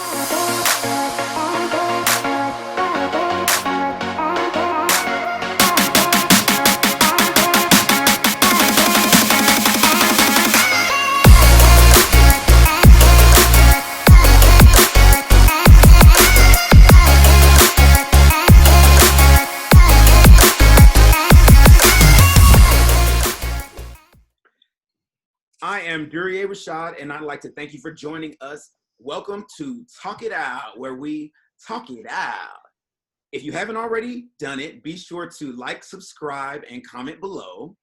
I am Duryea Rashad, and I'd like to thank you for joining us. Welcome to Talk It Out, where we talk it out. If you haven't already done it, be sure to like, subscribe, and comment below.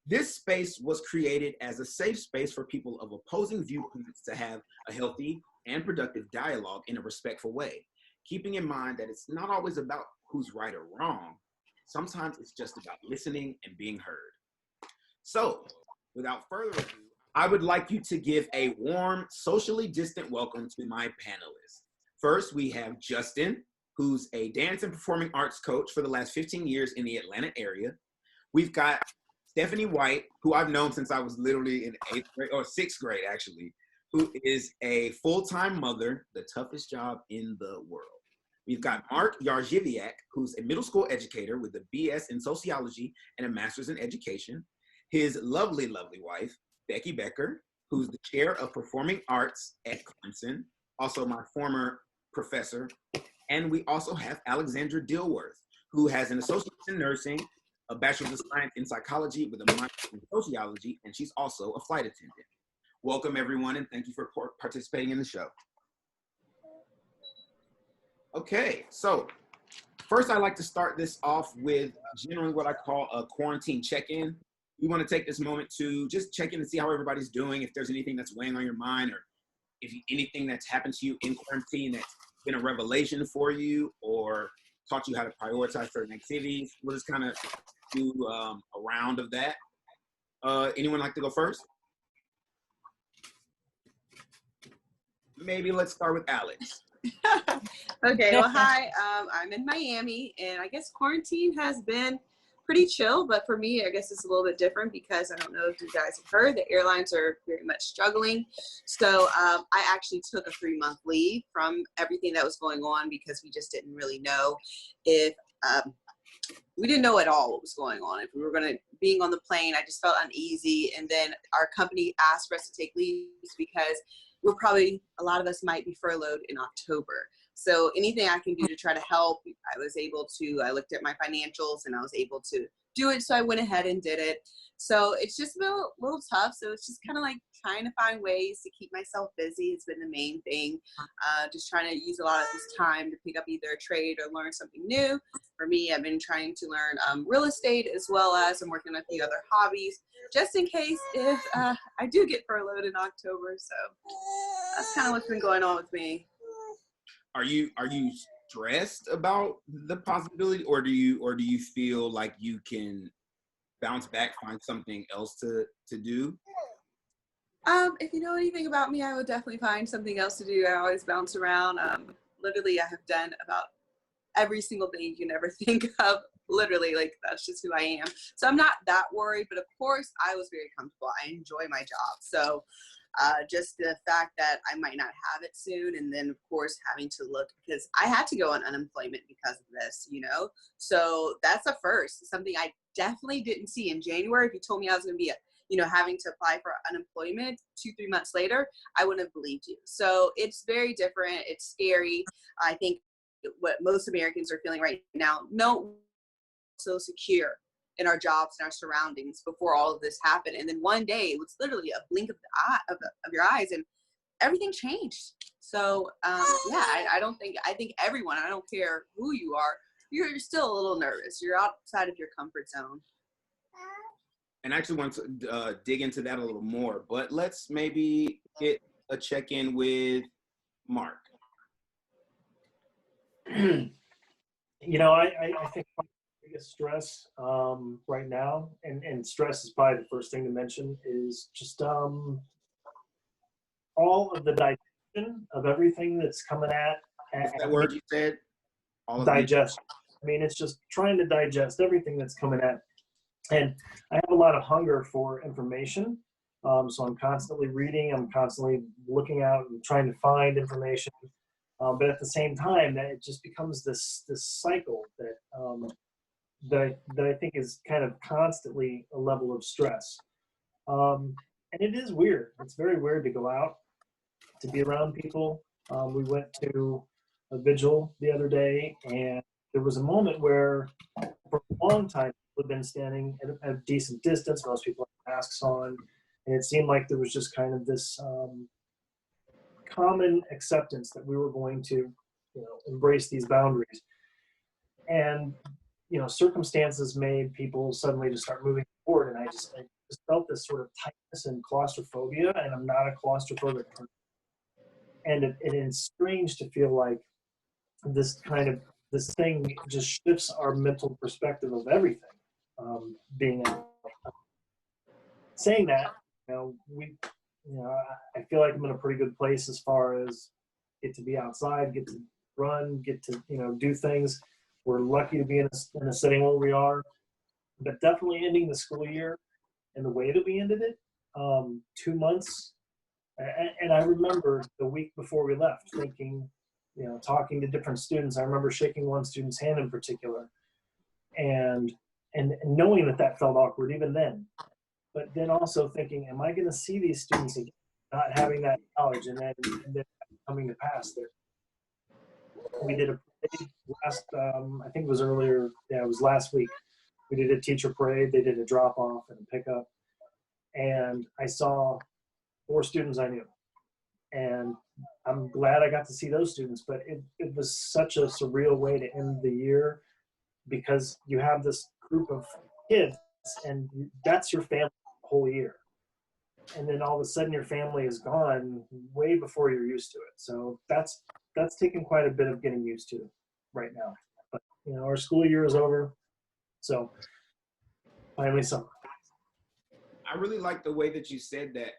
This space was created as a safe space for people of opposing viewpoints to have a healthy and productive dialogue in a respectful way, keeping in mind that it's not always about who's right or wrong. Sometimes it's just about listening and being heard. So, without further ado, I would like you to give a warm, socially distant welcome to my panelists. First, we have Justin, who's a dance and performing arts coach for the last 15 years in the Atlanta area. We've got Stephanie White, who I've known since I was literally in 8th grade, or 6th grade actually, who is a full-time mother, the toughest job in the world. We've got Mark Yarziviak, who's a middle school educator with a BS in sociology and a master's in education. His lovely, lovely wife, Becky Becker, who's the chair of performing arts at Clemson, also my former professor. And we also have Alexandra Dilworth, who has an associate's in nursing, a bachelor's of science in psychology with a minor in sociology, and she's also a flight attendant. Welcome, everyone, and thank you for participating in the show. Okay, so first I'd like to start this off with generally what I call a quarantine check-in. We want to take this moment to just check in and see how everybody's doing, if there's anything that's weighing on your mind, or if anything that's happened to you in quarantine that's been a revelation for you or taught you how to prioritize certain activities. We'll just kind of do a round of that. Anyone like to go first? Maybe let's start with Alex. Okay, well, hi, I'm in Miami, and I guess quarantine has been pretty chill, but for me, I guess it's a little bit different because I don't know if you guys have heard, the airlines are very much struggling. So I actually took a 3-month leave from everything that was going on because we just didn't really know if, we didn't know at all what was going on. If we were going to, being on the plane, I just felt uneasy. And then our company asked for us to take leaves because a lot of us might be furloughed in October. So anything I can do to try to help, I looked at my financials and I was able to do it. So I went ahead and did it. So it's just a little tough. So it's just kind of like trying to find ways to keep myself busy. It's been the main thing. Just trying to use a lot of this time to pick up either a trade or learn something new. For me, I've been trying to learn real estate, as well as I'm working on a few other hobbies, just in case if I do get furloughed in October. So that's kind of what's been going on with me. Are you stressed about the possibility, or do you feel like you can bounce back, find something else to do? If you know anything about me, I would definitely find something else to do. I always bounce around. Literally, I have done about every single thing you can ever think of. Literally, like, that's just who I am. So I'm not that worried, but of course I was very comfortable. I enjoy my job. So just the fact that I might not have it soon, and then of course having to look, because I had to go on unemployment because of this, so that's a first, something I definitely didn't see in January. If you told me I was going to be having to apply for unemployment 2-3 months later, I wouldn't have believed you. So it's very different. It's scary. I think what most Americans are feeling right now, so secure in our jobs and our surroundings before all of this happened. And then one day, it was literally a blink of the eye of your eyes, and everything changed. So I think everyone, I don't care who you are, you're still a little nervous. You're outside of your comfort zone. And I actually want to dig into that a little more, but let's maybe get a check-in with Mark. I think biggest stress right now, and stress is probably the first thing to mention, is just all of the digestion of everything that's coming at. What's that word you said? Digest. I mean, it's just trying to digest everything that's coming at. And I have a lot of hunger for information. So I'm constantly reading. I'm constantly looking out and trying to find information. But at the same time, that it just becomes this cycle that I think is kind of constantly a level of stress. And it is weird. It's very weird to go out, to be around people. We went to a vigil the other day, and there was a moment where, for a long time, people had been standing at a decent distance. Most people had masks on, and it seemed like there was just kind of this common acceptance that we were going to, embrace these boundaries. And circumstances made people suddenly just start moving forward, and I just felt this sort of tightness and claustrophobia, and I'm not a claustrophobic person. And it is strange to feel like this thing just shifts our mental perspective of everything. Being saying that, I feel like I'm in a pretty good place as far as get to be outside, get to run, get to do things. We're lucky to be in a setting where we are, but definitely ending the school year and the way that we ended it, 2 months. And I remember the week before we left thinking, talking to different students. I remember shaking one student's hand in particular, and knowing that felt awkward even then. But then also thinking, am I going to see these students again? Not having that knowledge, and then coming to pass. We did a parade last, I think it was earlier, it was last week. We did a teacher parade. They did a drop off and a pickup, and I saw 4 students I knew, and I'm glad I got to see those students. But it was such a surreal way to end the year, because you have this group of kids, and that's your family the whole year. And then all of a sudden your family is gone way before you're used to it. So that's taken quite a bit of getting used to right now. But our school year is over, so finally summer. I really like the way that you said that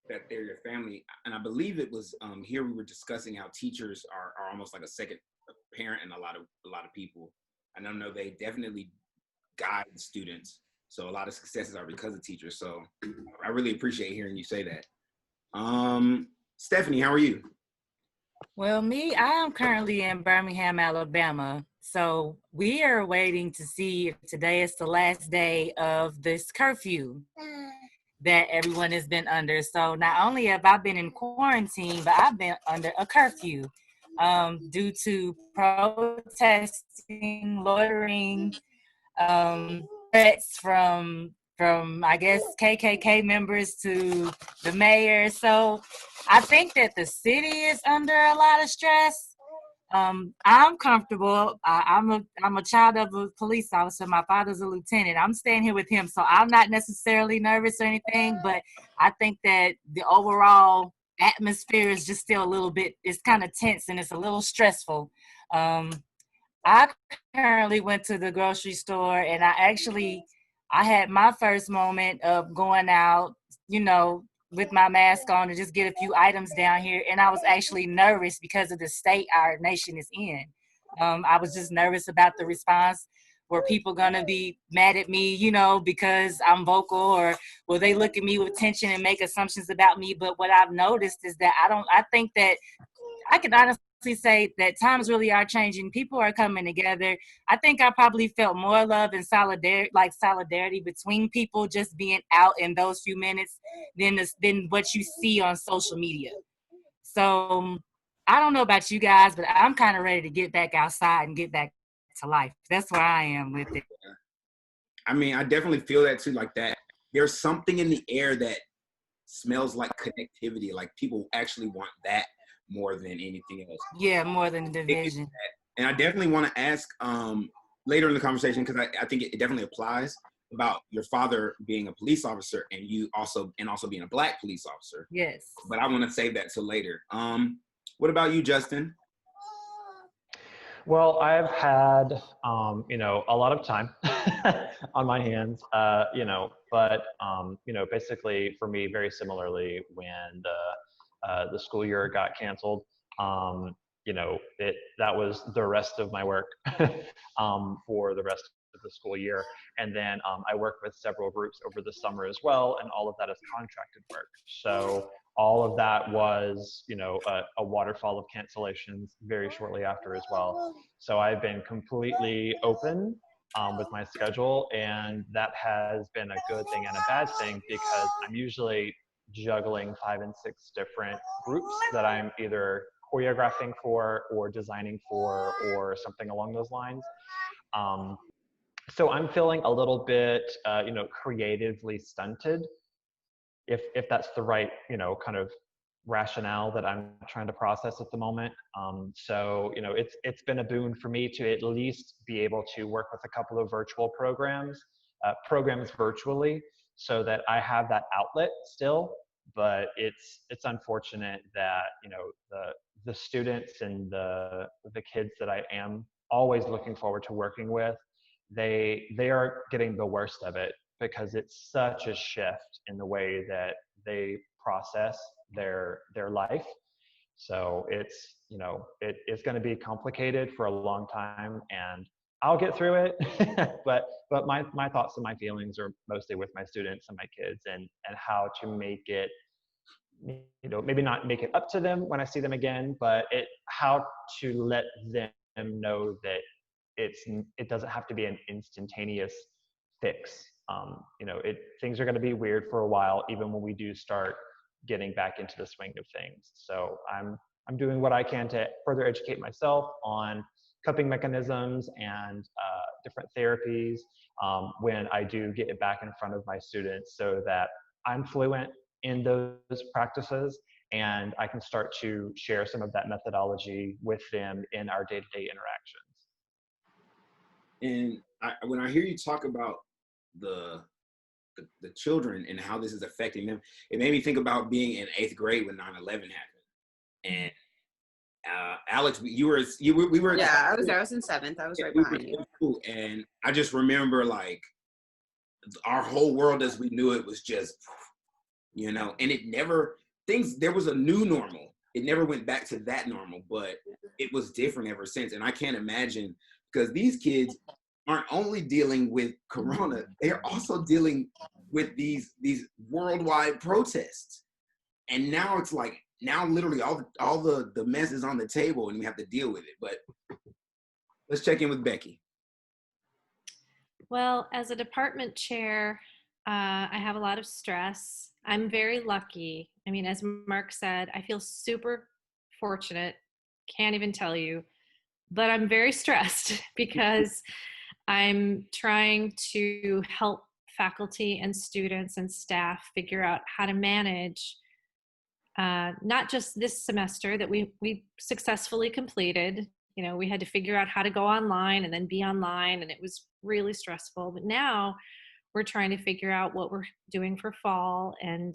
that they're your family, and I believe it was here we were discussing how teachers are almost like a second parent in a lot of people. And I know they definitely guide students, so a lot of successes are because of teachers. So I really appreciate hearing you say that. Stephanie, how are you? Well, I am currently in Birmingham, Alabama. So we are waiting to see if today is the last day of this curfew that everyone has been under. So not only have I been in quarantine, but I've been under a curfew due to protesting, loitering, threats from I guess KKK members to the mayor. So I think that the city is under a lot of stress. I'm comfortable. I'm a child of a police officer. My father's a lieutenant. I'm staying here with him, so I'm not necessarily nervous or anything. But I think that the overall atmosphere is just still a little bit. It's kind of tense and it's a little stressful. I currently went to the grocery store, and I had my first moment of going out, with my mask on, to just get a few items down here. And I was actually nervous because of the state our nation is in. I was just nervous about the response. Were people gonna be mad at me, because I'm vocal, or will they look at me with tension and make assumptions about me? But what I've noticed is that I think that I can honestly say that times really are changing. People are coming together. I think I probably felt more love and solidarity between people just being out in those few minutes than what you see on social media. So I don't know about you guys, but I'm kind of ready to get back outside and get back to life. That's where I am with it. I mean, I definitely feel that too, like that. There's something in the air that smells like connectivity, like people actually want that more than anything else. Yeah, more than division. And I definitely want to ask later in the conversation, because I think it definitely applies, about your father being a police officer and you also being a Black police officer. Yes. But I want to save that till later. What about you, Justin? Well, I've had, a lot of time on my hands, but, basically for me, very similarly, when the school year got canceled, that was the rest of my work for the rest of the school year. And then I worked with several groups over the summer as well, and all of that is contracted work. So all of that was, a waterfall of cancellations very shortly after as well. So I've been completely open with my schedule, and that has been a good thing and a bad thing, because I'm usually juggling 5 and 6 different groups that I'm either choreographing for or designing for or something along those lines. So I'm feeling a little bit, creatively stunted, if that's the right, kind of rationale that I'm trying to process at the moment. So, it's been a boon for me to at least be able to work with a couple of virtual programs virtually, so that I have that outlet still. But it's unfortunate that, the students and the kids that I am always looking forward to working with, they are getting the worst of it, because it's such a shift in the way that they process their life. So it's, it's going to be complicated for a long time, and I'll get through it. but my thoughts and my feelings are mostly with my students and my kids, and how to make it, maybe not make it up to them when I see them again, but how to let them know that it doesn't have to be an instantaneous fix. Things are going to be weird for a while, even when we do start getting back into the swing of things. So I'm doing what I can to further educate myself on coping mechanisms and different therapies when I do get it back in front of my students, so that I'm fluent in those practices, and I can start to share some of that methodology with them in our day-to-day interactions. And when I hear you talk about the children and how this is affecting them, it made me think about being in 8th grade when 9/11 happened. And Alex, we were. Yeah, I was in 7th. I was right behind you. And I just remember, like, our whole world as we knew it was just, and it never, there was a new normal. It never went back to that normal, but it was different ever since. And I can't imagine, because these kids aren't only dealing with Corona, they're also dealing with these worldwide protests. And now it's like, literally all the mess is on the table and we have to deal with it. But let's check in with Becky. Well, as a department chair, I have a lot of stress. I'm very lucky. I mean, as Mark said, I feel super fortunate. Can't even tell you, but I'm very stressed because I'm trying to help faculty and students and staff figure out how to manage not just this semester that we successfully completed. We had to figure out how to go online and then be online, and it was really stressful. But now we're trying to figure out what we're doing for fall, and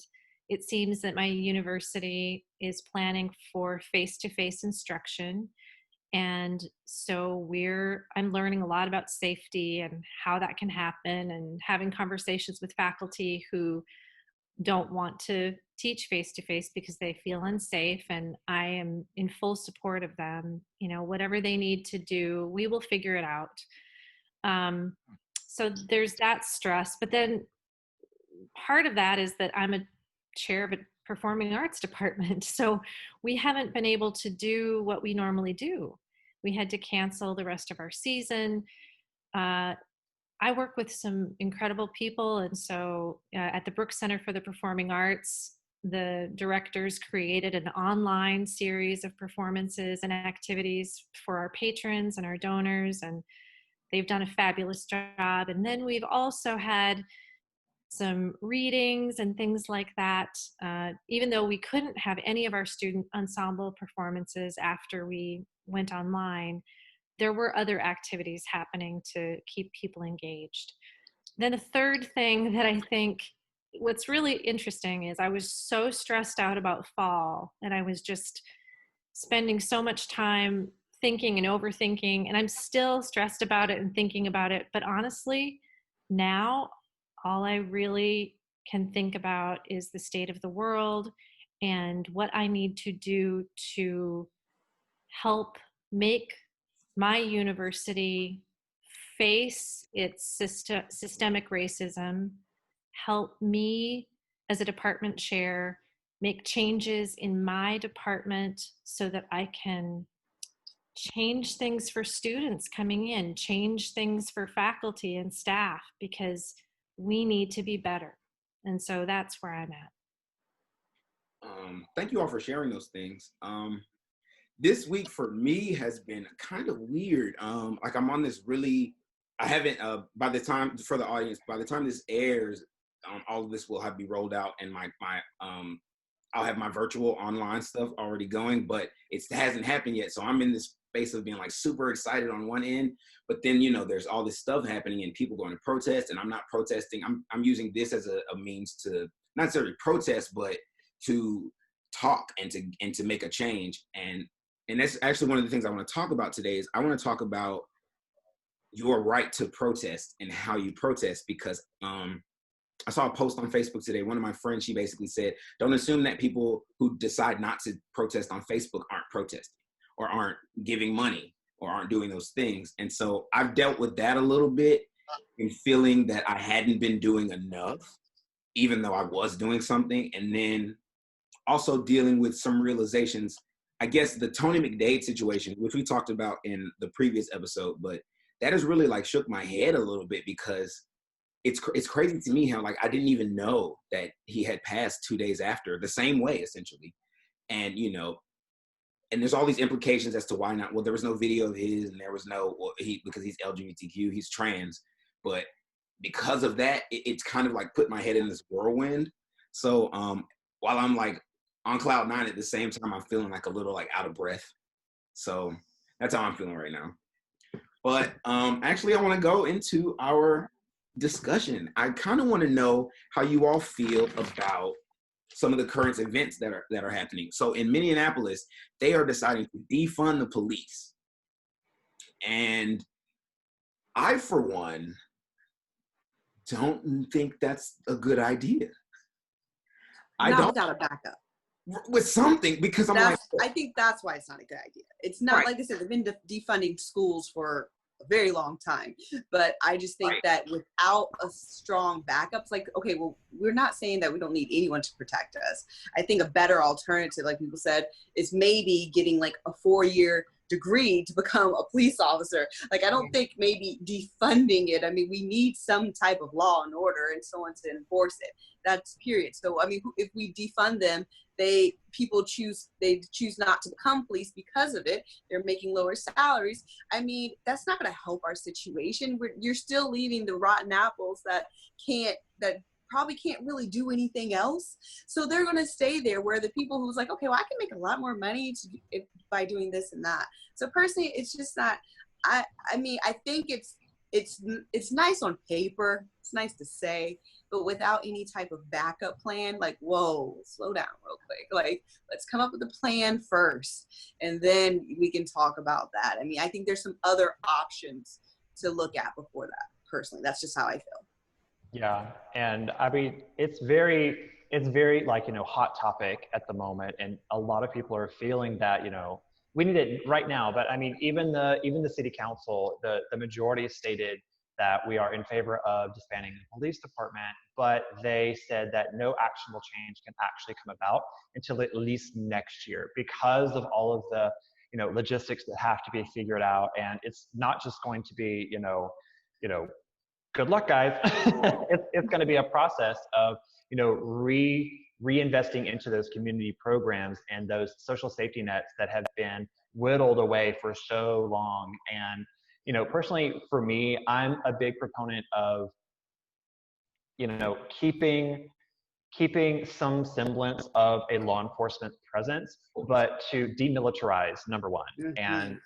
it seems that my university is planning for face-to-face instruction. And so I'm learning a lot about safety and how that can happen, and having conversations with faculty who don't want to teach face-to-face because they feel unsafe, and I am in full support of them. Whatever they need to do, we will figure it out. So there's that stress, but then part of that is that I'm a chair of a performing arts department, so we haven't been able to do what we normally do. We had to cancel the rest of our season. I work with some incredible people, and so at the Brooks Center for the Performing Arts, the directors created an online series of performances and activities for our patrons and our donors, and they've done a fabulous job. And then we've also had some readings and things like that. Even though we couldn't have any of our student ensemble performances after we went online, there were other activities happening to keep people engaged. Then a third thing that I think what's really interesting is I was so stressed out about fall, and I was just spending so much time thinking and overthinking, and I'm still stressed about it and thinking about it. But honestly, now all I really can think about is the state of the world and what I need to do to help make my university face its systemic racism, help me as a department chair make changes in my department so that I can change things for students coming in, change things for faculty and staff, because we need to be better. And so that's where I'm at. Thank you all for sharing those things. This week for me has been kind of weird. Like I'm on this really, I haven't, by the time, for the audience, by the time this airs, all of this will have be rolled out, and I'll have my virtual online stuff already going, but it hasn't happened yet. So I'm in this space of being like super excited on one end, but then, you know, there's all this stuff happening and people going to protest, and I'm not protesting. I'm using this as a means to not necessarily protest, but to talk and to make a change. And that's actually one of the things I want to talk about today. Is I want to talk about your right to protest and how you protest, because I saw a post on Facebook today. One of my friends, she basically said, don't assume that people who decide not to protest on Facebook aren't protesting or aren't giving money or aren't doing those things. And so I've dealt with that a little bit in feeling that I hadn't been doing enough, even though I was doing something. And then also dealing with some realizations. I guess the Tony McDade situation, which we talked about in the previous episode, but that has really like shook my head a little bit, because it's crazy to me how like I didn't even know that he had passed 2 days after, the same way essentially. And you know, and there's all these implications as to why not. Well, there was no video of his, and there was no, well, because he's LGBTQ, he's trans, but because of that, it's kind of like put my head in this whirlwind. So while I'm like on cloud nine, at the same time I'm feeling like a little like out of breath. So that's how I'm feeling right now. But actually, I want to go into our discussion. I kind of want to know how you all feel about some of the current events that are happening. So in Minneapolis, they are deciding to defund the police, and I, for one, don't think that's a good idea. Not without a backup. With something, because I think that's why it's not a good idea. It's not, right. Like I said, they've been defunding schools for a very long time, but I just think that without a strong backup, it's like, okay, well, we're not saying that we don't need anyone to protect us. I think a better alternative, like people said, is maybe getting like a 4-year degree to become a police officer. Like, I don't think maybe defunding it. I mean, we need some type of law and order and someone to enforce it. That's period. So, I mean, if we defund them, people choose not to become police because of it. They're making lower salaries. I mean, that's not going to help our situation. You're still leaving the rotten apples that probably can't really do anything else. So they're going to stay there, where the people who's like, okay, well, I can make a lot more money by doing this and that. So personally, it's just not, I mean, I think it's nice on paper. It's nice to say, but without any type of backup plan, like, whoa, slow down real quick. Like, let's come up with a plan first, and then we can talk about that. I mean, I think there's some other options to look at before that, personally. That's just how I feel. Yeah, and I mean, it's very like, you know, hot topic at the moment, and a lot of people are feeling that, you know, we need it right now. But I mean, even the city council, the majority stated that we are in favor of disbanding the police department, but they said that no actionable change can actually come about until at least next year, because of all of the, you know, logistics that have to be figured out. And it's not just going to be, you know, good luck, guys. it's going to be a process of, you know, reinvesting into those community programs and those social safety nets that have been whittled away for so long. And, you know, personally, for me, I'm a big proponent of, you know, keeping some semblance of a law enforcement presence, but to demilitarize, number one, and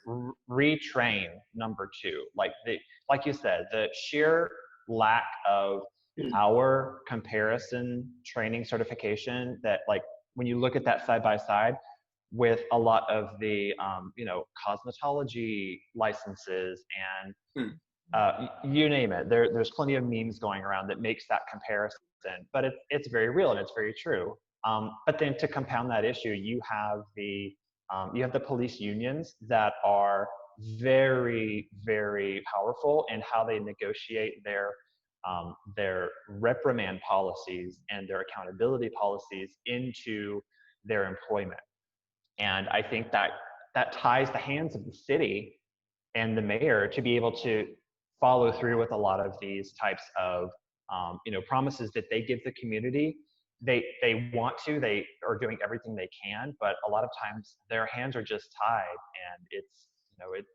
retrain, number two. Like you said, the sheer lack of our comparison training certification, that, like, when you look at that side by side with a lot of the, you know, cosmetology licenses and you name it, there's plenty of memes going around that makes that comparison, but it's very real and it's very true. But then to compound that issue, you have the police unions that are very, very powerful in how they negotiate their their reprimand policies and their accountability policies into their employment. And I think that that ties the hands of the city and the mayor to be able to follow through with a lot of these types of promises that they give the community. They want to, they are doing everything they can, but a lot of times their hands are just tied, and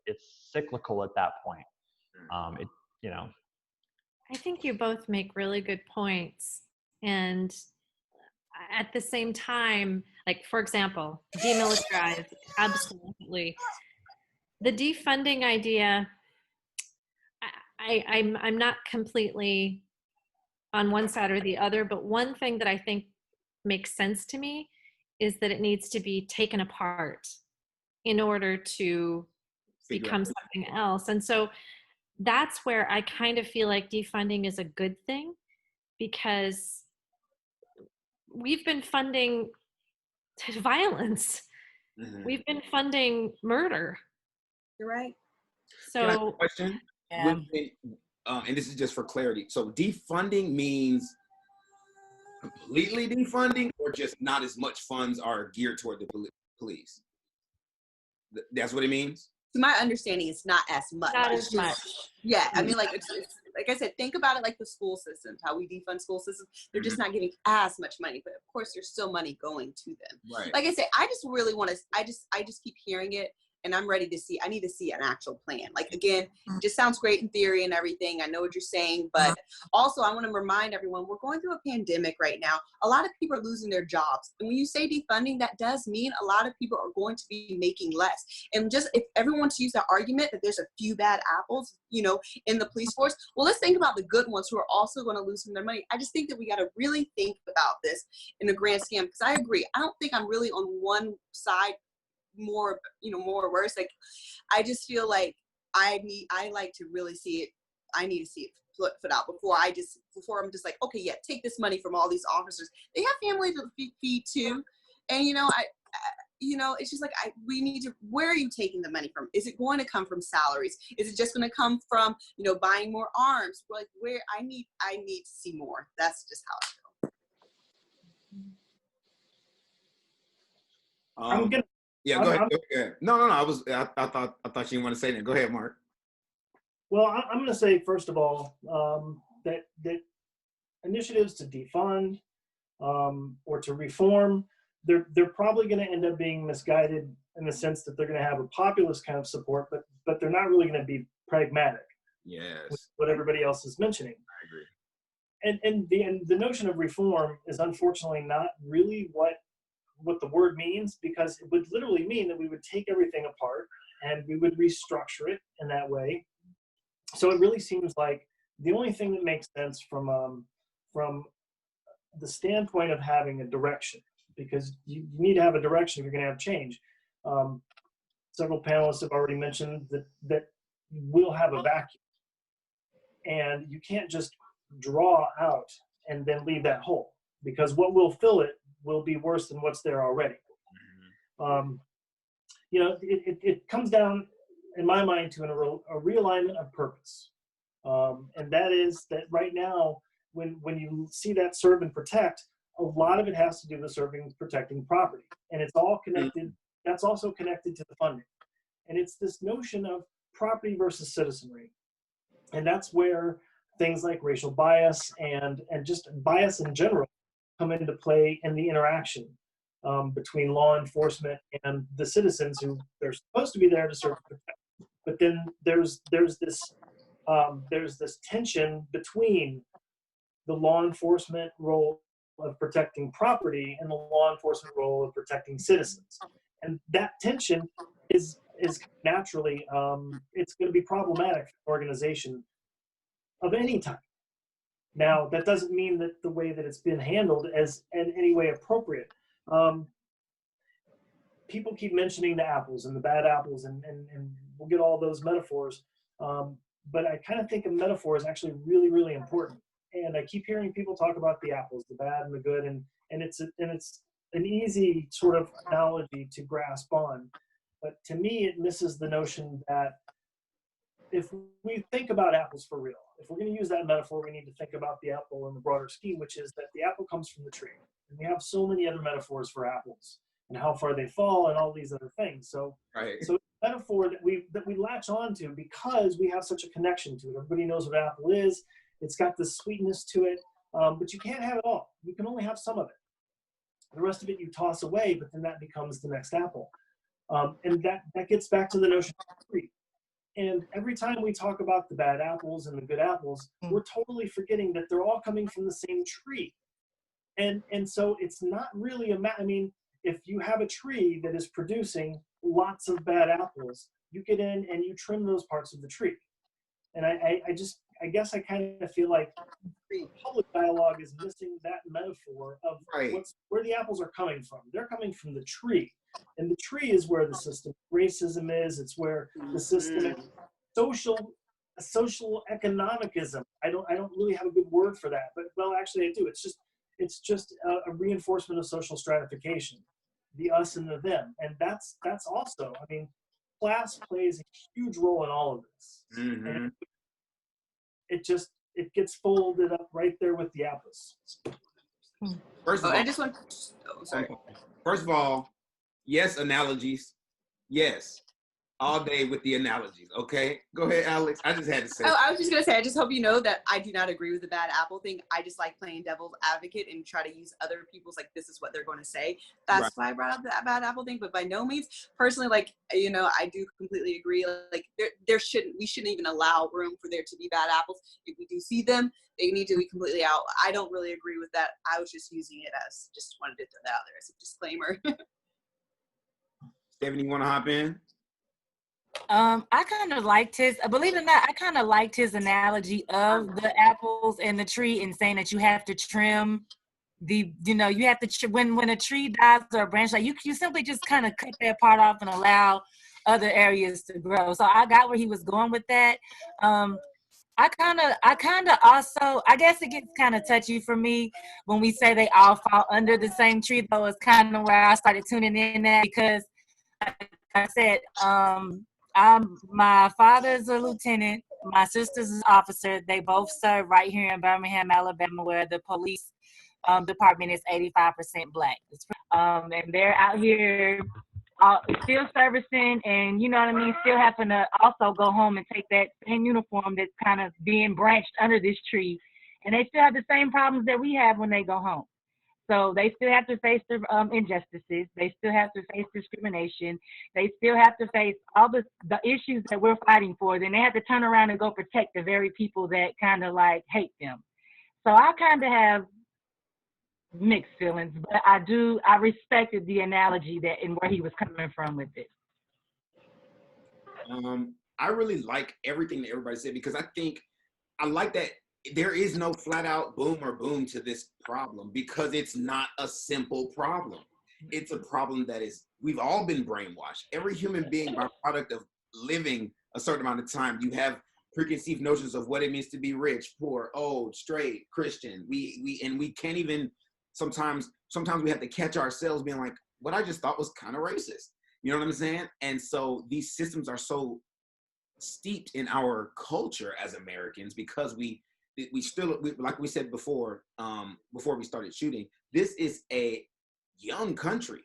it's cyclical at that point. I think you both make really good points. And at the same time, like, for example, demilitarize, absolutely. The defunding idea, I'm not completely on one side or the other, but one thing that I think makes sense to me is that it needs to be taken apart in order to become something else. And so that's where I kind of feel like defunding is a good thing, because we've been funding violence. Mm-hmm. We've been funding murder. You're right. Can I ask So a question? Yeah. And this is just for clarity. So defunding means completely defunding, or just not as much funds are geared toward the police? That's what it means? To my understanding, it's not as much. not as much. Yeah, I mean, like, it's like I said, think about it like the school systems, how we defund school systems. They're just not getting as much money, but of course there's still money going to them. Right. Like I said, I just really want to, I just keep hearing it, and I'm ready to see, I need to see an actual plan. Like, again, it just sounds great in theory and everything. I know what you're saying, but also I want to remind everyone, we're going through a pandemic right now. A lot of people are losing their jobs. And when you say defunding, that does mean a lot of people are going to be making less. And just, if everyone wants to use that argument that there's a few bad apples, in the police force, well, let's think about the good ones who are also going to lose some of their money. I just think that we got to really think about this in the grand scheme, because I agree. I don't think I'm really on one side more or worse. Like, I just feel like I like to really see it. I need to see it put out before I'm just like, okay, yeah, take this money from all these officers. They have families to feed too. And, it's just like, we need to, where are you taking the money from? Is it going to come from salaries? Is it just going to come from, buying more arms? Like, where I need to see more. That's just how I feel. I'm gonna. Yeah, go ahead. Go ahead. No. I thought you didn't want to say that. Go ahead, Mark. Well, I'm going to say, first of all, that initiatives to defund or to reform, they're probably going to end up being misguided in the sense that they're going to have a populist kind of support, but they're not really going to be pragmatic. Yes. With what everybody else is mentioning. I agree. And the notion of reform is unfortunately not really what the word means, because it would literally mean that we would take everything apart and we would restructure it in that way. So it really seems like the only thing that makes sense from the standpoint of having a direction, because you need to have a direction if you're going to have change. Several panelists have already mentioned that we'll have a vacuum, and you can't just draw out and then leave that hole, because what will fill it will be worse than what's there already. It comes down, in my mind, to a realignment of purpose. And that is that right now, when you see that serve and protect, a lot of it has to do with serving and protecting property. And it's all connected. That's also connected to the funding. And it's this notion of property versus citizenry. And that's where things like racial bias and just bias in general come into play in the interaction between law enforcement and the citizens who they're supposed to be there to serve and protect. But then there's this tension between the law enforcement role of protecting property and the law enforcement role of protecting citizens. And that tension is naturally, it's going to be problematic for an organization of any type. Now, that doesn't mean that the way that it's been handled is in any way appropriate. People keep mentioning the apples and the bad apples, and we'll get all those metaphors. But I kind of think a metaphor is actually really, really important. And I keep hearing people talk about the apples, the bad and the good, and it's an easy sort of analogy to grasp on. But to me, it misses the notion that if we think about apples for real, if we're going to use that metaphor, we need to think about the apple in the broader scheme, which is that the apple comes from the tree. And we have so many other metaphors for apples and how far they fall and all these other things. So, Right. so a metaphor that we latch on to because we have such a connection to it. Everybody knows what apple is. It's got this sweetness to it, but you can't have it all. You can only have some of it. The rest of it you toss away, but then that becomes the next apple. And that gets back to the notion of tree. And every time we talk about the bad apples and the good apples, we're totally forgetting that they're all coming from the same tree. And so it's not really I mean, if you have a tree that is producing lots of bad apples, you get in and you trim those parts of the tree. And I guess I kind of feel like public dialogue is missing that metaphor of where the apples are coming from. They're coming from the tree. And the tree is where the system racism is. It's where the system social economicism. I don't really have a good word for that, but well, actually I do. It's just a reinforcement of social stratification, the us and the them, and that's also. I mean, class plays a huge role in all of this, and it gets folded up right there with the apples. First of all, I just want. Oh, sorry. First of all, yes, analogies. Yes. All day with the analogies. Okay. Go ahead, Alex. I just had to say. Oh, I was just going to say, I just hope you know that I do not agree with the bad apple thing. I just like playing devil's advocate and try to use other people's, like, this is what they're going to say. That's why I brought up the bad apple thing. But by no means, personally, like, you know, I do completely agree. Like, we shouldn't even allow room for there to be bad apples. If we do see them, they need to be completely out. I don't really agree with that. I was just using it as, just wanted to throw that out there as a disclaimer. Stephanie, you want to hop in? I kind of liked believe it or not, I kind of liked his analogy of the apples and the tree and saying that you have to trim you have to, when a tree dies or a branch, like you simply just kind of cut that part off and allow other areas to grow. So I got where he was going with that. I kind of also, I guess it gets kind of touchy for me when we say they all fall under the same tree, though. It's kind of where I started tuning in at, because like I said, my father's a lieutenant, my sister's an officer. They both serve right here in Birmingham, Alabama, where the police department is 85% black. And they're out here still servicing, and you know what I mean, still having to also go home and take that same uniform that's kind of being branched under this tree. And they still have the same problems that we have when they go home. So they still have to face the injustices. They still have to face discrimination. They still have to face all the issues that we're fighting for. Then they have to turn around and go protect the very people that kind of like hate them. So I kind of have mixed feelings, but I respected the analogy that and where he was coming from with it. I really like everything that everybody said, because I like that there is no flat out boom or boom to this problem, because it's not a simple problem. It's a problem that we've all been brainwashed. Every human being, by product of living a certain amount of time, you have preconceived notions of what it means to be rich, poor, old, straight, Christian. We can't even, sometimes we have to catch ourselves being like, what I just thought was kind of racist. You know what I'm saying? And so these systems are so steeped in our culture as Americans, because we still, like we said before we started shooting, this is a young country.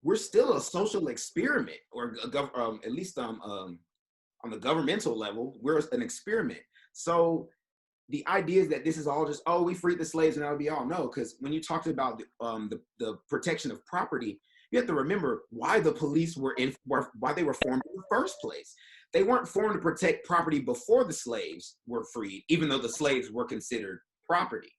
We're still a social experiment, or at least on the governmental level, we're an experiment. So the idea is that this is all just, oh, we freed the slaves and that'll be all. No, because when you talked about the protection of property, you have to remember why the police why they were formed in the first place. They weren't formed to protect property before the slaves were freed, even though the slaves were considered property.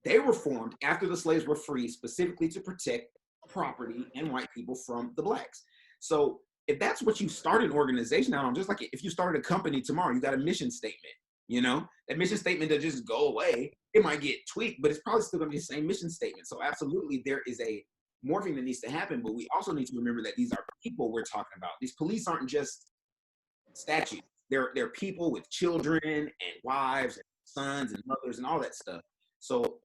They were formed after the slaves were freed, specifically to protect property and white people from the blacks. So if that's what you start an organization out on, just like if you started a company tomorrow, you got a mission statement, you know, that mission statement doesn't just go away. It might get tweaked, but it's probably still gonna be the same mission statement. So absolutely there is a morphing that needs to happen, but we also need to remember that these are people we're talking about. These police aren't just statues. They're people with children and wives and sons and mothers and all that stuff. So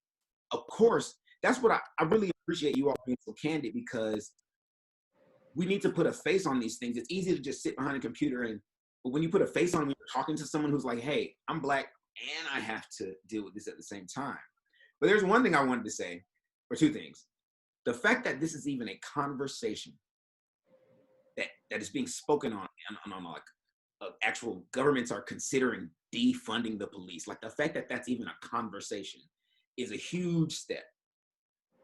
of course, that's what I really appreciate you all being so candid, because we need to put a face on these things. It's easy to just sit behind a computer and But when you put a face on, when you're talking to someone who's like, hey, I'm black and I have to deal with this at the same time. But there's one thing I wanted to say, or two things. The fact that this is even a conversation that is being spoken on like actual governments are considering defunding the police. Like the fact that that's even a conversation is a huge step.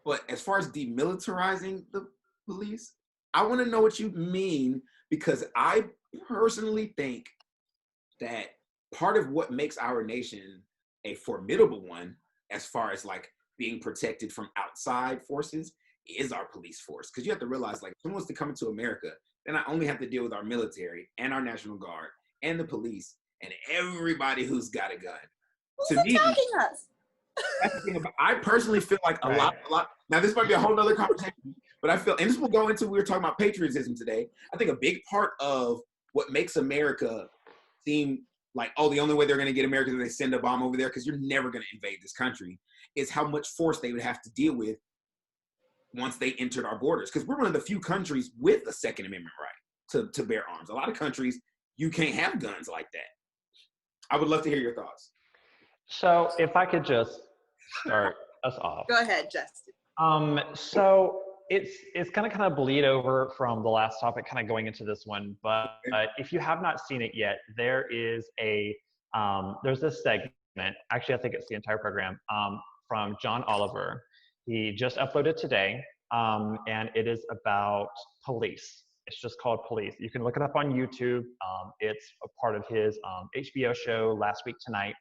But as far as demilitarizing the police, I want to know what you mean, because I personally think that part of what makes our nation a formidable one, as far as like being protected from outside forces, is our police force. Because you have to realize, like, if someone wants to come into America, then I only have to deal with our military and our National Guard and the police and everybody who's got a gun. Who's attacking us? That's the thing about, I personally feel like a lot. Now, this might be a whole other conversation, but I feel, and this will go into, we were talking about patriotism today. I think a big part of what makes America seem like, oh, the only way they're going to get America is if they send a bomb over there, because you're never going to invade this country, is how much force they would have to deal with once they entered our borders. Because we're one of the few countries with a Second Amendment right to bear arms. A lot of countries, you can't have guns like that. I would love to hear your thoughts. So if I could just start us off. Go ahead, Justin. So it's gonna kind of bleed over from the last topic, kind of going into this one. But if you have not seen it yet, there is there's this segment. Actually, I think it's the entire program from John Oliver. He just uploaded today, and it is about police. It's just called Police. You can look it up on YouTube. It's a part of his HBO show, Last Week Tonight.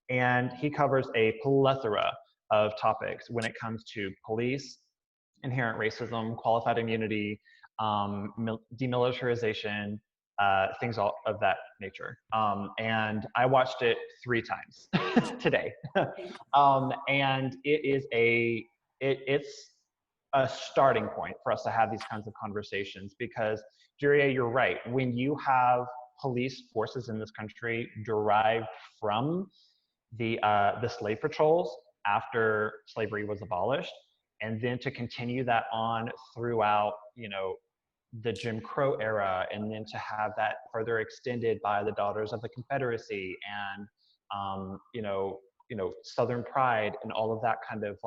And he covers a plethora of topics when it comes to police, inherent racism, qualified immunity, demilitarization, things of that nature. And I watched it 3 times today. And it's a starting point for us to have these kinds of conversations, because Juria, you're right. When you have police forces in this country derived from the slave patrols after slavery was abolished, and then to continue that on throughout, the Jim Crow era, and then to have that further extended by the Daughters of the Confederacy and Southern Pride and all of that kind of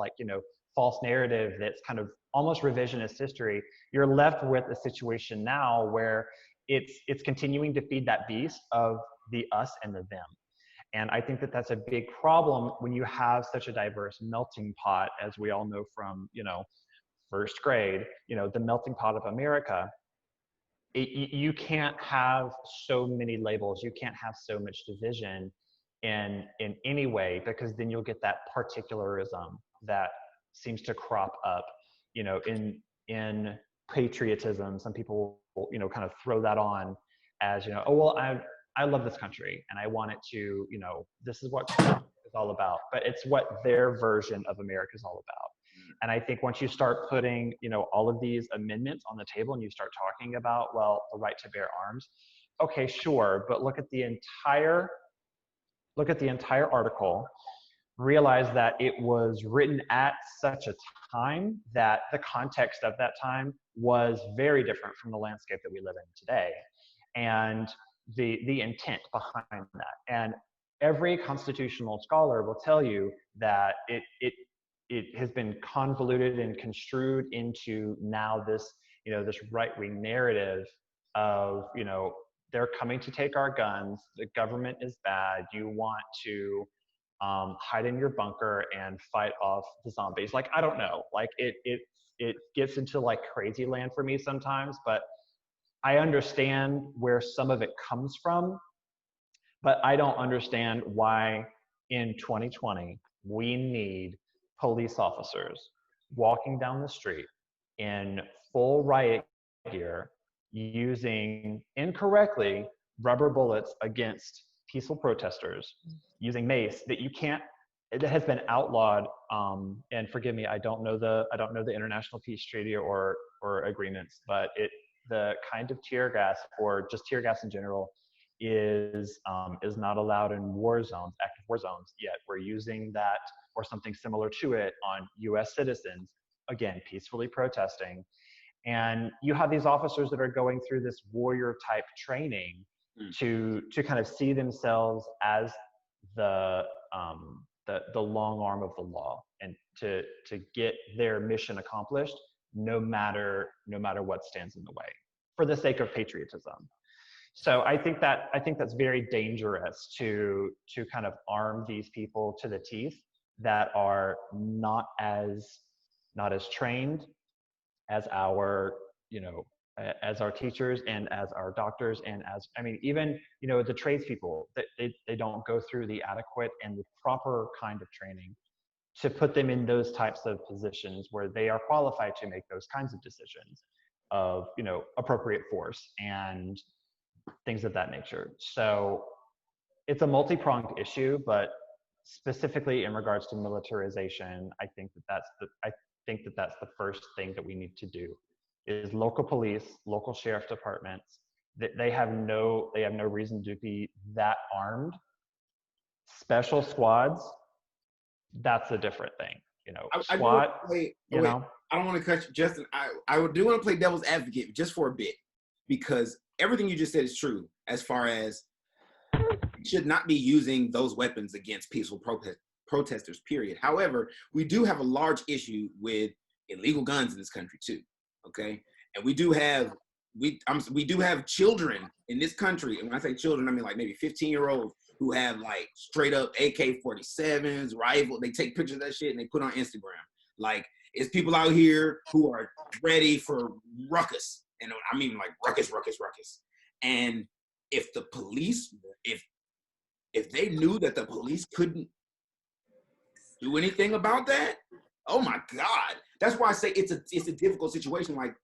false narrative that's kind of almost revisionist history. You're left with a situation now where it's continuing to feed that beast of the us and the them. And I think that that's a big problem when you have such a diverse melting pot, as we all know from, first grade, the melting pot of America. You can't have so many labels. You can't have so much division in any way, because then you'll get that particularism that seems to crop up, in patriotism. Some people, kind of throw that on as, oh, well, I love this country and I want it to, this is what it's all about, but it's what their version of America is all about. And I think once you start putting, all of these amendments on the table and you start talking about, well, the right to bear arms, okay, sure, but look at the entire article, realize that it was written at such a time that the context of that time was very different from the landscape that we live in today. And the intent behind that. And every constitutional scholar will tell you that it has been convoluted and construed into now this, this right-wing narrative of, they're coming to take our guns, the government is bad, you want to hide in your bunker and fight off the zombies. Like, I don't know, like it gets into like crazy land for me sometimes, but I understand where some of it comes from, but I don't understand why in 2020 we need police officers walking down the street in full riot gear, using incorrectly rubber bullets against peaceful protesters, using mace that it has been outlawed. And forgive me, I don't know the international peace treaty or agreements, but the kind of tear gas, or just tear gas in general, is not allowed in war zones, active war zones yet. We're using that or something similar to it on US citizens, again, peacefully protesting. And you have these officers that are going through this warrior type training to kind of see themselves as the long arm of the law, and to get their mission accomplished, no matter what stands in the way, for the sake of patriotism. So I think that's very dangerous to kind of arm these people to the teeth that are not as trained as our, as our teachers and as our doctors, and as, I mean, even, the tradespeople, they don't go through the adequate and the proper kind of training to put them in those types of positions where they are qualified to make those kinds of decisions of, appropriate force and things of that nature. So it's a multi-pronged issue, but specifically in regards to militarization, I think that's the first thing that we need to do, is local police, local sheriff departments, they have no reason to be that armed. Special squads, that's a different thing. SWAT, I don't want to cut you, Justin. I do want to play devil's advocate just for a bit, because everything you just said is true, as far as you should not be using those weapons against peaceful protesters, period. However, we do have a large issue with illegal guns in this country too, okay? And we do have children in this country, and when I say children, I mean like maybe 15-year-olds who have like straight up AK-47s, rifle. They take pictures of that shit and they put on Instagram. Like, it's people out here who are ready for ruckus. And I mean like ruckus. And if the police, if they knew that the police couldn't do anything about that, oh my God. That's why I say it's a difficult situation. Like,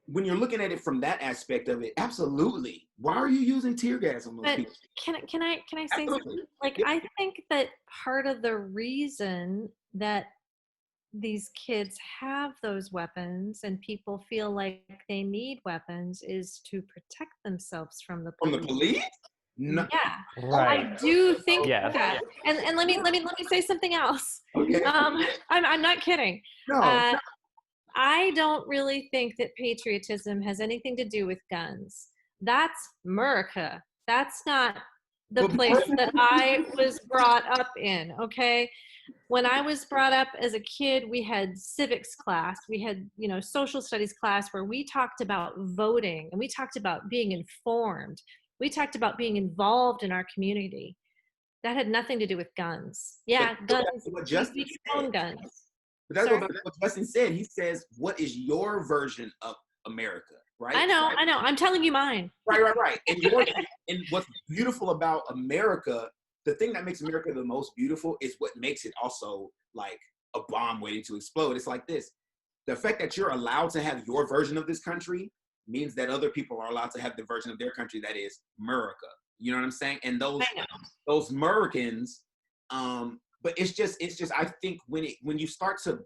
when you're looking at it from that aspect of it, absolutely. Why are you using tear gas on those people? Can I say something? Like, yeah. I think that part of the reason that these kids have those weapons and people feel like they need weapons is to protect themselves from the police. From the police? No. Yeah, right. I do think Yes. that. And let me say something else. Okay. I'm not kidding. No. I don't really think that patriotism has anything to do with guns. That's America. That's not the place that I was brought up in, okay? When I was brought up as a kid, we had civics class. We had, social studies class where we talked about voting, and we talked about being informed. We talked about being involved in our community. That had nothing to do with guns. Yeah, guns. We own guns. But that's what Justin said. He says, what is your version of America, right? I know. I'm telling you mine. Right. And what's beautiful about America, the thing that makes America the most beautiful is what makes it also like a bomb waiting to explode. It's like this. The fact that you're allowed to have your version of this country means that other people are allowed to have the version of their country that is America. You know what I'm saying? And those Americans, but it's just I think when you start to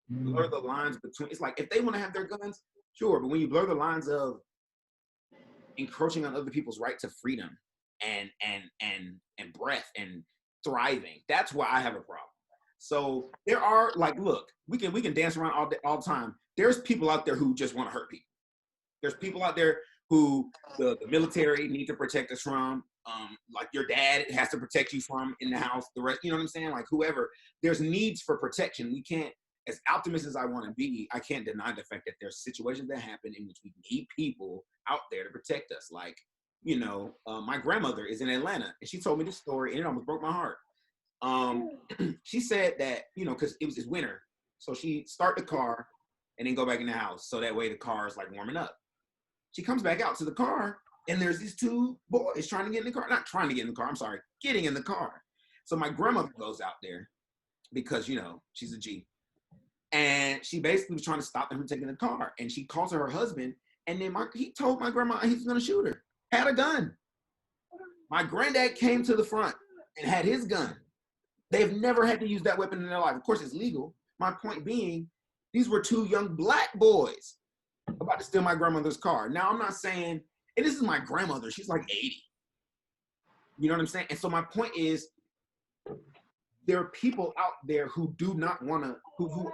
blur the lines between, it's like if they want to have their guns, sure, but when you blur the lines of encroaching on other people's right to freedom and breath and thriving, that's why I have a problem. So there are, like, look, we can dance around all the time. There's people out there who just want to hurt people. There's people out there who the military need to protect us from. Like your dad has to protect you from in the house, the rest, you know what I'm saying? Like whoever, there's needs for protection. We can't, as optimistic as I want to be, I can't deny the fact that there's situations that happen in which we need people out there to protect us. Like, my grandmother is in Atlanta and she told me this story and it almost broke my heart. She said that, cause it's winter. So she start the car and then go back in the house. So that way the car is like warming up. She comes back out to the car and there's these two boys trying to get in the car. Not trying to get in the car, I'm sorry, getting in the car. So my grandmother goes out there because, she's a G. And she basically was trying to stop them from taking the car. And she calls her husband. And then he told my grandma he was going to shoot her. Had a gun. My granddad came to the front and had his gun. They've never had to use that weapon in their life. Of course, it's legal. My point being, these were two young black boys about to steal my grandmother's car. Now, I'm not saying, and this is my grandmother. She's like 80. You know what I'm saying? And so my point is, there are people out there who do not want to, who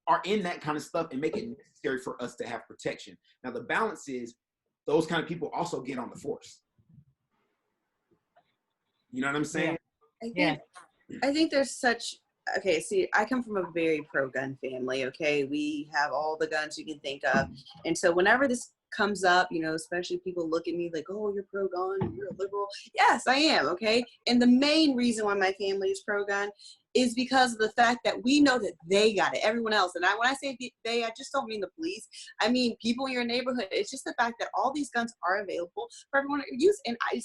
are in that kind of stuff and make it necessary for us to have protection. Now, the balance is, those kind of people also get on the force. You know what I'm saying? I think there's such, okay, see, I come from a very pro-gun family, okay? We have all the guns you can think of. And so whenever this comes up, you know, especially people look at me like, oh, you're pro-gun, you're a liberal. Yes, I am, okay? And the main reason why my family is pro-gun is because of the fact that we know that they got it, everyone else. And when I say they, I just don't mean the police. I mean people in your neighborhood. It's just the fact that all these guns are available for everyone to use. And I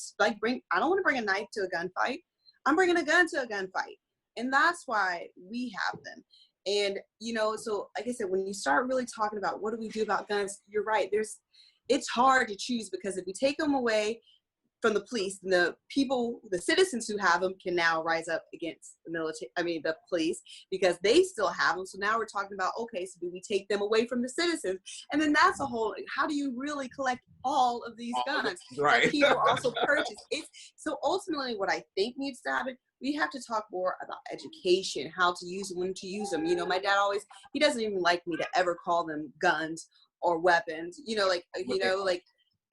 don't want to bring a knife to a gunfight. I'm bringing a gun to a gunfight. And that's why we have them. And, you know, so like I said, when you start really talking about what do we do about guns, you're right. It's hard to choose, because if we take them away from the police, the citizens who have them can now rise up against the police, because they still have them. So now we're talking about, okay, so do we take them away from the citizens? And then that's a whole, how do you really collect all of these guns right. that people also purchase? So ultimately what I think needs to happen, we have to talk more about education, how to use them, when to use them. You know, my dad he doesn't even like me to ever call them guns or weapons, you know, like, you know, like,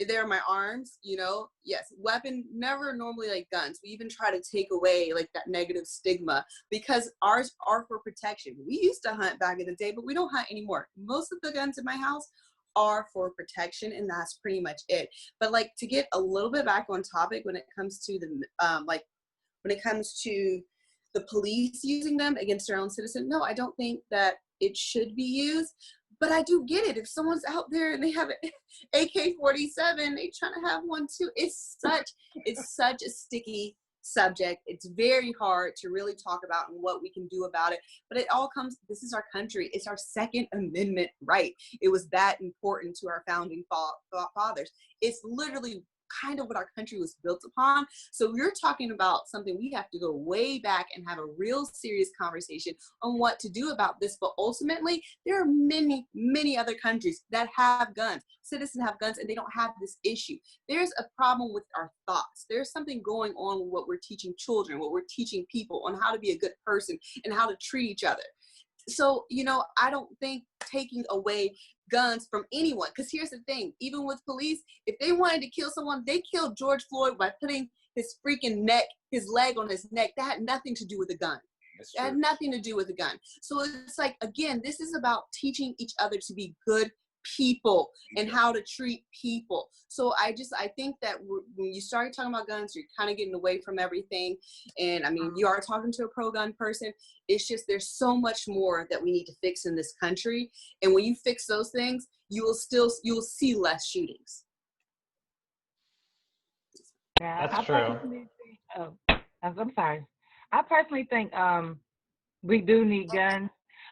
they're my arms, you know. Yes, weapon, never normally like guns. We even try to take away like that negative stigma, because ours are for protection. We used to hunt back in the day, but we don't hunt anymore. Most of the guns in my house are for protection, and that's pretty much it. But like, to get a little bit back on topic, when it comes to the police using them against their own citizen, no, I don't think that it should be used. But I do get it. If someone's out there and they have an AK-47, they trying to have one too. It's such a sticky subject. It's very hard to really talk about and what we can do about it. But it all this is our country. It's our Second Amendment right. It was that important to our founding fathers. It's literally kind of what our country was built upon. So we're talking about something we have to go way back and have a real serious conversation on what to do about this. But ultimately, there are many, many other countries that have guns. Citizens have guns and they don't have this issue. There's a problem with our thoughts. There's something going on with what we're teaching children, what we're teaching people on how to be a good person and how to treat each other. So, you know, I don't think taking away guns from anyone, because here's the thing, even with police, if they wanted to kill someone, they killed George Floyd by putting his leg on his neck. That had nothing to do with a gun. That had nothing to do with a gun. So it's like, again, this is about teaching each other to be good people and how to treat people. So I think that when you start talking about guns, you're kind of getting away from everything. And I mean, you are talking to a pro-gun person. It's just, there's so much more that we need to fix in this country. And when you fix those things, you'll see less shootings. Yeah, That's true. I'm sorry. I personally think we do need guns.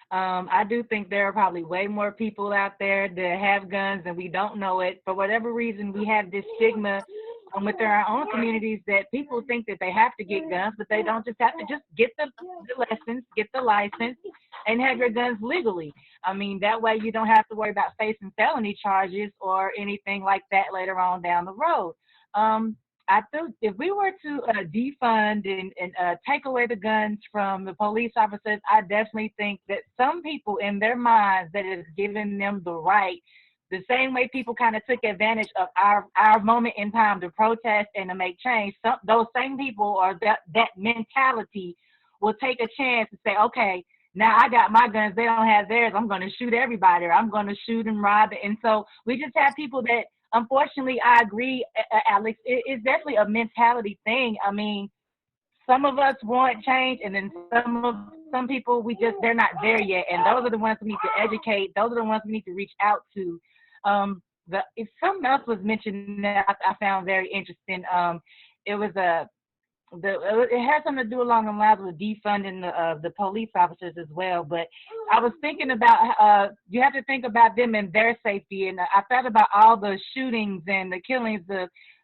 I do think there are probably way more people out there that have guns and we don't know it. For whatever reason, we have this stigma within our own communities that people think that they have to get guns, but they don't. Just have to just get the lessons, get the license, and have your guns legally. I mean, that way you don't have to worry about facing felony charges or anything like that later on down the road. I think if we were to defund and take away the guns from the police officers, I definitely think that some people in their minds that is giving them the right, the same way people kind of took advantage of our moment in time to protest and to make change, those same people or that mentality will take a chance to say, okay, now I got my guns, they don't have theirs, I'm going to shoot everybody, or I'm going to shoot and rob. And so we just have people that, unfortunately, I agree, Alex, it's definitely a mentality thing. I mean, some of us want change, and then some people, they're not there yet. And those are the ones we need to educate. Those are the ones we need to reach out to. If something else was mentioned that I found very interesting, it has something to do along the lines with defunding the police officers as well. But I was thinking about you have to think about them and their safety. And I thought about all the shootings and the killings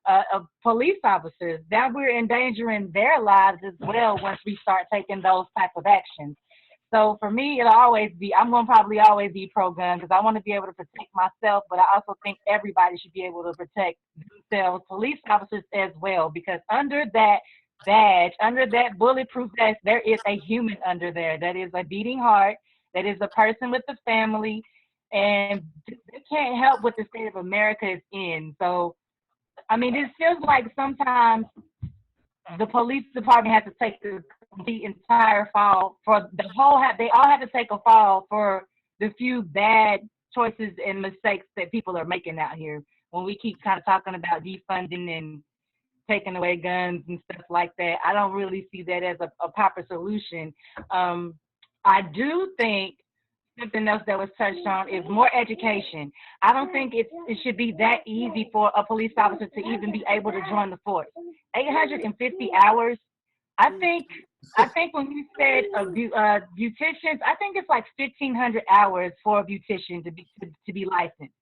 of police officers. Now we're endangering their lives as well once we start taking those type of actions. So for me, I'm going to probably always be pro-gun because I want to be able to protect myself, but I also think everybody should be able to protect themselves, police officers as well, because under that badge, under that bulletproof vest, there is a human under there. That is a beating heart. That is a person with a family. and they can't help what the state of America is in. So, I mean, it feels like sometimes the police department has to take the entire fall for the whole. They all have to take a fall for the few bad choices and mistakes that people are making out here. When we keep kind of talking about defunding and taking away guns and stuff like that, I don't really see that as a proper solution. I do think something else that was touched on is more education. I don't think it should be that easy for a police officer to even be able to join the force. 850 hours. I think when you said beauticians, I think it's like 1,500 hours for a beautician to be licensed.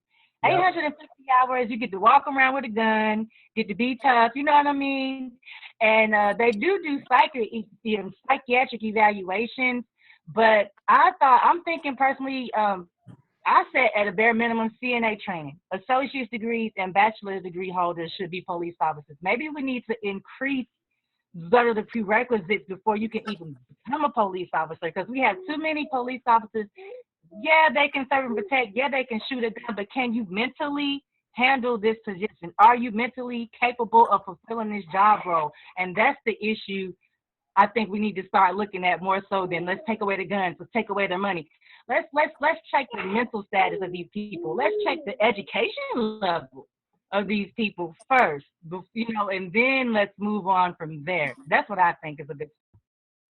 Yep. 850 hours, you get to walk around with a gun, get to be tough, you know what I mean? And they do psychiatric evaluations, but I'm thinking personally, I said at a bare minimum CNA training. Associate's degrees and bachelor's degree holders should be police officers. Maybe we need to increase what are the prerequisites before you can even become a police officer, because we have too many police officers. Yeah, they can serve and protect. Yeah, they can shoot a gun, but can you mentally handle this position? Are you mentally capable of fulfilling this job role? And that's the issue I think we need to start looking at more so than let's take away the guns, let's take away their money. Let's check the mental status of these people. Let's check the education level of these people first, and then let's move on from there. That's what I think is a good.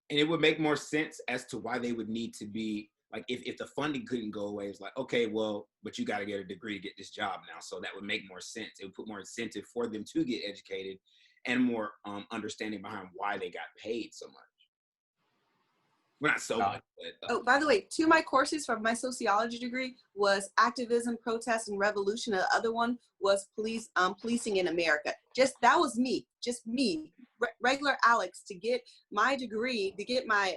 And it would make more sense as to why they would need to be, like, if the funding couldn't go away, it's like, okay, well, but you got to get a degree to get this job now. So that would make more sense. It would put more incentive for them to get educated and more understanding behind why they got paid so much. Well, not so much. But, oh, by the way, two of my courses from my sociology degree was activism, protest, and revolution. The other one was policing in America. That was me, regular Alex, to get my degree, to get my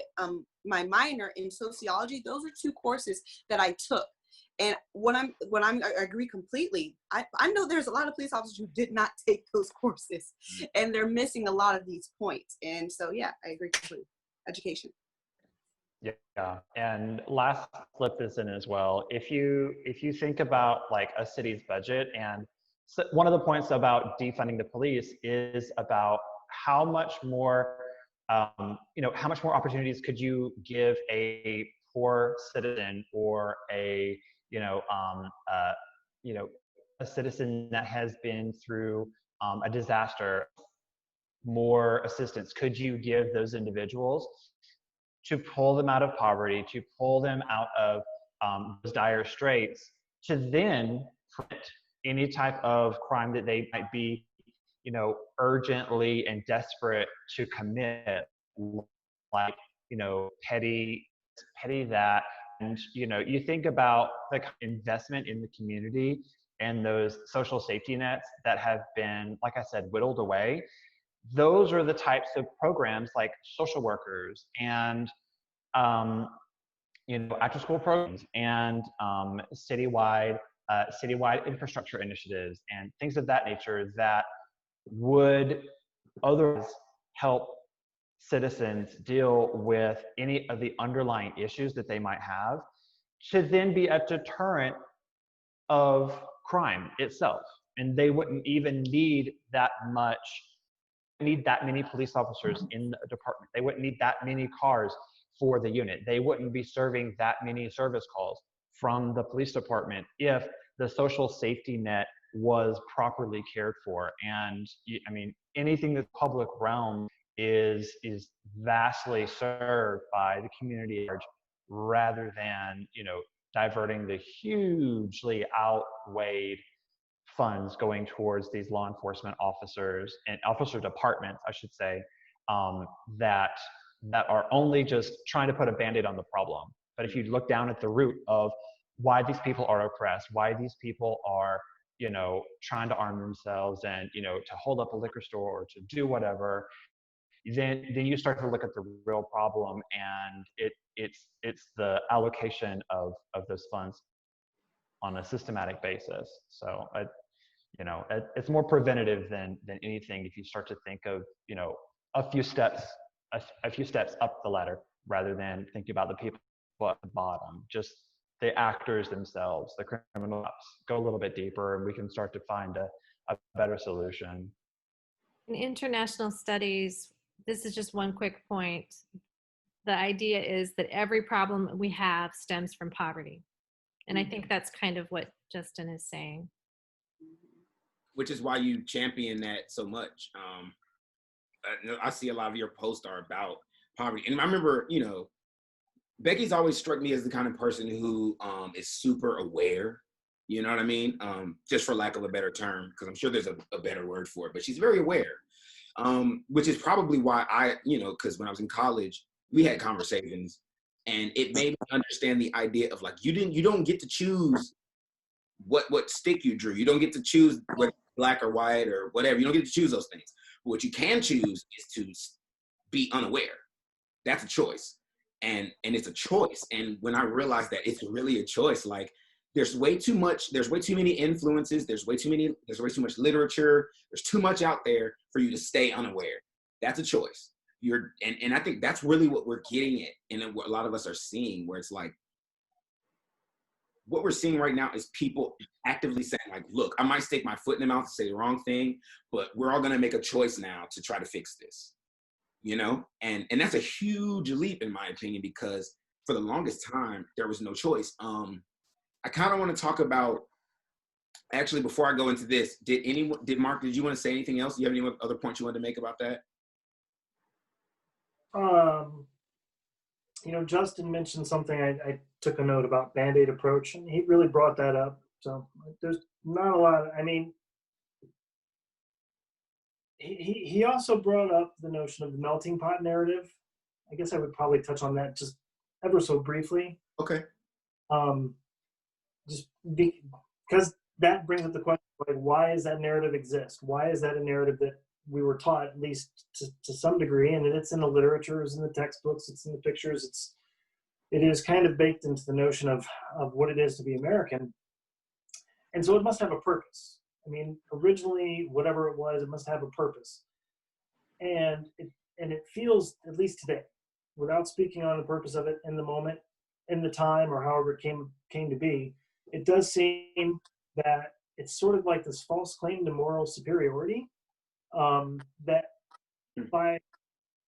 my minor in sociology. Those are two courses that I took. And I agree completely. I know there's a lot of police officers who did not take those courses, and they're missing a lot of these points. And so, yeah, I agree completely. Education. Yeah, and last flip this in as well. If you think about like a city's budget, and so one of the points about defunding the police is about how much more, how much more opportunities could you give a poor citizen or a citizen that has been through a disaster? More assistance could you give those individuals to pull them out of poverty, to pull them out of those dire straits, to then prevent any type of crime that they might be, urgently and desperate to commit, like, petty that. And, you think about the investment in the community and those social safety nets that have been, like I said, whittled away. Those are the types of programs like social workers and after school programs and citywide infrastructure initiatives and things of that nature that would otherwise help citizens deal with any of the underlying issues that they might have, to then be a deterrent of crime itself. And they wouldn't even need that many police officers in the department. They wouldn't need that many cars for the unit. They wouldn't be serving that many service calls from the police department if the social safety net was properly cared for. And I mean, anything that's public realm is vastly served by the community rather than, diverting the hugely outweighed funds going towards these law enforcement officers and officer departments, I should say, that are only just trying to put a Band-Aid on the problem. But if you look down at the root of why these people are oppressed, why these people are, trying to arm themselves and, to hold up a liquor store or to do whatever, then you start to look at the real problem, and it's the allocation of those funds on a systematic basis. So it's more preventative than anything if you start to think of a few steps up the ladder rather than thinking about the people at the bottom. Just the actors themselves, the criminals, go a little bit deeper, and we can start to find a better solution. In international studies, this is just one quick point. The idea is that every problem we have stems from poverty. And I think that's kind of what Justin is saying. Which is why you champion that so much. I see a lot of your posts are about poverty. And I remember, you know, Becky's always struck me as the kind of person who is super aware, you know what I mean? Just for lack of a better term, because I'm sure there's a better word for it, but she's very aware, which is probably why I, you know, because when I was in college, we had conversations and it made me understand the idea of like, you don't get to choose what stick you drew. You don't get to choose whether black or white or whatever. You don't get to choose those things. But what you can choose is to be unaware. That's a choice. And it's a choice. And when I realized that it's really a choice, like there's way too many influences, there's way too much literature, there's too much out there for you to stay unaware. That's a choice. And I think that's really what we're getting at, and what a lot of us are seeing, where it's like, what we're seeing right now is people actively saying like, look, I might stick my foot in the mouth and say the wrong thing, but we're all gonna make a choice now to try to fix this, you know? And that's a huge leap in my opinion, because for the longest time, there was no choice. I kind of want to talk about, actually, before I go into this, Mark, did you want to say anything else? Do you have any other points you wanted to make about that? You know, Justin mentioned something I took a note about, Band-Aid approach, and he really brought that up. So there's not a lot, I mean, he also brought up the notion of the melting pot narrative. I guess I would probably touch on that just ever so briefly. Okay. Just because that brings up the question, like, why does that narrative exist? Why is that a narrative that we were taught, at least to some degree, and it's in the literature, it's in the textbooks, it's in the pictures, it is kind of baked into the notion of what it is to be American. And so it must have a purpose. I mean, originally, whatever it was, it must have a purpose. And it feels, at least today, without speaking on the purpose of it in the moment, in the time, or however it came to be, it does seem that it's sort of like this false claim to moral superiority, that by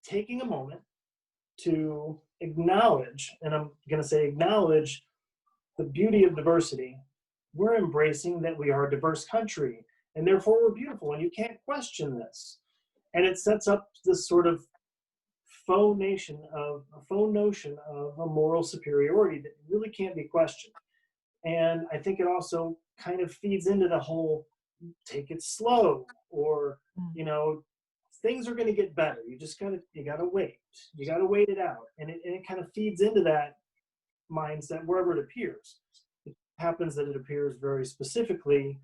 taking a moment to acknowledge, and I'm going to say acknowledge, the beauty of diversity, we're embracing that we are a diverse country, and therefore we're beautiful, and you can't question this. And it sets up this sort of faux notion of a moral superiority that really can't be questioned. And I think it also kind of feeds into the whole take it slow, or, you know, things are going to get better. You got to wait. You got to wait it out. And it kind of feeds into that mindset wherever it appears. It happens that it appears very specifically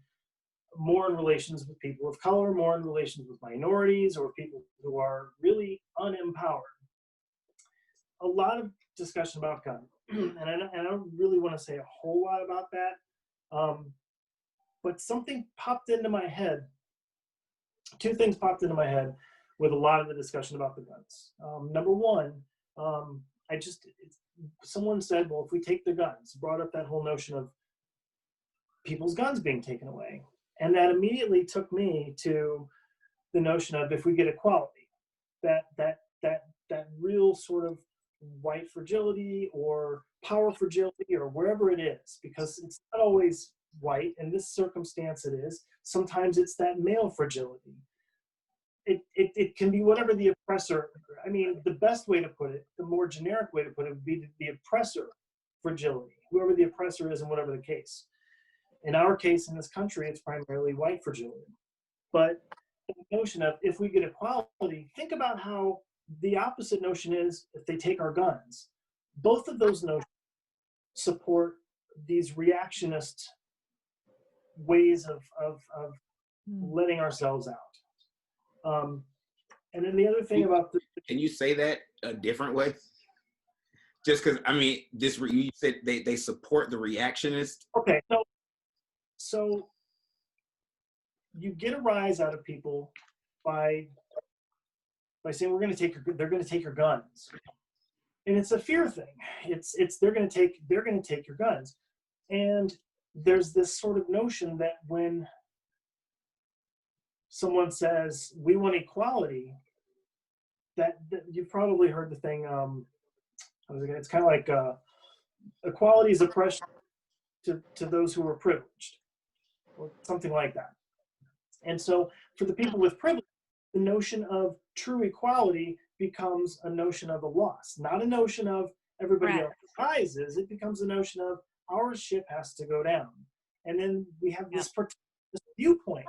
more in relations with people of color, more in relations with minorities, or people who are really unempowered. A lot of discussion about guns, and I don't really want to say a whole lot about that, but something popped into my head. Two things popped into my head with a lot of the discussion about the guns. Number one, someone said, well, if we take the guns, brought up that whole notion of people's guns being taken away. And that immediately took me to the notion of, if we get equality, that real sort of white fragility or power fragility, or wherever it is, because it's not always white. In this circumstance it is. Sometimes it's that male fragility. It can be whatever the oppressor, I mean, the best way to put it, the more generic way to put it, would be the oppressor fragility, whoever the oppressor is and whatever the case. In our case, in this country, it's primarily white fragility. But the notion of, if we get equality, think about how the opposite notion is if they take our guns. Both of those notions support these reactionist ways of letting ourselves out. And then the other thing about can you say that a different way? Just because, I mean, you said they support the reactionist. Okay, so you get a rise out of people by saying they're going to take your guns. And it's a fear thing. It's they're going to take your guns. And there's this sort of notion that when someone says we want equality, that you've probably heard the thing. It's kind of like equality is oppression to those who are privileged, or something like that. And so for the people with privilege, the notion of true equality becomes a notion of a loss, not a notion of everybody else rises. It becomes a notion of our ship has to go down. And then we have this viewpoint.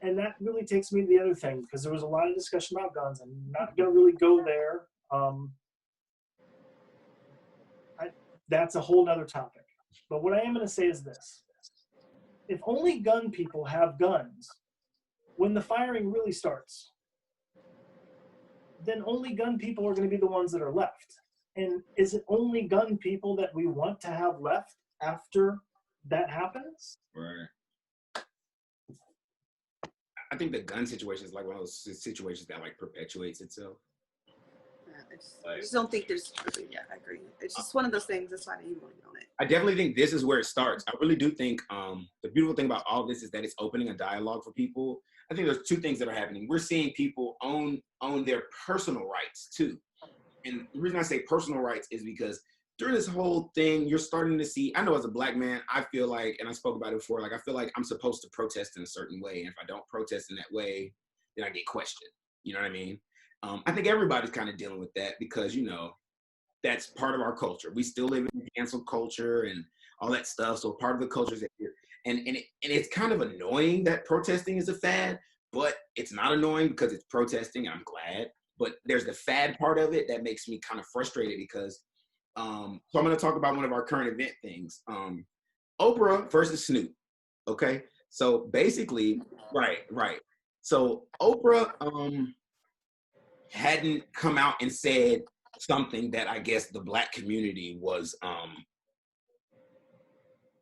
And that really takes me to the other thing, because there was a lot of discussion about guns. I'm not going to really go there. That's a whole nother topic. But what I am going to say is this. If only gun people have guns, when the firing really starts, then only gun people are going to be the ones that are left. And is it only gun people that we want to have left after that happens? Right. I think the gun situation is like one of those situations that like perpetuates itself. I just don't think there's, I agree. It's just one of those things. That's why I didn't want to on it. I definitely think this is where it starts. I really do think the beautiful thing about all this is that it's opening a dialogue for people. I think there's two things that are happening. We're seeing people own their personal rights too. And the reason I say personal rights is because during this whole thing, you're starting to see, I know as a Black man, I feel like, and I spoke about it before, like I feel like I'm supposed to protest in a certain way. And if I don't protest in that way, then I get questioned. You know what I mean? I think everybody's kind of dealing with that because, you know, that's part of our culture. We still live in cancel culture and all that stuff. So part of the culture is that here. And it's kind of annoying that protesting is a fad, but it's not annoying because it's protesting and I'm glad. But there's the fad part of it that makes me kind of frustrated because, so I'm going to talk about one of our current event things. Oprah versus Snoop. Okay. So basically, right. So Oprah, hadn't come out and said something that I guess the Black community was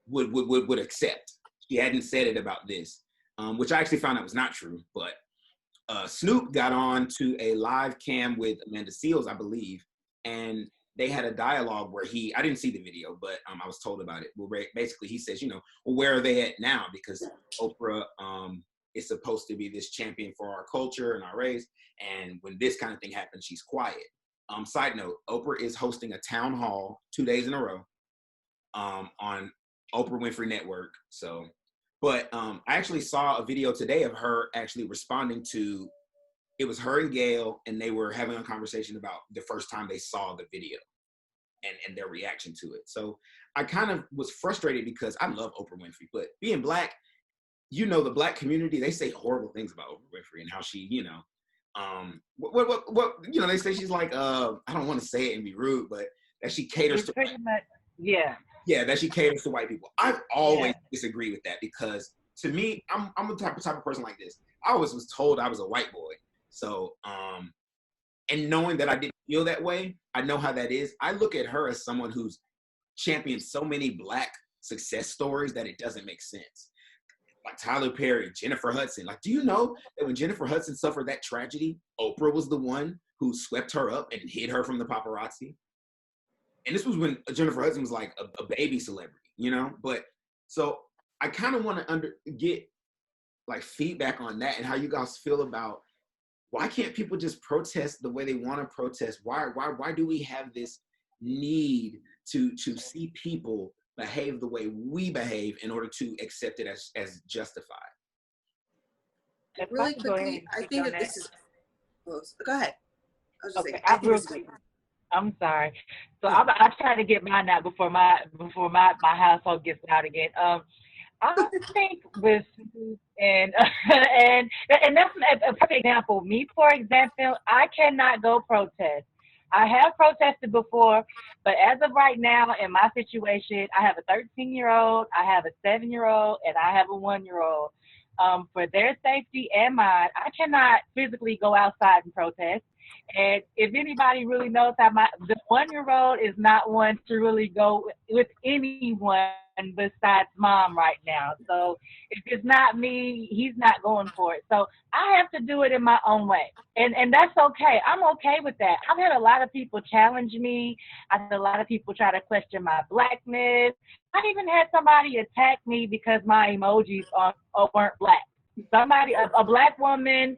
would accept. She hadn't said it about this, which I actually found out was not true. But Snoop got on to a live cam with Amanda Seales, I believe, and they had a dialogue where I didn't see the video, but I was told about it. Well, basically he says, you know, well, where are they at now? Because Oprah is supposed to be this champion for our culture and our race. And when this kind of thing happens, she's quiet. Side note, Oprah is hosting a town hall 2 days in a row on Oprah Winfrey Network. So, but I actually saw a video today of her actually responding to, it was her and Gail, and they were having a conversation about the first time they saw the video and their reaction to it. So I kind of was frustrated because I love Oprah Winfrey, but being Black, you know, the Black community, they say horrible things about Oprah Winfrey and how she, you know, what you know, they say she's like, I don't want to say it and be rude, but that she caters to pretty much, yeah, that she caters to white people. I've always disagreed with that because to me, I'm the type of person like this. I always was told I was a white boy. So, and knowing that I didn't feel that way, I know how that is. I look at her as someone who's championed so many Black success stories that it doesn't make sense. Like Tyler Perry, Jennifer Hudson. Like, do you know that when Jennifer Hudson suffered that tragedy, Oprah was the one who swept her up and hid her from the paparazzi? And this was when Jennifer Hudson was like a baby celebrity, you know? But so I kind of want to get like feedback on that and how you guys feel about why can't people just protest the way they want to protest? Why do we have this need to see people behave the way we behave in order to accept it as justified? Really quickly, I think that this is. Go ahead. I was just saying. I'm sorry. So I try to get mine out before my household gets out again. I think with and that's a perfect example. Me, for example, I cannot go protest. I have protested before, but as of right now, in my situation, I have a 13-year-old, I have a 7-year-old, and I have a 1-year-old. For their safety and mine, I cannot physically go outside and protest. And if anybody really knows how the 1-year-old is not one to really go with anyone besides mom right now. So if it's not me, he's not going for it. So I have to do it in my own way. And that's okay. I'm okay with that. I've had a lot of people challenge me. I've had a lot of people try to question my blackness. I even had somebody attack me because my emojis weren't black. Somebody, a black woman,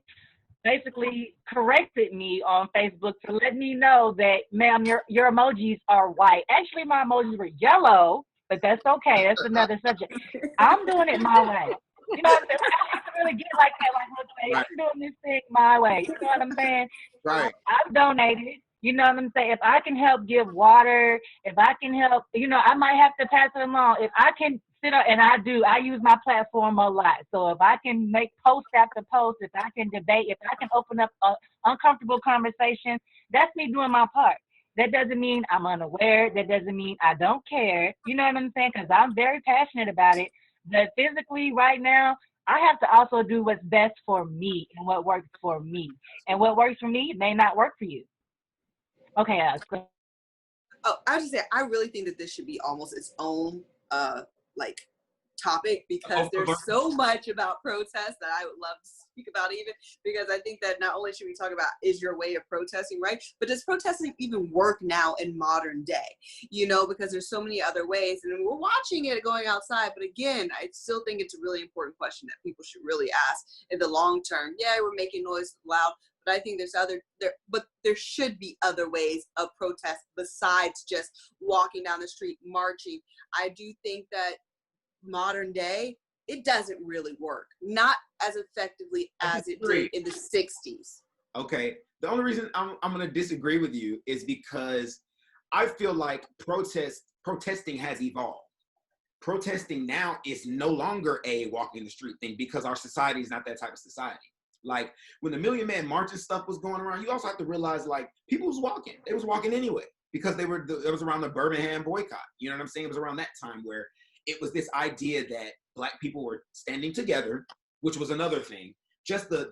basically corrected me on Facebook to let me know that, ma'am, your emojis are white. Actually, my emojis were yellow, but that's okay. That's another subject. I'm doing it my way. You know what I'm saying? I have to really get like that. Like, look, hey, Right. I'm doing this thing my way. You know what I'm saying? Right. I've donated. You know what I'm saying? If I can help give water, if I can help, I might have to pass it along. If I can sit up, and I use my platform a lot. So if I can make post after post, if I can debate, if I can open up an uncomfortable conversation, that's me doing my part. That doesn't mean I'm unaware. That doesn't mean I don't care. You know what I'm saying? Because I'm very passionate about it. But physically right now, I have to also do what's best for me and what works for me. And what works for me may not work for you. Okay, Alex. Oh, I was just saying, I really think that this should be almost its own like topic, because there's so much about protests that I would love to speak about, even because I think that not only should we talk about is your way of protesting right, but does protesting even work now in modern day? Because there's so many other ways, and we're watching it going outside. But again, I still think it's a really important question that people should really ask in the long term. Yeah, we're making noise loud, but I think there should be other ways of protest besides just walking down the street, marching. I do think that modern day, it doesn't really work. Not as effectively as it did in the 60s. Okay. The only reason I'm going to disagree with you is because I feel like protesting has evolved. Protesting now is no longer a walking the street thing, because our society is not that type of society. Like when the Million Man March and stuff was going around, you also have to realize, like, people was walking. They was walking anyway, because it was around the Birmingham boycott. You know what I'm saying? It was around that time where it was this idea that Black people were standing together, which was another thing. Just the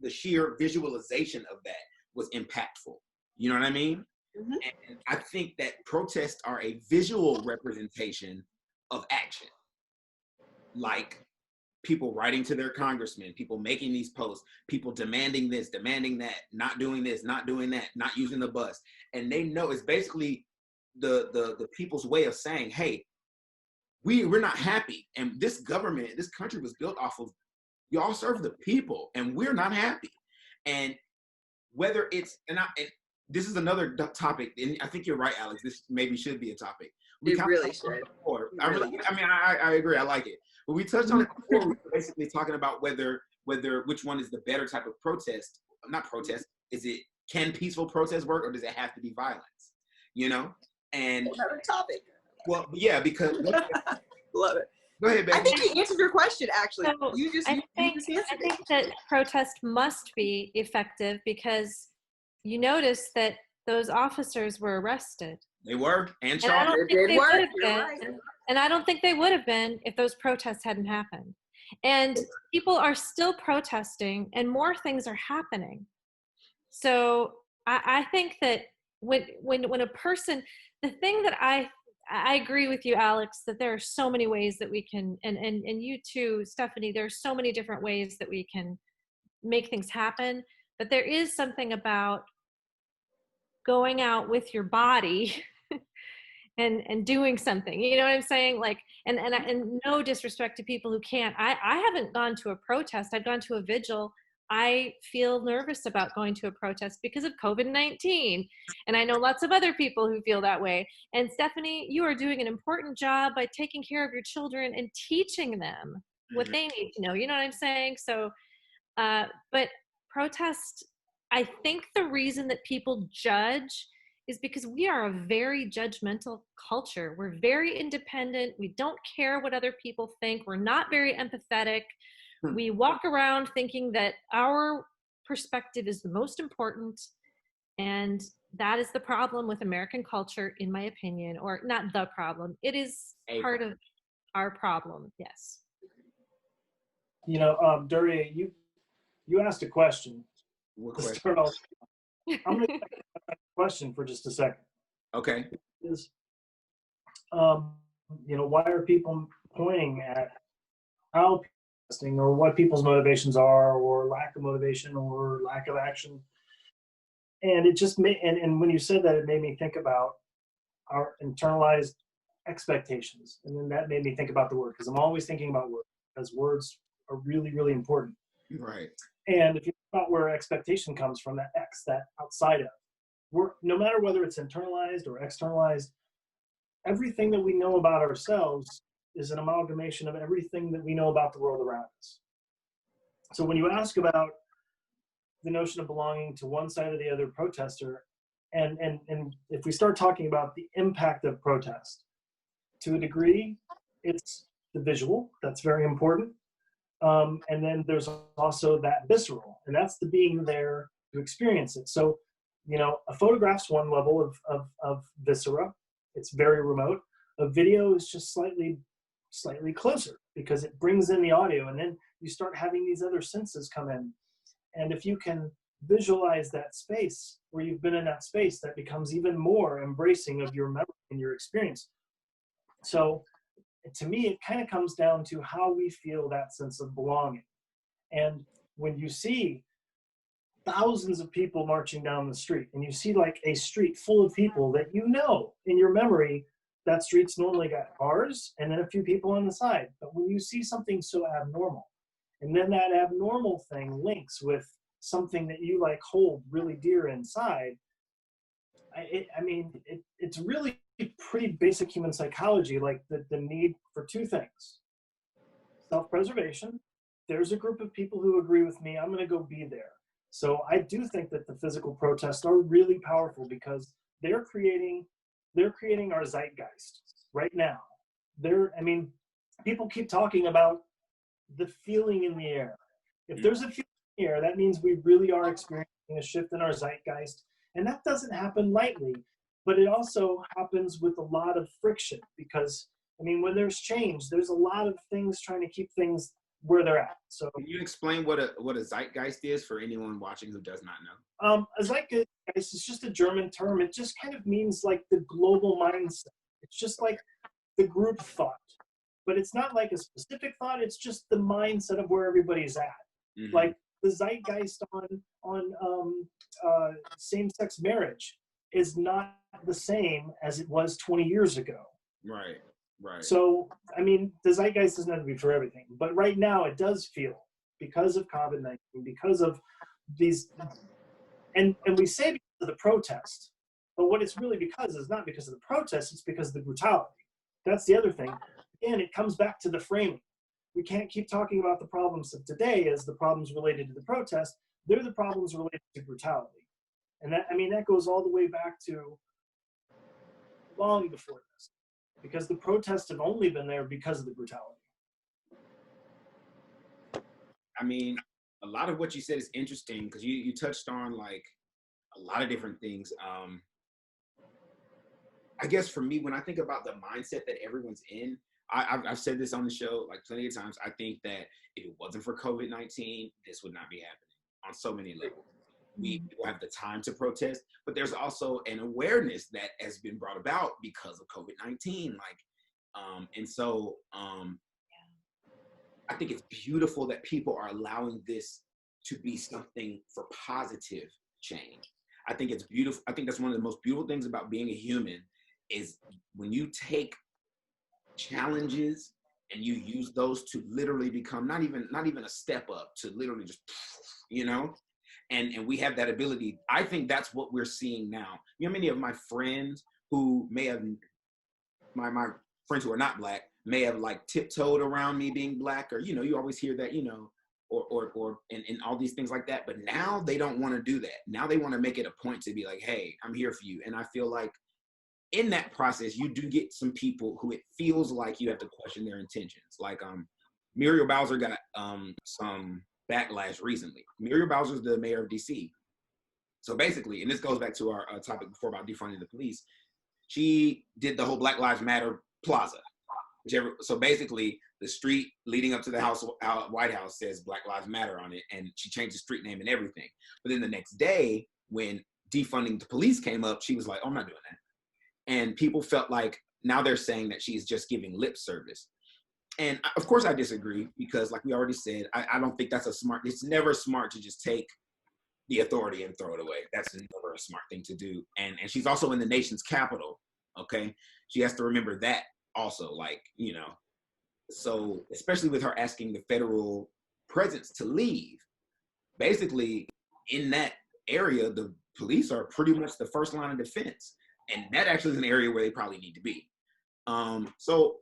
sheer visualization of that was impactful. You know what I mean? Mm-hmm. And I think that protests are a visual representation of action. Like people writing to their congressmen, people making these posts, people demanding this, demanding that, not doing this, not doing that, not using the bus. And they know it's basically the people's way of saying, hey, we're not happy. And this government, this country was built off of y'all serve the people, and we're not happy. And whether it's, and this is another topic, and I think you're right, Alex, this maybe should be a topic. It really should. I agree, I like it. But we touched on it before. We were basically talking about which one is the better type of protest. Not protest. Can peaceful protest work, or does it have to be violence? And another topic. Well, yeah, because love it. Go ahead, baby. I think you answered your question, actually. So I think that protest must be effective, because you notice that those officers were arrested. They were, and And I charged. don't think they would have been. Right. And I don't think they would have been if those protests hadn't happened. And people are still protesting, and more things are happening. So I think that when a person, the thing that I agree with you, Alex, that there are so many ways that we can, and you too, Stephanie, there are so many different ways that we can make things happen. But there is something about going out with your body and doing something, you know what I'm saying? Like, and no disrespect to people who can't. I haven't gone to a protest. I've gone to a vigil. I feel nervous about going to a protest because of COVID-19. And I know lots of other people who feel that way. And Stephanie, you are doing an important job by taking care of your children and teaching them what they need to know. You know what I'm saying? So, but protest, I think the reason that people judge is because we are a very judgmental culture. We're very independent. We don't care what other people think. We're not very empathetic. We walk around thinking that our perspective is the most important. And that is the problem with American culture, in my opinion, or not the problem. It is part of our problem. Yes. Duryea, you asked a question. What To question? start off, I'm going to ask a question for just a second. Okay. Is why are people pointing at how people are protesting, or what people's motivations are, or lack of motivation, or lack of action. And it just made, and when you said that, it made me think about our internalized expectations. And then that made me think about the word, because I'm always thinking about words, because words are really, really important. Right. And if you think about where expectation comes from, that X, that outside of, no matter whether it's internalized or externalized, everything that we know about ourselves is an amalgamation of everything that we know about the world around us. So when you ask about the notion of belonging to one side or the other protester, and if we start talking about the impact of protest, to a degree, it's the visual, that's very important. And then there's also that visceral, and that's the being there to experience it. So, a photograph's one level of viscera, it's very remote. A video is just slightly closer, because it brings in the audio, and then you start having these other senses come in. And if you can visualize that space where you've been in that space, that becomes even more embracing of your memory and your experience. So to me, it kind of comes down to how we feel that sense of belonging. And when you see thousands of people marching down the street, and you see like a street full of people that in your memory, that street's normally got cars and then a few people on the side. But when you see something so abnormal, and then that abnormal thing links with something that you like hold really dear inside, it's really pretty basic human psychology, like the need for two things. Self-preservation. There's a group of people who agree with me, I'm going to go be there. So I do think that the physical protests are really powerful, because they're creating our zeitgeist right now. People keep talking about the feeling in the air. If there's a feeling in the air, that means we really are experiencing a shift in our zeitgeist. And that doesn't happen lightly, but it also happens with a lot of friction, because when there's change, there's a lot of things trying to keep things where they're at. So can you explain what a zeitgeist is for anyone watching who does not know? A zeitgeist is just a German term. It just kind of means like the global mindset. It's just like the group thought, but it's not like a specific thought. It's just the mindset of where everybody's at. Mm-hmm. Like the zeitgeist on same-sex marriage is not the same as it was 20 years ago. Right. So, the zeitgeist doesn't have to be for everything, but right now it does feel, because of COVID-19, because of these, and we say because of the protest, but what it's really because is not because of the protest, it's because of the brutality. That's the other thing. Again, it comes back to the framing. We can't keep talking about the problems of today as the problems related to the protest. They're the problems related to brutality. And that goes all the way back to long before this, because the protests have only been there because of the brutality. A lot of what you said is interesting, because you touched on like a lot of different things. I guess for me, when I think about the mindset that everyone's in, I've said this on the show like plenty of times. I think that if it wasn't for COVID-19, this would not be happening on so many levels. We will have the time to protest, but there's also an awareness that has been brought about because of COVID-19. I think it's beautiful that people are allowing this to be something for positive change. I think it's beautiful. I think that's one of the most beautiful things about being a human, is when you take challenges and you use those to literally become not even a step up, to literally just, and we have that ability. I think that's what we're seeing now. Many of my friends who may have, my friends who are not Black, may have like tiptoed around me being Black, or, you always hear that, or all these things like that. But now they don't want to do that. Now they want to make it a point to be like, hey, I'm here for you. And I feel like in that process, you do get some people who it feels like you have to question their intentions. Like Muriel Bowser got some backlash recently. Muriel Bowser is the mayor of DC. So basically, and this goes back to our topic before about defunding the police, she did the whole Black Lives Matter plaza. So basically, the street leading up to the White House says Black Lives Matter on it, and she changed the street name and everything. But then the next day, when defunding the police came up, she was like, oh, I'm not doing that. And people felt like now they're saying that she's just giving lip service. And of course I disagree, because like we already said, I don't think that's it's never smart to just take the authority and throw it away. That's never a smart thing to do. And she's also in the nation's capital, okay? She has to remember that also, like, you know. So especially with her asking the federal presence to leave, basically in that area, the police are pretty much the first line of defense. And that actually is an area where they probably need to be. So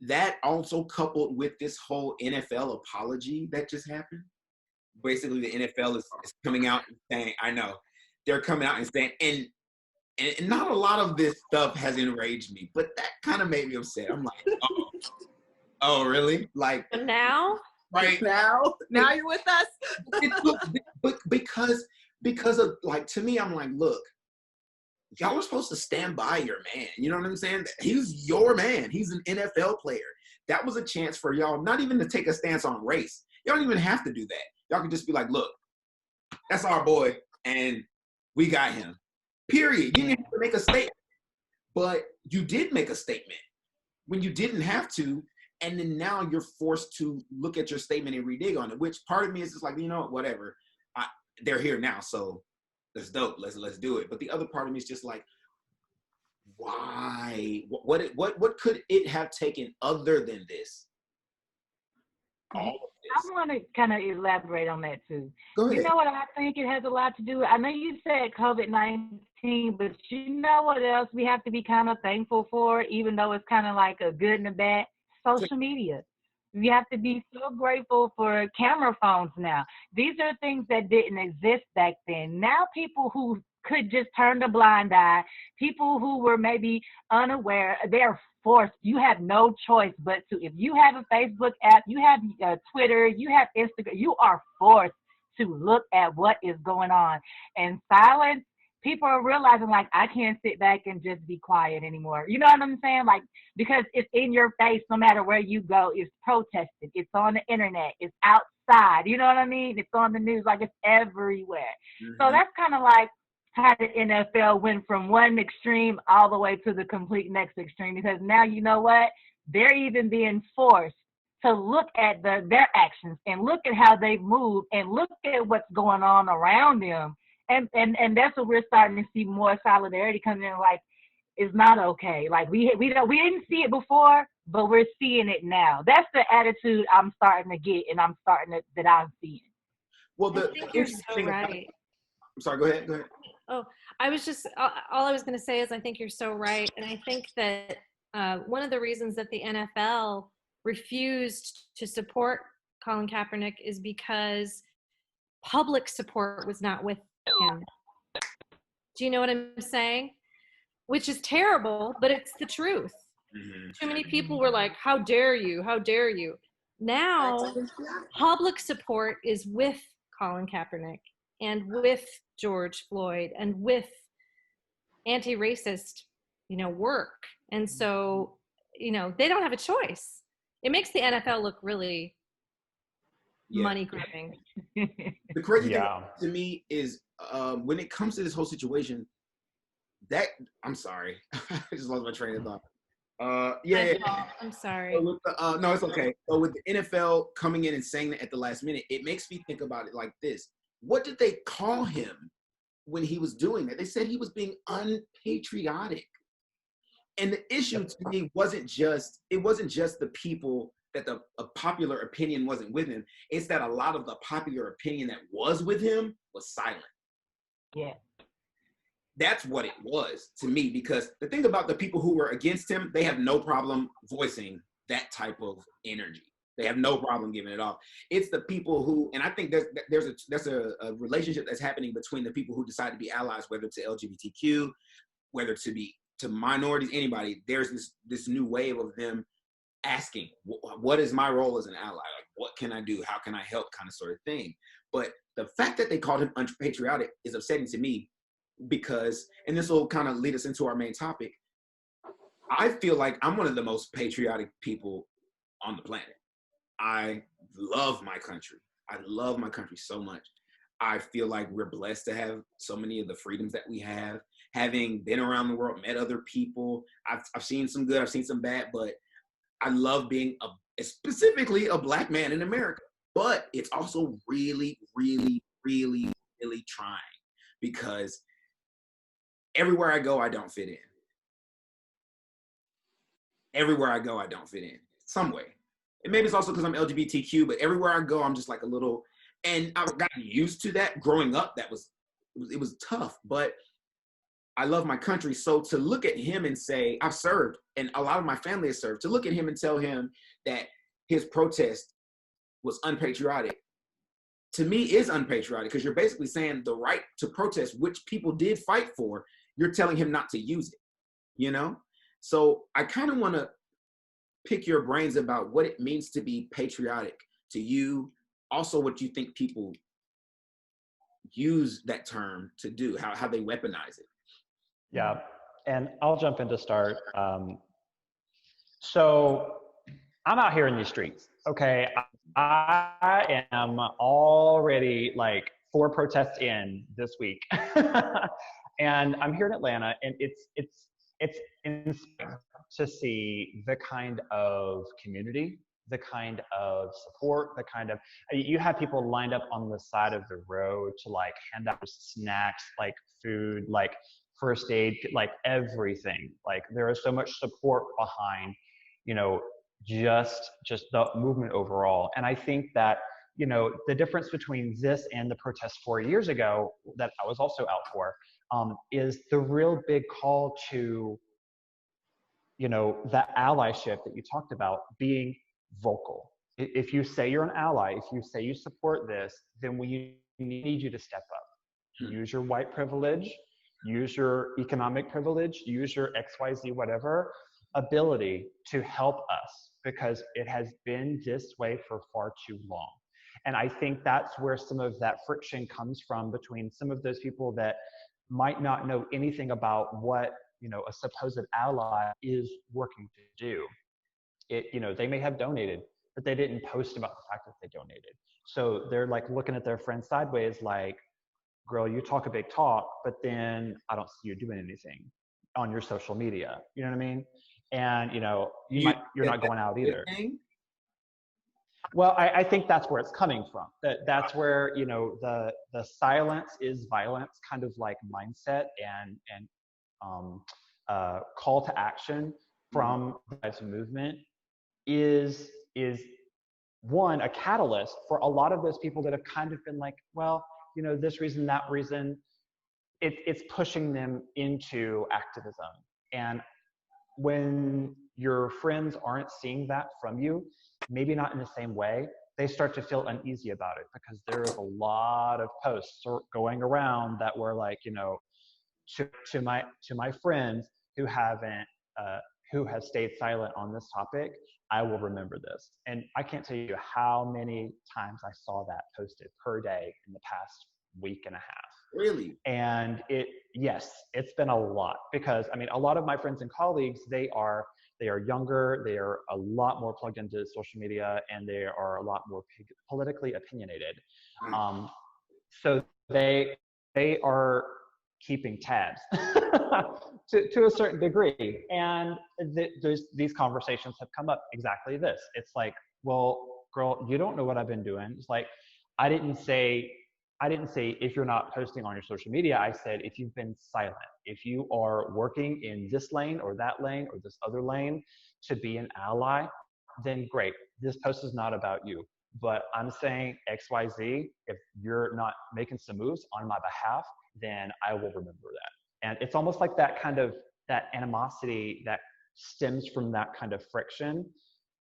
that also coupled with this whole NFL apology that just happened. Basically, the NFL is coming out and saying, I know, they're coming out and saying, and not a lot of this stuff has enraged me, but that kind of made me upset. I'm like, oh, really? Like, And now? right Now you're with us. but because of, like, to me, I'm like, look, y'all are supposed to stand by your man. You know what I'm saying? He's your man. He's an NFL player. That was a chance for y'all not even to take a stance on race. Y'all don't even have to do that. Y'all can just be like, look, that's our boy, and we got him. Period. You didn't have to make a statement. But you did make a statement when you didn't have to, and then now you're forced to look at your statement and renege on it, which part of me is just like, you know, whatever. They're here now, so that's dope. Let's do it. But the other part of me is just like, why? What could it have taken other than this? All of this. I want to kind of elaborate on that too. Go ahead. You know what I think it has a lot to do? I know you said COVID-19, but you know what else we have to be kind of thankful for, even though it's kind of like a good and a bad? Social media. We have to be so grateful for camera phones now. These are things that didn't exist back then. Now people who could just turn the blind eye, people who were maybe unaware, they're forced. You have no choice but to. If you have a Facebook app, you have Twitter, you have Instagram, you are forced to look at what is going on. And silence, people are realizing, like, I can't sit back and just be quiet anymore. You know what I'm saying? Like, because it's in your face no matter where you go. It's protested. It's on the internet. It's outside. You know what I mean? It's on the news. Like, it's everywhere. Mm-hmm. So that's kind of like how the NFL went from one extreme all the way to the complete next extreme, because now, you know what? They're even being forced to look at their actions and look at how they move and look at what's going on around them. And that's what we're starting to see more solidarity coming in. Like, it's not okay. Like, we didn't see it before, but we're seeing it now. That's the attitude I'm starting to get, and I'm seeing. Well, I think you're so right. I'm sorry. Go ahead. Oh, I was just, all I was going to say is I think you're so right. And I think that one of the reasons that the NFL refused to support Colin Kaepernick is because public support was not with him. Do you know what I'm saying? Which is terrible, but it's the truth. Mm-hmm. Too many people were like, how dare you? How dare you? Now, public support is with Colin Kaepernick and with George Floyd and with anti-racist, work. And so, they don't have a choice. It makes the NFL look really money grabbing. The crazy thing to me is when it comes to this whole situation, I'm sorry. I just lost my train of thought. I'm sorry. So no, it's okay. So with the NFL coming in and saying that at the last minute, it makes me think about it like this. What did they call him when he was doing that? They said he was being unpatriotic. And the issue to me wasn't just the people that a popular opinion wasn't with him. It's that a lot of the popular opinion that was with him was silent. Yeah. That's what it was to me, because the thing about the people who were against him, they have no problem voicing that type of energy. They have no problem giving it off. It's the people who, and I think there's a relationship that's happening between the people who decide to be allies, whether to LGBTQ, whether to minorities, anybody. There's this new wave of them asking, what is my role as an ally? Like, what can I do? How can I help? Kind of sort of thing. But the fact that they called him unpatriotic is upsetting to me, because, and this will kind of lead us into our main topic, I feel like I'm one of the most patriotic people on the planet. I love my country. I love my country so much. I feel like we're blessed to have so many of the freedoms that we have. Having been around the world, met other people, I've seen some good, I've seen some bad, but I love being specifically a Black man in America. But it's also really, really, really, really trying, because everywhere I go, I don't fit in. Everywhere I go, I don't fit in some way. And maybe it's also because I'm LGBTQ, but everywhere I go, I'm just like a little, and I've gotten used to that growing up. It was tough, but I love my country. So to look at him and say, I've served, and a lot of my family has served, to look at him and tell him that his protest was unpatriotic, to me is unpatriotic, because you're basically saying the right to protest, which people did fight for, you're telling him not to use it, you know? So I kind of want to pick your brains about what it means to be patriotic to you, also what you think people use that term to do, how they weaponize it. Yeah, and I'll jump in to start. So I'm out here in these streets, okay? I am already like 4 protests in this week. And I'm here in Atlanta, and it's inspiring to see the kind of community, the kind of support, the kind of, you have people lined up on the side of the road to like hand out snacks, like food, like first aid, like everything. Like there is so much support behind, you know, just the movement overall. And I think that, you know, the difference between this and the protests 4 years ago that I was also out for, is the real big call to, you know, that allyship that you talked about, being vocal. If you say you're an ally, if you say you support this, then we need you to step up. Use your white privilege, use your economic privilege, use your XYZ whatever ability to help us, because it has been this way for far too long. And I think that's where some of that friction comes from between some of those people that might not know anything about what, you know, a supposed ally is working to do. You know, they may have donated, but they didn't post about the fact that they donated. So they're like looking at their friends sideways, like, girl, you talk a big talk, but then I don't see you doing anything on your social media. You know what I mean? And, you know, you're not going out either. Well, I think that's where it's coming from. That's where, you know, the silence is violence kind of like mindset and call to action from the movement is one, a catalyst for a lot of those people that have kind of been like, well, you know, this reason, that reason. It's pushing them into activism. And when your friends aren't seeing that from you, maybe not in the same way, they start to feel uneasy about it, because there's a lot of posts going around that were like, you know, to my friends who haven't who have stayed silent on this topic, I will remember this. And I can't tell you how many times I saw that posted per day in the past week and a half. Really? And yes, it's been a lot, because I mean, a lot of my friends and colleagues, they are younger, they are a lot more plugged into social media, and they are a lot more politically opinionated. So they are keeping tabs to a certain degree. And these conversations have come up exactly this. It's like, well, girl, you don't know what I've been doing. It's like, I didn't say if you're not posting on your social media. I said, if you've been silent, if you are working in this lane or that lane or this other lane to be an ally, then great. This post is not about you. But I'm saying XYZ, if you're not making some moves on my behalf, then I will remember that. And it's almost like that kind of, that animosity that stems from that kind of friction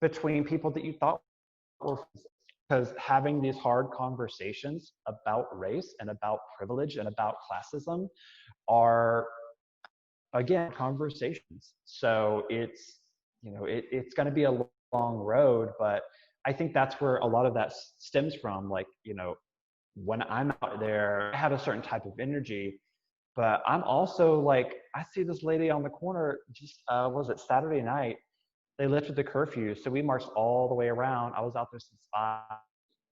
between people that you thought were, because having these hard conversations about race and about privilege and about classism are, again, conversations. So it's, you know, it's going to be a long road, but I think that's where a lot of that stems from. Like, you know, when I'm out there, I have a certain type of energy, but I'm also like, I see this lady on the corner, just, was it Saturday night? They lifted the curfew. So we marched all the way around. I was out there since 5,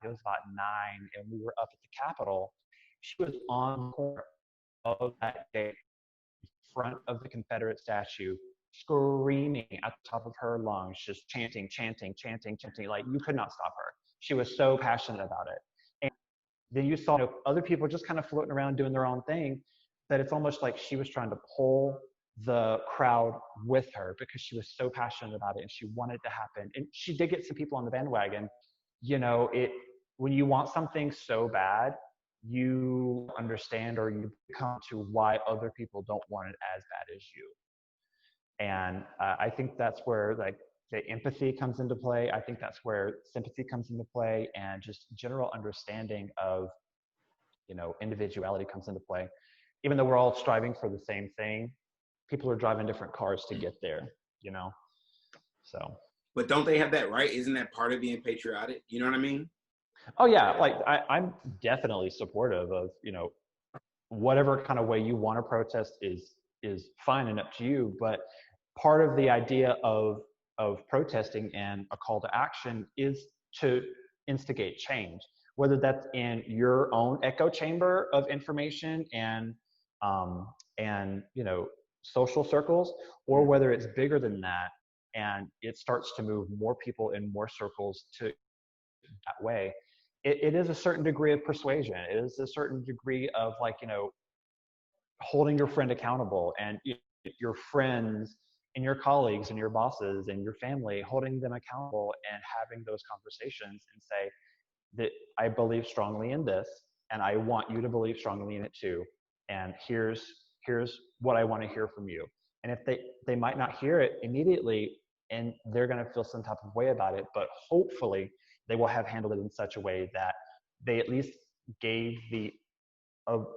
it was about 9, and we were up at the Capitol. She was on the corner of that gate, in front of the Confederate statue, screaming at the top of her lungs, just chanting, chanting, chanting, chanting. Like, you could not stop her. She was so passionate about it. And then you saw, other people just kind of floating around doing their own thing, that it's almost like she was trying to pull the crowd with her because she was so passionate about it and she wanted it to happen. And she did get some people on the bandwagon. When you want something so bad, you understand, or you come to why other people don't want it as bad as you. And I think that's where like the empathy comes into play. I think that's where sympathy comes into play, and just general understanding of, individuality comes into play. Even though we're all striving for the same thing, people are driving different cars to get there, so. But don't they have that right? Isn't that part of being patriotic? You know what I mean? Oh yeah, like I'm definitely supportive of, whatever kind of way you want to protest is fine and up to you. But part of the idea of protesting and a call to action is to instigate change, whether that's in your own echo chamber of information and social circles, or whether it's bigger than that and it starts to move more people in more circles to that way. It is a certain degree of persuasion. It is a certain degree of holding your friend accountable, and your friends and your colleagues and your bosses and your family, holding them accountable and having those conversations and say that I believe strongly in this and I want you to believe strongly in it too. And here's what I want to hear from you. And if they might not hear it immediately and they're going to feel some type of way about it, but hopefully they will have handled it in such a way that they at least gave the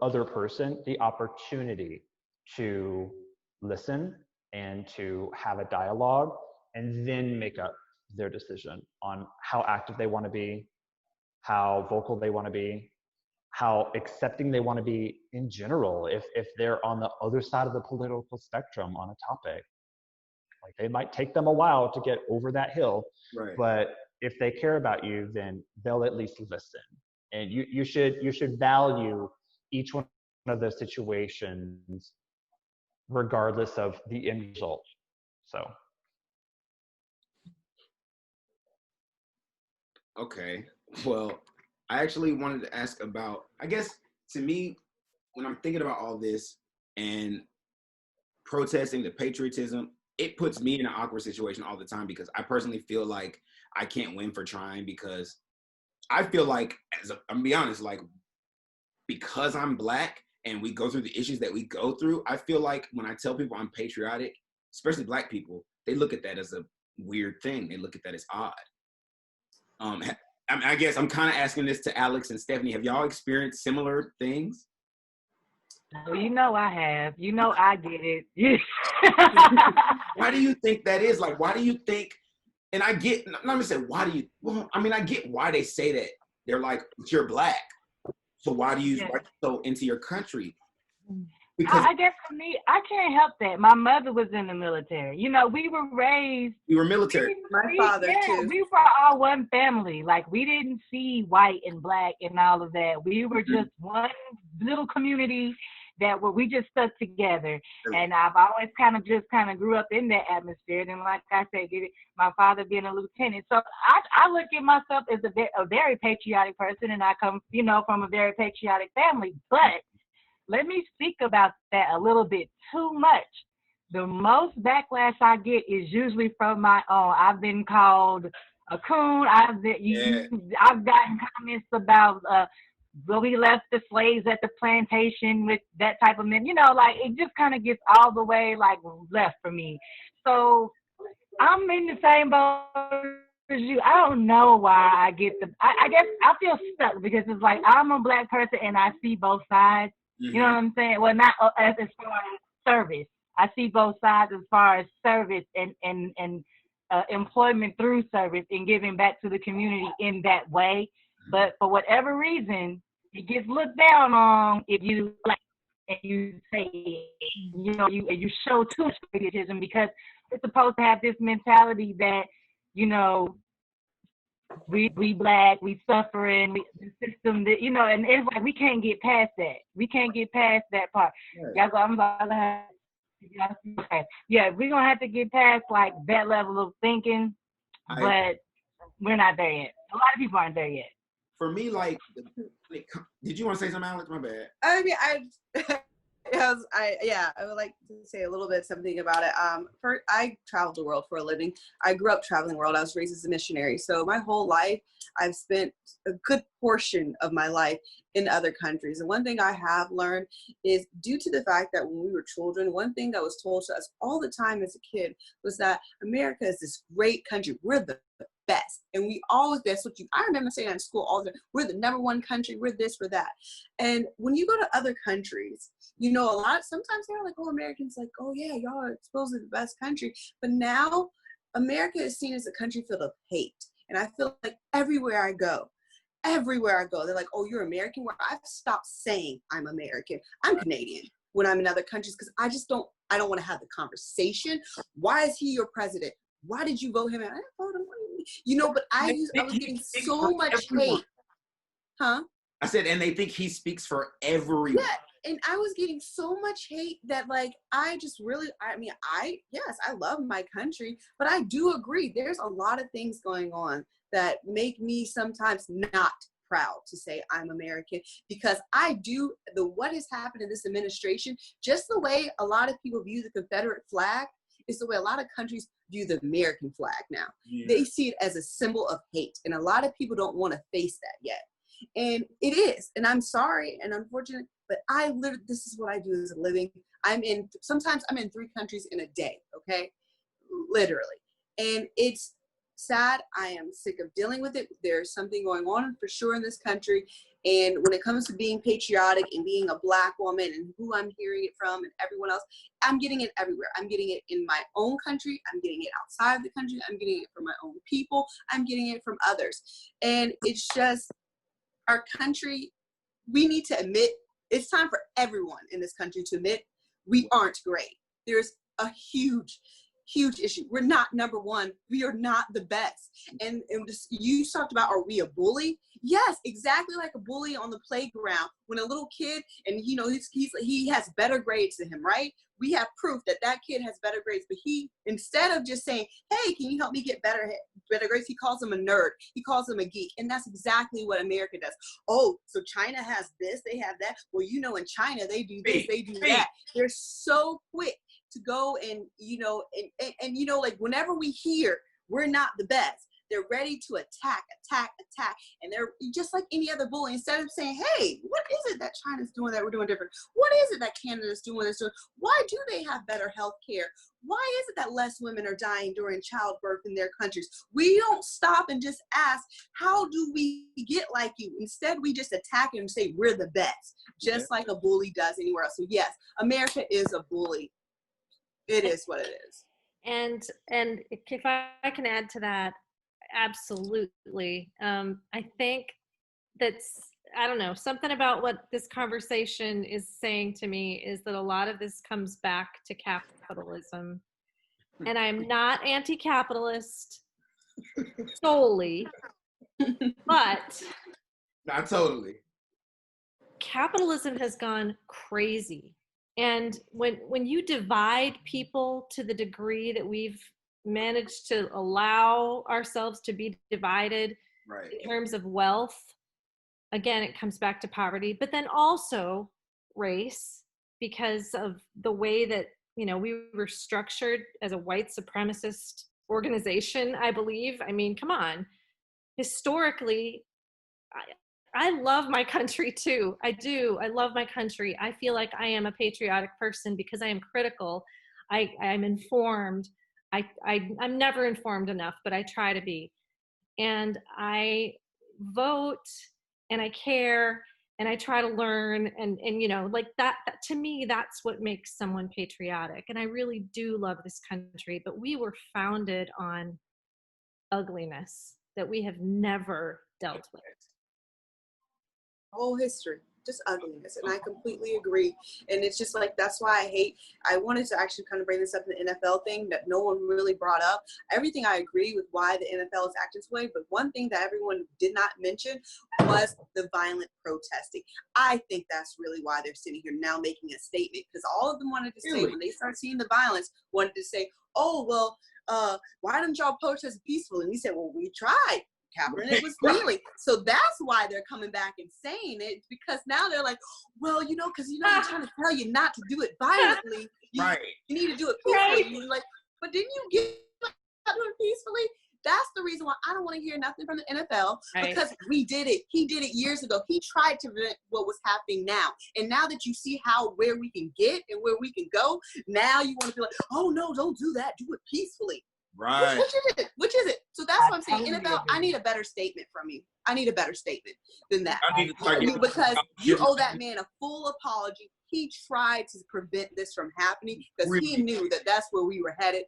other person the opportunity to listen and to have a dialogue, and then make up their decision on how active they want to be, how vocal they want to be, how accepting they want to be in general. If they're on the other side of the political spectrum on a topic, like, it might take them a while to get over that hill, Right. but if they care about you, then they'll at least listen. And you should value each one of those situations regardless of the end result. So. Okay. Well, I actually wanted to ask about, I guess, to me, when I'm thinking about all this and protesting, the patriotism, it puts me in an awkward situation all the time, because I personally feel like I can't win for trying, because I feel like, I'm gonna be honest, like, because I'm Black and we go through the issues that we go through, I feel like when I tell people I'm patriotic, especially Black people, they look at that as a weird thing. They look at that as odd. I guess I'm kind of asking this to Alex and Stephanie. Have y'all experienced similar things? Oh, I have. I get it. Why do you think that is? Like, why do you think, and I get, I'm not gonna say why do you, well, I mean, I get why they say that. They're like, you're Black, so why do you so into your country? Because I guess for me, I can't help that. My mother was in the military. We were raised. you were military. My father too. We were all one family. Like, we didn't see white and Black and all of that. We were just one little community we just stuck together. And I've always kind of grew up in that atmosphere. And like I said, my father being a lieutenant. So I look at myself as a very patriotic person, and I come, from a very patriotic family. But let me speak about that a little bit too much. The most backlash I get is usually from my own. I've been called a coon. I've gotten comments about we left the slaves at the plantation with that type of men. It just kind of gets all the way left for me. So I'm in the same boat as you. I don't know why I get I guess I feel stuck, because it's like I'm a Black person and I see both sides. You know what I'm saying? Well, not as far as service. I see both sides as far as service and employment through service and giving back to the community in that way. But for whatever reason, it gets looked down on if you and you say, you show too much patriotism, because it's supposed to have this mentality that, we black, we suffering, the system that, and it's like we can't get past that. We can't get past that part. Right. Yeah, we're gonna have to get past like that level of thinking, but we're not there yet. A lot of people aren't there yet. For me, like, did you want to say something, Alex? My bad. I mean, I would like to say a little bit something about it. I traveled the world for a living. I grew up traveling the world. I was raised as a missionary. So my whole life, I've spent a good portion of my life in other countries. And one thing I have learned is, due to the fact that when we were children, one thing that was told to us all the time as a kid was that America is this great country. We're the best. And we always, I remember saying in school all the time, we're the number one country, we're this, we're that. And when you go to other countries, sometimes they're like, oh, Americans like, oh yeah, y'all are supposedly the best country. But now America is seen as a country filled with hate. And I feel like everywhere I go, they're like, oh, you're American? Where I've stopped saying I'm American. I'm Canadian when I'm in other countries, because I don't want to have the conversation. Why is he your president? Why did you vote him out? I didn't vote him. But I was getting so much hate. Huh? I said, and they think he speaks for everyone. Yeah, and I was getting so much hate that, like, I love my country, but I do agree there's a lot of things going on that make me sometimes not proud to say I'm American, because what has happened in this administration, just the way a lot of people view the Confederate flag is the way a lot of countries view the American flag now. Yeah. They see it as a symbol of hate, and a lot of people don't want to face that yet. And it is, and I'm sorry and unfortunate, but this is what I do as a living. Sometimes I'm in 3 countries in a day, okay? Literally. And it's sad. I am sick of dealing with it. There's something going on for sure in this country. And when it comes to being patriotic and being a Black woman and who I'm hearing it from and everyone else, I'm getting it everywhere. I'm getting it in my own country. I'm getting it outside of the country. I'm getting it from my own people. I'm getting it from others. And it's just, our country, we need to admit, it's time for everyone in this country to admit we aren't great. There's a huge issue. We're not number one. We are not the best. And you talked about, are we a bully? Yes, exactly like a bully on the playground. When a little kid, and he has better grades than him, right? We have proof that kid has better grades, but he, instead of just saying, hey, can you help me get better grades, he calls him a nerd. He calls him a geek. And that's exactly what America does. Oh, so China has this, they have that. Well, in China, they do this, they do that. They're so quick to go and like, whenever we hear we're not the best, they're ready to attack. And they're just like any other bully. Instead of saying, hey, what is it that China's doing that we're doing different? What is it that Canada's doing this? Why do they have better health care? Why is it that less women are dying during childbirth in their countries? We don't stop and just ask, how do we get like you? Instead, we just attack and say we're the best, just like a bully does anywhere else. So yes, America is a bully. It is what it is. And if I can add to that, absolutely. I think I don't know, something about what this conversation is saying to me is that a lot of this comes back to capitalism. And I'm not anti-capitalist solely, but not totally. Capitalism has gone crazy. And when you divide people to the degree that we've managed to allow ourselves to be divided, right, in terms of wealth, again, it comes back to poverty, but then also race, because of the way that, we were structured as a white supremacist organization, I believe. I mean, come on. Historically, I love my country too. I do. I love my country. I feel like I am a patriotic person because I am critical. I'm informed. I'm never informed enough, but I try to be. And I vote and I care and I try to learn and like that to me, that's what makes someone patriotic. And I really do love this country, but we were founded on ugliness that we have never dealt with. Whole history. just ugliness. And I completely agree. And it's just like, that's why I wanted to actually kind of bring this up in the NFL thing that no one really brought up. Everything I agree with why the NFL is acting this way, but one thing that everyone did not mention was the violent protesting. I think that's really why they're sitting here now making a statement, because all of them wanted to say, when they start seeing the violence, wanted to say, oh, well, why didn't y'all protest peacefully? And we said, well, we tried. Kaepernick was kneeling. So that's why they're coming back and saying it, because now they're like, well, because they're trying to tell you not to do it violently. You need to do it peacefully. You're like, but didn't you get not doing it peacefully? That's the reason why I don't want to hear nothing from the NFL, because we did it. He did it years ago. He tried to prevent what was happening now. And now that you see where we can get and where we can go, now you want to be like, oh no, don't do that. Do it peacefully. Right. Which is it? So that's what I'm saying. NFL, I need a better statement from you. I need a better statement than that. Because you owe that man a full apology. He tried to prevent this from happening because he knew that that's where we were headed.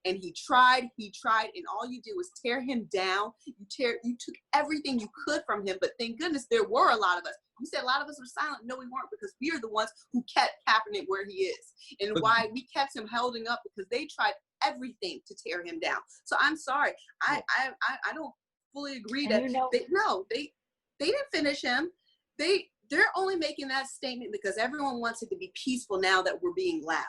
And he tried, and all you did was tear him down. You took everything you could from him, but thank goodness there were a lot of us. You said a lot of us were silent. No, we weren't, because we are the ones who kept Kaepernick where he is. And why we kept him holding up, because they tried everything to tear him down. So I'm sorry. I don't fully agree that they didn't finish him. They're only making that statement because everyone wants it to be peaceful now that we're being loud.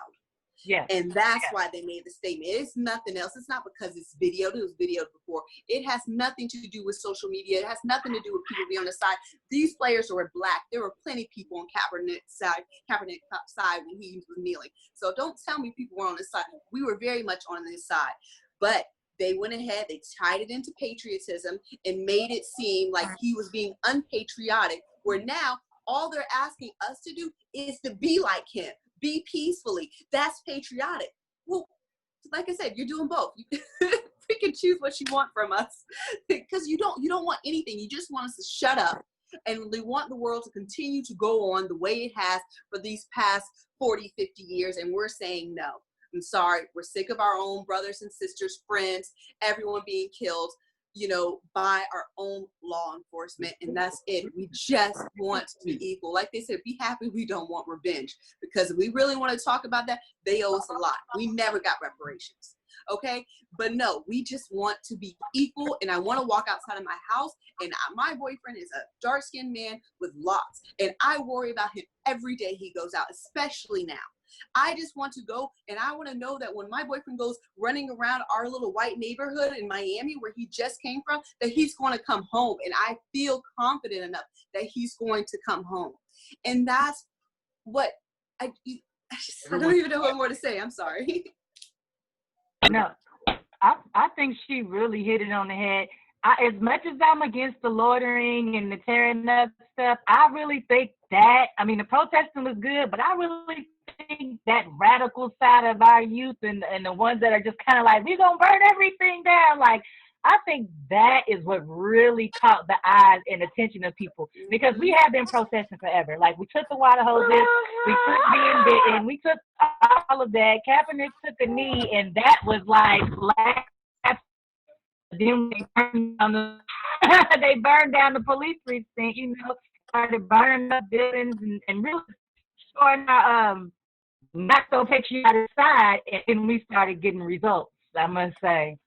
Yeah. And that's why they made the statement. It's nothing else. It's not because it's videoed. It was videoed before. It has nothing to do with social media. It has nothing to do with people being on the side. These players were black. There were plenty of people on Kaepernick's side when he was kneeling. So don't tell me people were on his side. We were very much on his side. But they went ahead, they tied it into patriotism and made it seem like he was being unpatriotic, where now all they're asking us to do is to be like him. Be peacefully. That's patriotic. Well, like I said, you're doing both. You can choose what you want from us, because you don't want anything. You just want us to shut up, and they want the world to continue to go on the way it has for these past 40, 50 years, and we're saying no. I'm sorry. We're sick of our own brothers and sisters, friends, everyone being killed, by our own law enforcement. And that's it. We just want to be equal. Like they said, be happy we don't want revenge, because if we really want to talk about that, they owe us a lot. We never got reparations. Okay. But no, we just want to be equal. And I want to walk outside of my house, and my boyfriend is a dark-skinned man with locks, and I worry about him every day he goes out, especially now. I just want to go, and I want to know that when my boyfriend goes running around our little white neighborhood in Miami where he just came from, that he's going to come home. And I feel confident enough that he's going to come home. And that's what I don't even know what more to say. I'm sorry. No, I think she really hit it on the head. As much as I'm against the loitering and the tearing up stuff, I really think that, the protesting was good, but I really think that radical side of our youth and the ones that are just kind of like, we're going to burn everything down. Like, I think that is what really caught the eyes and attention of people, because we have been protesting forever. Like, we took the water hoses, we took being bitten, we took all of that. Kaepernick took a knee, and that was like black. Then they burned down the police precinct, started burning up buildings and really showing our not so patriotic side, and we started getting results, I must say.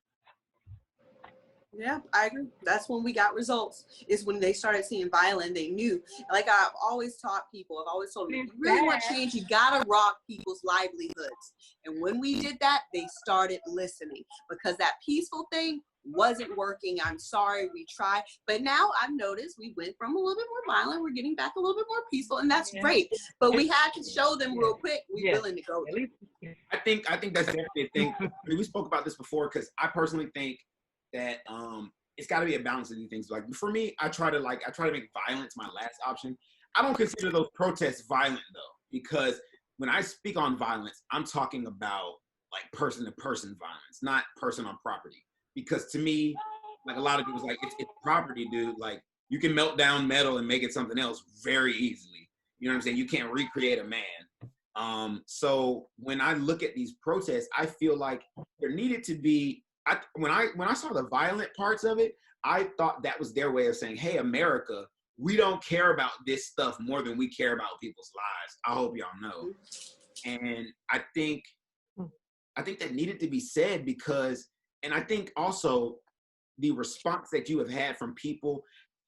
Yeah, I agree. That's when we got results, is when they started seeing violence. They knew, like I've always taught people, I've always told them, if you really want change, you got to rock people's livelihoods. And when we did that, they started listening, because that peaceful thing wasn't working. I'm sorry, we tried. But now I've noticed we went from a little bit more violent. We're getting back a little bit more peaceful, and that's great. But we had to show them real quick we're willing to go there. I think that's definitely a thing. We spoke about this before, because I personally think that it's got to be a balance of these things. Like, for me, I try to make violence my last option. I don't consider those protests violent though, because when I speak on violence, I'm talking about like person to person violence, not person on property. Because to me, like, a lot of people's like, it's property, dude. Like, you can melt down metal and make it something else very easily. You know what I'm saying? You can't recreate a man. So when I look at these protests, I feel like there needed to be, when I saw the violent parts of it, I thought that was their way of saying, hey, America, we don't care about this stuff more than we care about people's lives. I hope y'all know. And I think that needed to be said because, and I think also the response that you have had from people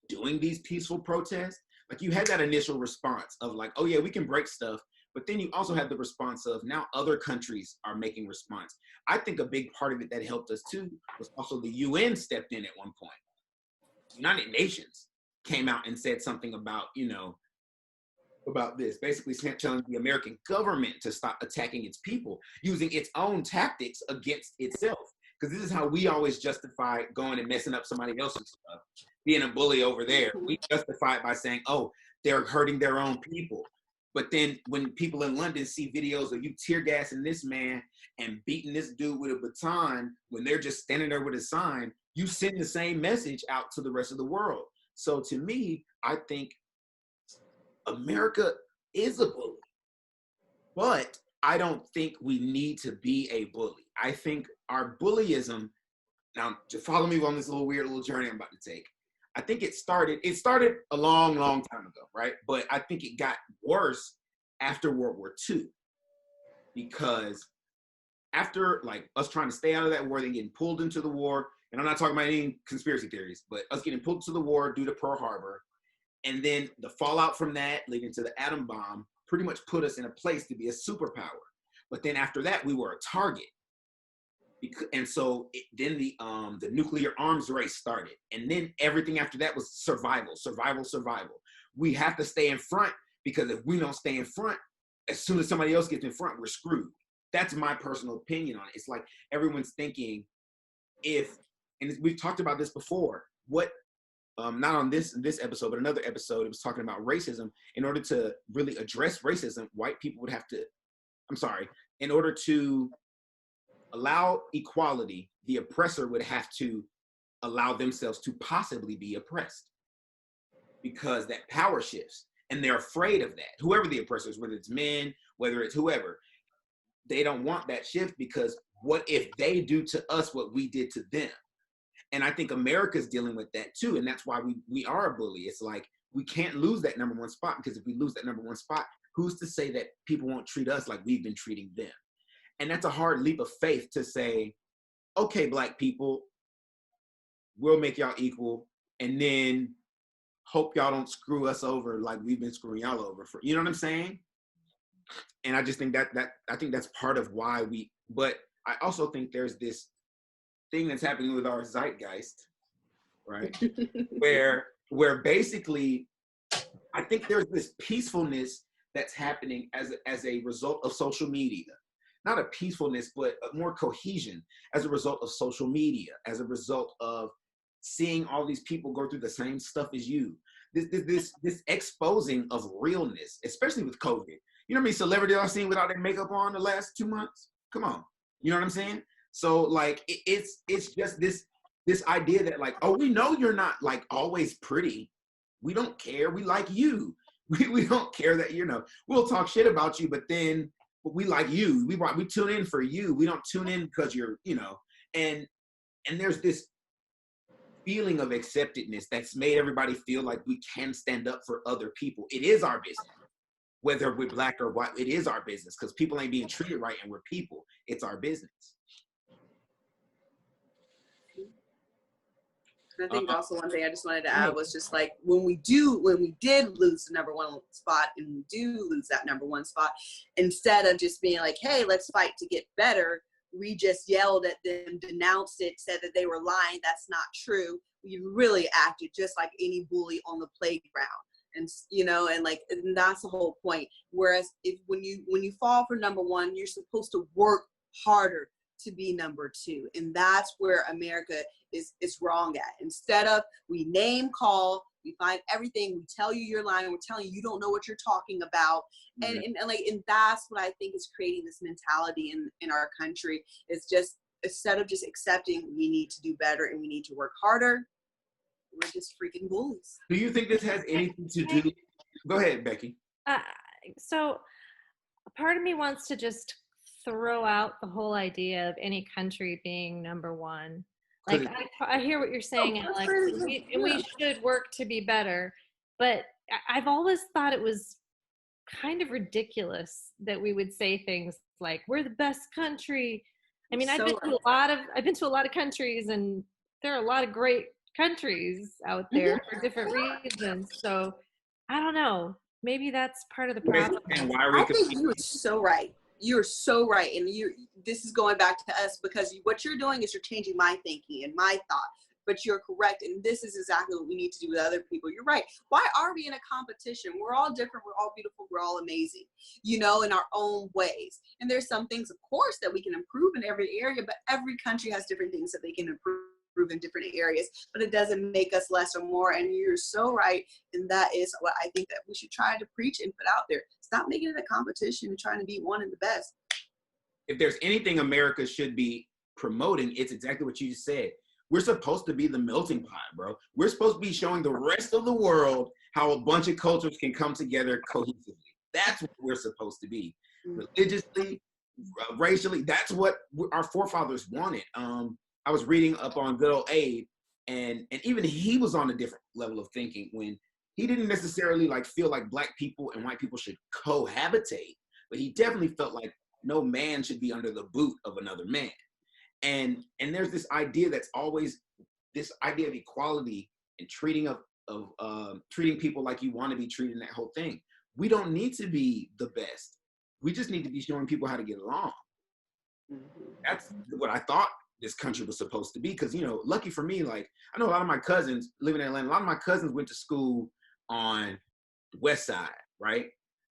doing these peaceful protests, like you had that initial response of like, oh yeah, we can break stuff. But then you also had the response of now other countries are making response. I think a big part of it that helped us too was also the UN stepped in at one point. United Nations came out and said something about, about this, basically telling the American government to stop attacking its people, using its own tactics against itself. Because this is how we always justify going and messing up somebody else's stuff, being a bully over there. We justify it by saying, oh, they're hurting their own people. But then when people in London see videos of you tear gassing this man and beating this dude with a baton when they're just standing there with a sign, you send the same message out to the rest of the world. So to me, I think America is a bully, but I don't think we need to be a bully. I think our bullyism, now to follow me on this weird little journey I'm about to take, I think it started a long, long time ago, right? But I think it got worse after World War II, because after like us trying to stay out of that war, then getting pulled into the war, and I'm not talking about any conspiracy theories, but us getting pulled to the war due to Pearl Harbor, and then the fallout from that leading to the atom bomb pretty much put us in a place to be a superpower. But then after that, we were a target. And so then the nuclear arms race started. And then everything after that was survival. We have to stay in front, because if we don't stay in front, as soon as somebody else gets in front, we're screwed. That's my personal opinion on it. It's like everyone's thinking and we've talked about this before, not on this episode, but another episode, it was talking about racism. In order to really address racism, white people would have to, in order to allow equality, the oppressor would have to allow themselves to possibly be oppressed, because that power shifts and they're afraid of that. Whoever the oppressor is, whether it's men, whether it's whoever, they don't want that shift, because what if they do to us what we did to them? And I think America's dealing with that too. And that's why we are a bully. It's like, we can't lose that number one spot, because if we lose that number one spot, who's to say that people won't treat us like we've been treating them? And that's a hard leap of faith to say, okay, Black people, we'll make y'all equal, and then hope y'all don't screw us over like we've been screwing y'all over for, you know what I'm saying? And I just think I think that's part of why but I also think there's this thing that's happening with our zeitgeist, right? where basically, I think there's this peacefulness that's happening as a result of social media. Not a peacefulness, but a more cohesion as a result of social media, as a result of seeing all these people go through the same stuff as you. This exposing of realness, especially with COVID. You know how many celebrities I've seen without their makeup on the last 2 months? Come on. You know what I'm saying? So like, it's just this idea that like, oh, we know you're not like always pretty. We don't care. We like you. We don't care that, we'll talk shit about you, but we like you. We tune in for you. We don't tune in because you're, and there's this feeling of acceptedness that's made everybody feel like we can stand up for other people. It is our business, whether we're Black or white. It is our business, because people ain't being treated right, and we're people. It's our business. I think also one thing I just wanted to add was just like, when we did lose the number one spot, and we do lose that number one spot, instead of just being like, hey, let's fight to get better, we just yelled at them, denounced it, said that they were lying. That's not true. We really acted just like any bully on the playground. And and that's the whole point. Whereas when you fall for number one, you're supposed to work harder to be number two. And that's where America is wrong at. Instead of, we name call, we find everything, we tell you you're lying, we're telling you don't know what you're talking about. And that's what I think is creating this mentality in our country, is just, instead of just accepting we need to do better and we need to work harder, we're just freaking bullies. Do you think this has anything to do? Go ahead, Becky. So part of me wants to just throw out the whole idea of any country being number one. Like, I hear what you're saying, Alex, and we should work to be better. But I've always thought it was kind of ridiculous that we would say things like, we're the best country. I mean, So I've been to a lot of countries, and there are a lot of great countries out there for different reasons. So I don't know. Maybe that's part of the problem. And why are we I think competing? you are so right. You're so right. And this is going back to us, because what you're doing is you're changing my thinking and my thought. But you're correct. And this is exactly what we need to do with other people. You're right. Why are we in a competition? We're all different. We're all beautiful. We're all amazing, in our own ways. And there's some things, of course, that we can improve in every area, but every country has different things that they can improve in different areas, but it doesn't make us less or more. And you're so right. And that is what I think that we should try to preach and put out there. Stop making it a competition and trying to be one and the best. If there's anything America should be promoting, it's exactly what you just said. We're supposed to be the melting pot, bro. We're supposed to be showing the rest of the world how a bunch of cultures can come together cohesively. That's what we're supposed to be. Religiously, racially, that's what our forefathers wanted. I was reading up on good old Abe, and even he was on a different level of thinking when he didn't necessarily feel like black people and white people should cohabitate, but he definitely felt like no man should be under the boot of another man. And there's this idea that's always this idea of equality and treating treating people like you want to be treated, and that whole thing. We don't need to be the best. We just need to be showing people how to get along. That's what I thought this country was supposed to be. Because, lucky for me, I know a lot of my cousins living in Atlanta, a lot of my cousins went to school on the west side, right?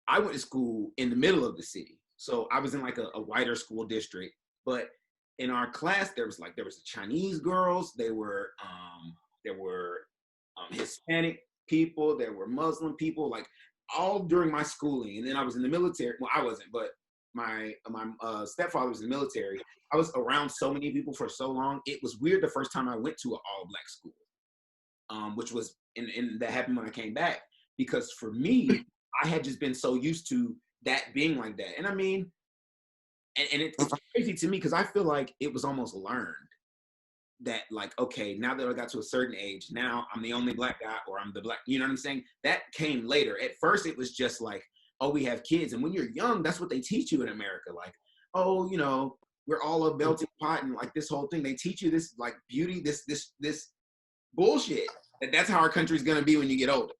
I went to school in the middle of the city. So I was in a wider school district, but in our class, there was Chinese girls, there were Hispanic people, there were Muslim people, all during my schooling. And then I was in the military. Well, I wasn't, but my stepfather was in the military. I was around so many people for so long. It was weird the first time I went to an all-black school, which was, and that happened when I came back, because for me, I had just been so used to that being like that. And I mean, and it's crazy to me because I feel like it was almost learned that okay, now that I got to a certain age, now I'm the only black guy, or I'm the black, you know what I'm saying? That came later. At first it was just oh, we have kids. And when you're young, that's what they teach you in America. Oh, we're all a melting pot, and this whole thing. They teach you this beauty, this bullshit, that's how our country's gonna be when you get older.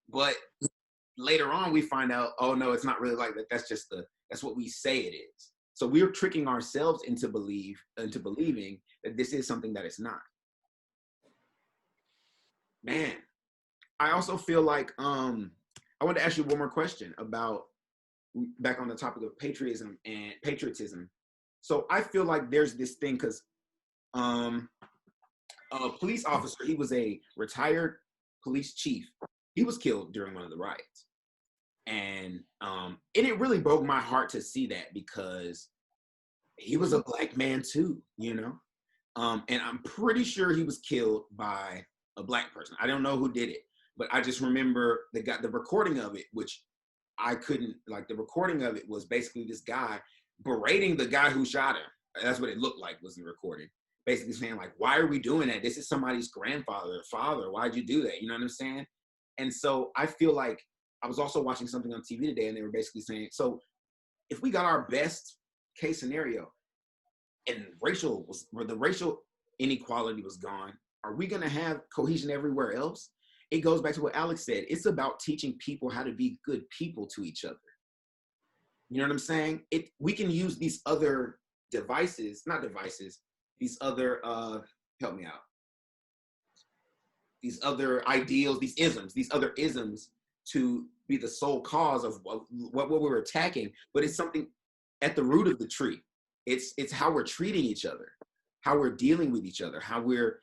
But later on we find out, oh no, it's not really like that. That's what we say it is. So we're tricking ourselves into believing that this is something that it's not. Man, I also feel like I want to ask you one more question about, back on the topic of patriotism. So I feel like there's this thing because a police officer, he was a retired police chief. He was killed during one of the riots. And it really broke my heart to see that, because he was a black man too, and I'm pretty sure he was killed by a black person. I don't know who did it, but I just remember the recording of it, which I couldn't, the recording of it was basically this guy berating the guy who shot him. That's what it looked like, was the recording. Basically saying why are we doing that? This is somebody's grandfather or father. Why'd you do that? You know what I'm saying? And so I feel like I was also watching something on TV today, and they were basically saying, so if we got our best case scenario and the racial inequality was gone, are we going to have cohesion everywhere else? It goes back to what Alex said. It's about teaching people how to be good people to each other. You know what I'm saying? We can use these other these other, help me out, these other ideals, these other isms to be the sole cause of what we're attacking, but it's something at the root of the tree. It's how we're treating each other, how we're dealing with each other, how we're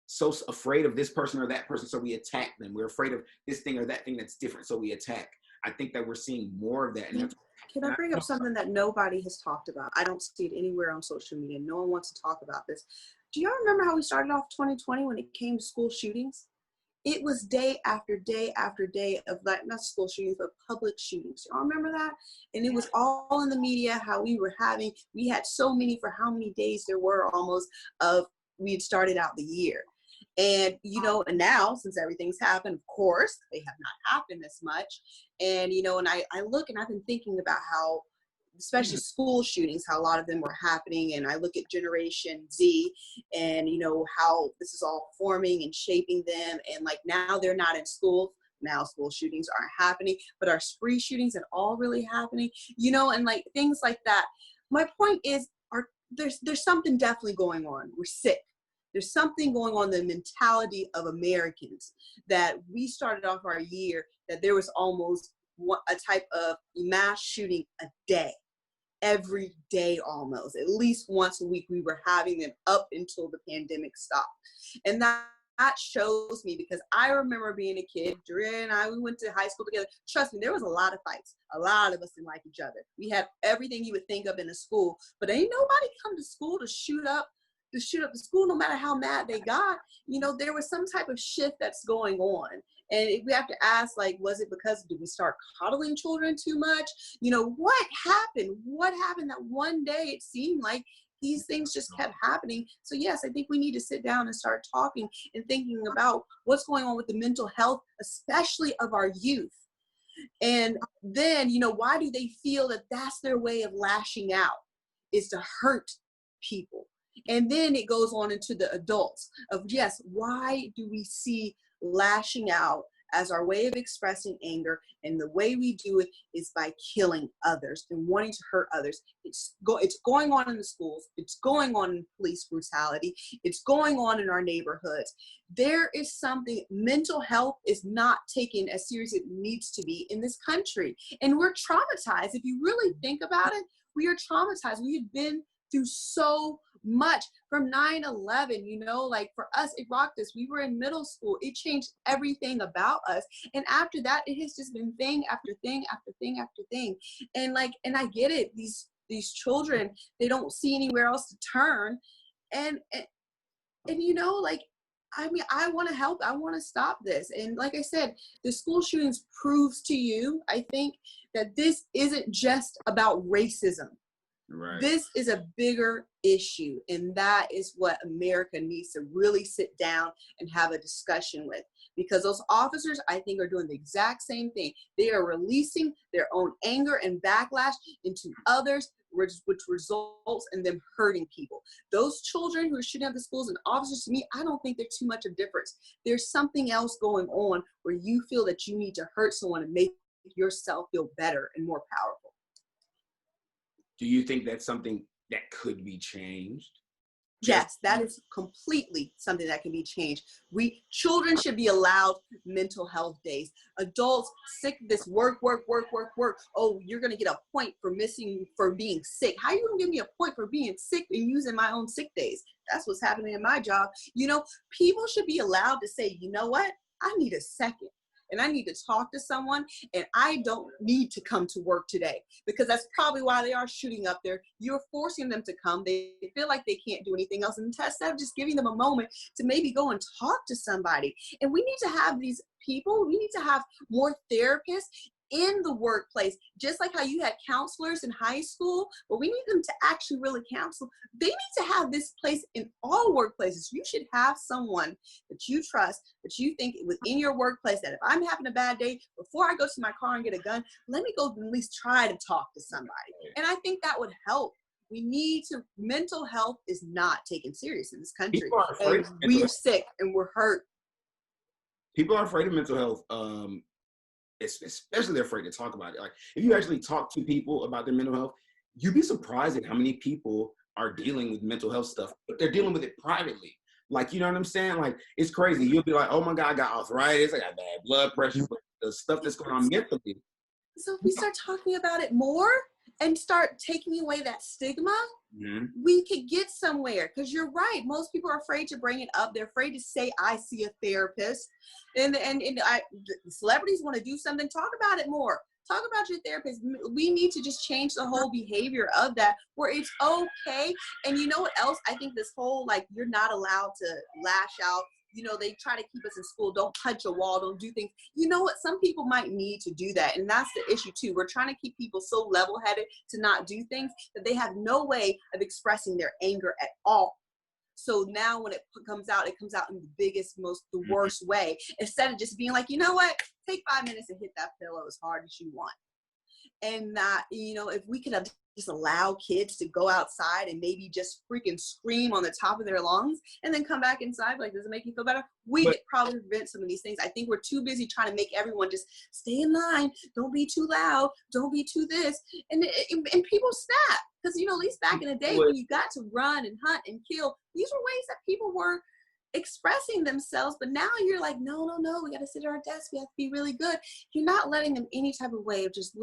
so afraid of this person or that person, so we attack them. We're afraid of this thing or that thing that's different, so we attack. I think that we're seeing more of that. And Can I bring up something that nobody has talked about? I don't see it anywhere on social media. No one wants to talk about this. Do y'all remember how we started off 2020 when it came to school shootings? It was day after day after day of not school shootings, but public shootings. Y'all remember that? And it was all in the media, how we had so many, for how many days there were almost, we had started out the year. And, you know, and now since everything's happened, of course, they have not happened as much. And, you know, and I look and I've been thinking about how, especially school shootings, how a lot of them were happening. And I look at Generation Z and, you know, how this is all forming and shaping them. And like now they're not in school. Now school shootings aren't happening, but are spree shootings at all really happening? You know, and like things like that. My point is, there's something definitely going on. We're sick. There's something going on in the mentality of Americans that we started off our year that there was almost a type of mass shooting a day. Every day almost, at least once a week, we were having them up until the pandemic stopped. And that shows me, because I remember being a kid, Drea and I, we went to high school together. Trust me, there was a lot of fights. A lot of us didn't like each other. We had everything you would think of in a school, but ain't nobody come to school to shoot up the school, no matter how mad they got. You know, there was some type of shift that's going on. And we have to ask, like, was it because did we start coddling children too much? You know, what happened? What happened that one day it seemed like these things just kept happening? So yes, I think we need to sit down and start talking and thinking about what's going on with the mental health, especially of our youth. And then, you know, why do they feel that that's their way of lashing out, is to hurt people? And then it goes on into the adults of, yes, why do we see lashing out as our way of expressing anger? And the way we do it is by killing others and wanting to hurt others. It's going on in the schools. It's going on in police brutality. It's going on in our neighborhoods. There is something, mental health is not taken as serious as it needs to be in this country. And we're traumatized. If you really think about it, we are traumatized. We have been through so much from 9/11, you know, like for us, it rocked us. We were in middle school. It changed everything about us. And after that, it has just been thing after thing after thing after thing. And like, and I get it. These children, they don't see anywhere else to turn. And you know, like, I mean, I want to help. I want to stop this. And like I said, the school shootings proves to you, I think, that this isn't just about racism. Right. This is a bigger issue, and that is what America needs to really sit down and have a discussion with, because those officers, I think, are doing the exact same thing. They are releasing their own anger and backlash into others, which results in them hurting people. Those children who are shooting up the schools and officers, to me, I don't think they're too much of a difference. There's something else going on where you feel that you need to hurt someone and make yourself feel better and more powerful. Do you think that's something that could be changed? Yes, that is completely something that can be changed. Children should be allowed mental health days. Adults, sick, this work. Oh, you're going to get a point for being sick. How are you going to give me a point for being sick and using my own sick days? That's what's happening in my job. You know, people should be allowed to say, you know what? I need a second. And I need to talk to someone, and I don't need to come to work today, because that's probably why they are shooting up there. You're forcing them to come. They feel like they can't do anything else. And instead of just giving them a moment to maybe go and talk to somebody. And we need to have these people, we need to have more therapists in the workplace, just like how you had counselors in high school, but we need them to actually really counsel. They need to have this place in all workplaces. You should have someone that you trust, that you think within your workplace, that if I'm having a bad day, before I go to my car and get a gun, let me go at least try to talk to somebody. And I think that would help. We need to, mental health is not taken serious in this country. People are afraid. We're sick and we're hurt. People are afraid of mental health. Especially they're afraid to talk about it. Like, if you actually talk to people about their mental health, you'd be surprised at how many people are dealing with mental health stuff, but they're dealing with it privately. Like, you know what I'm saying? Like, it's crazy. You'll be like, oh my God, I got arthritis, I got bad blood pressure, but the stuff that's going on mentally. So if we start talking about it more and start taking away that stigma, Mm-hmm. we could get somewhere. Because you're right, most people are afraid to bring it up. They're afraid to say, I see a therapist. And celebrities want to do something, talk about it more. Talk about your therapist. We need to just change the whole behavior of that, where it's okay. And you know what else? I think this whole, like, you're not allowed to lash out. You know, they try to keep us in school. Don't punch a wall. Don't do things. You know what? Some people might need to do that. And that's the issue too. We're trying to keep people so level-headed to not do things that they have no way of expressing their anger at all. So now when it comes out in the biggest, the worst way, instead of just being like, you know what, take 5 minutes and hit that pillow as hard as you want. And that, if we could have just allow kids to go outside and maybe just freaking scream on the top of their lungs and then come back inside, like, does it make you feel better? We could probably prevent some of these things. I think we're too busy trying to make everyone just stay in line. Don't be too loud. Don't be too this. And people snap. Because, at least back in the day when you got to run and hunt and kill, these were ways that people were expressing themselves. But now you're like, no, we got to sit at our desk. We have to be really good. You're not letting them any type of way of just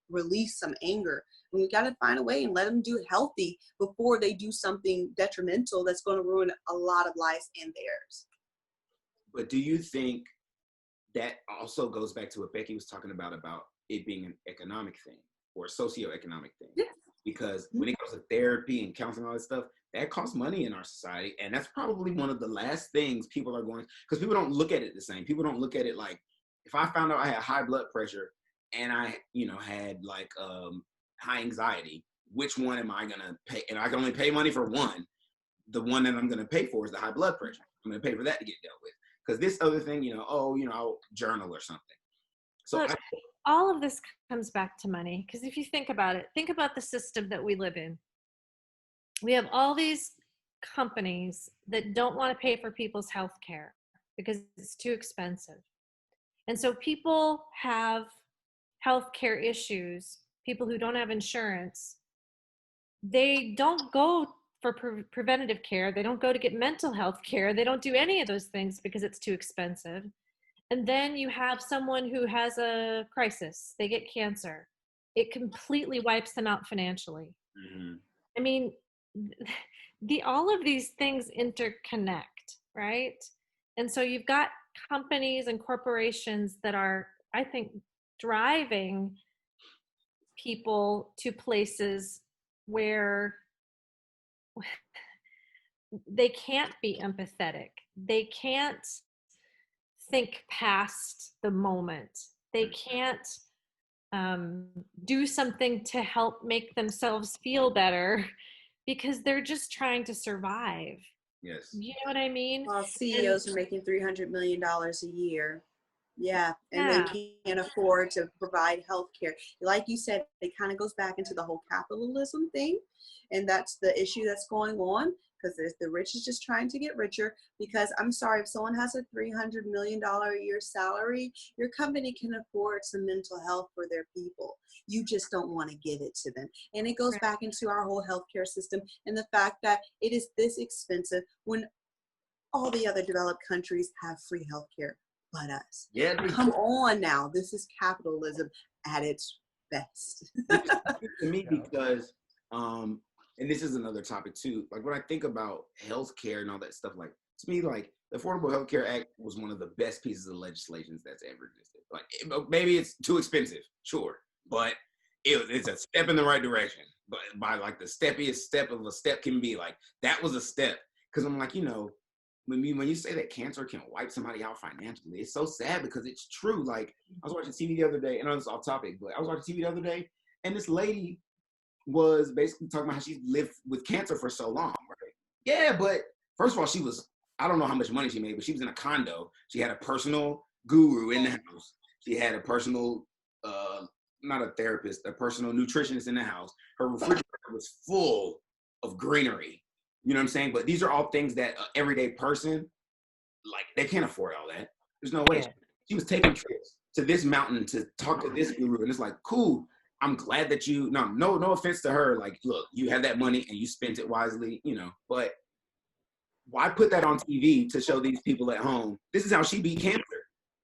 release some anger. And we got to find a way and let them do it healthy before they do something detrimental that's going to ruin a lot of lives and theirs. But do you think that also goes back to what Becky was talking about it being an economic thing or a socioeconomic thing? Yeah. Because when it comes to therapy and counseling and all that stuff, that costs money in our society. And that's probably one of the last things people are going, because people don't look at it the same. People don't look at it like, if I found out I had high blood pressure and I, had like high anxiety, which one am I gonna pay? And I can only pay money for one. The one that I'm gonna pay for is the high blood pressure. I'm gonna pay for that to get dealt with. Because this other thing, I'll journal or something. So Look, all of this comes back to money. Because if you think about it, think about the system that we live in. We have all these companies that don't want to pay for people's health care because it's too expensive. And so people have health care issues, people who don't have insurance, they don't go for preventative care. They don't go to get mental health care. They don't do any of those things because it's too expensive. And then you have someone who has a crisis. They get cancer. It completely wipes them out financially. Mm-hmm. I mean, all of these things interconnect, right? And so you've got companies and corporations that are, I think, driving people to places where they can't be empathetic. They can't think past the moment. They can't do something to help make themselves feel better because they're just trying to survive. Yes. You know what I mean? Well, CEOs are making $300 million a year. Yeah. And they can't afford to provide health care. Like you said, it kind of goes back into the whole capitalism thing. And that's the issue that's going on, because the rich is just trying to get richer. Because I'm sorry, if someone has a $300 million a year salary, your company can afford some mental health for their people. You just don't want to give it to them. And it goes back into our whole healthcare system and the fact that it is this expensive when all the other developed countries have free healthcare but us. Yeah. Come on now. This is capitalism at its best. To me, because and this is another topic too, like when I think about healthcare and all that stuff, like to me, like the Affordable Health Care Act was one of the best pieces of legislation that's ever existed. Like maybe it's too expensive, sure, but it's a step in the right direction. But by like the steppiest step of a step can be, like that was a step. Because I'm like, when you say that cancer can wipe somebody out financially, it's so sad because it's true. Like I was watching TV the other day, and I know it's off topic, but I was watching TV the other day, and this lady was basically talking about how she lived with cancer for so long, right? Yeah, but first of all, I don't know how much money she made, but she was in a condo. She had a personal guru in the house. She had a personal, not a therapist, a personal nutritionist in the house. Her refrigerator was full of greenery. You know what I'm saying? But these are all things that an everyday person, like, they can't afford all that. There's no way. Yeah. She was taking trips to this mountain to talk to this guru, and it's like, cool. I'm glad that no offense to her. Like, look, you have that money and you spent it wisely, but why put that on TV to show these people at home, this is how she beat cancer?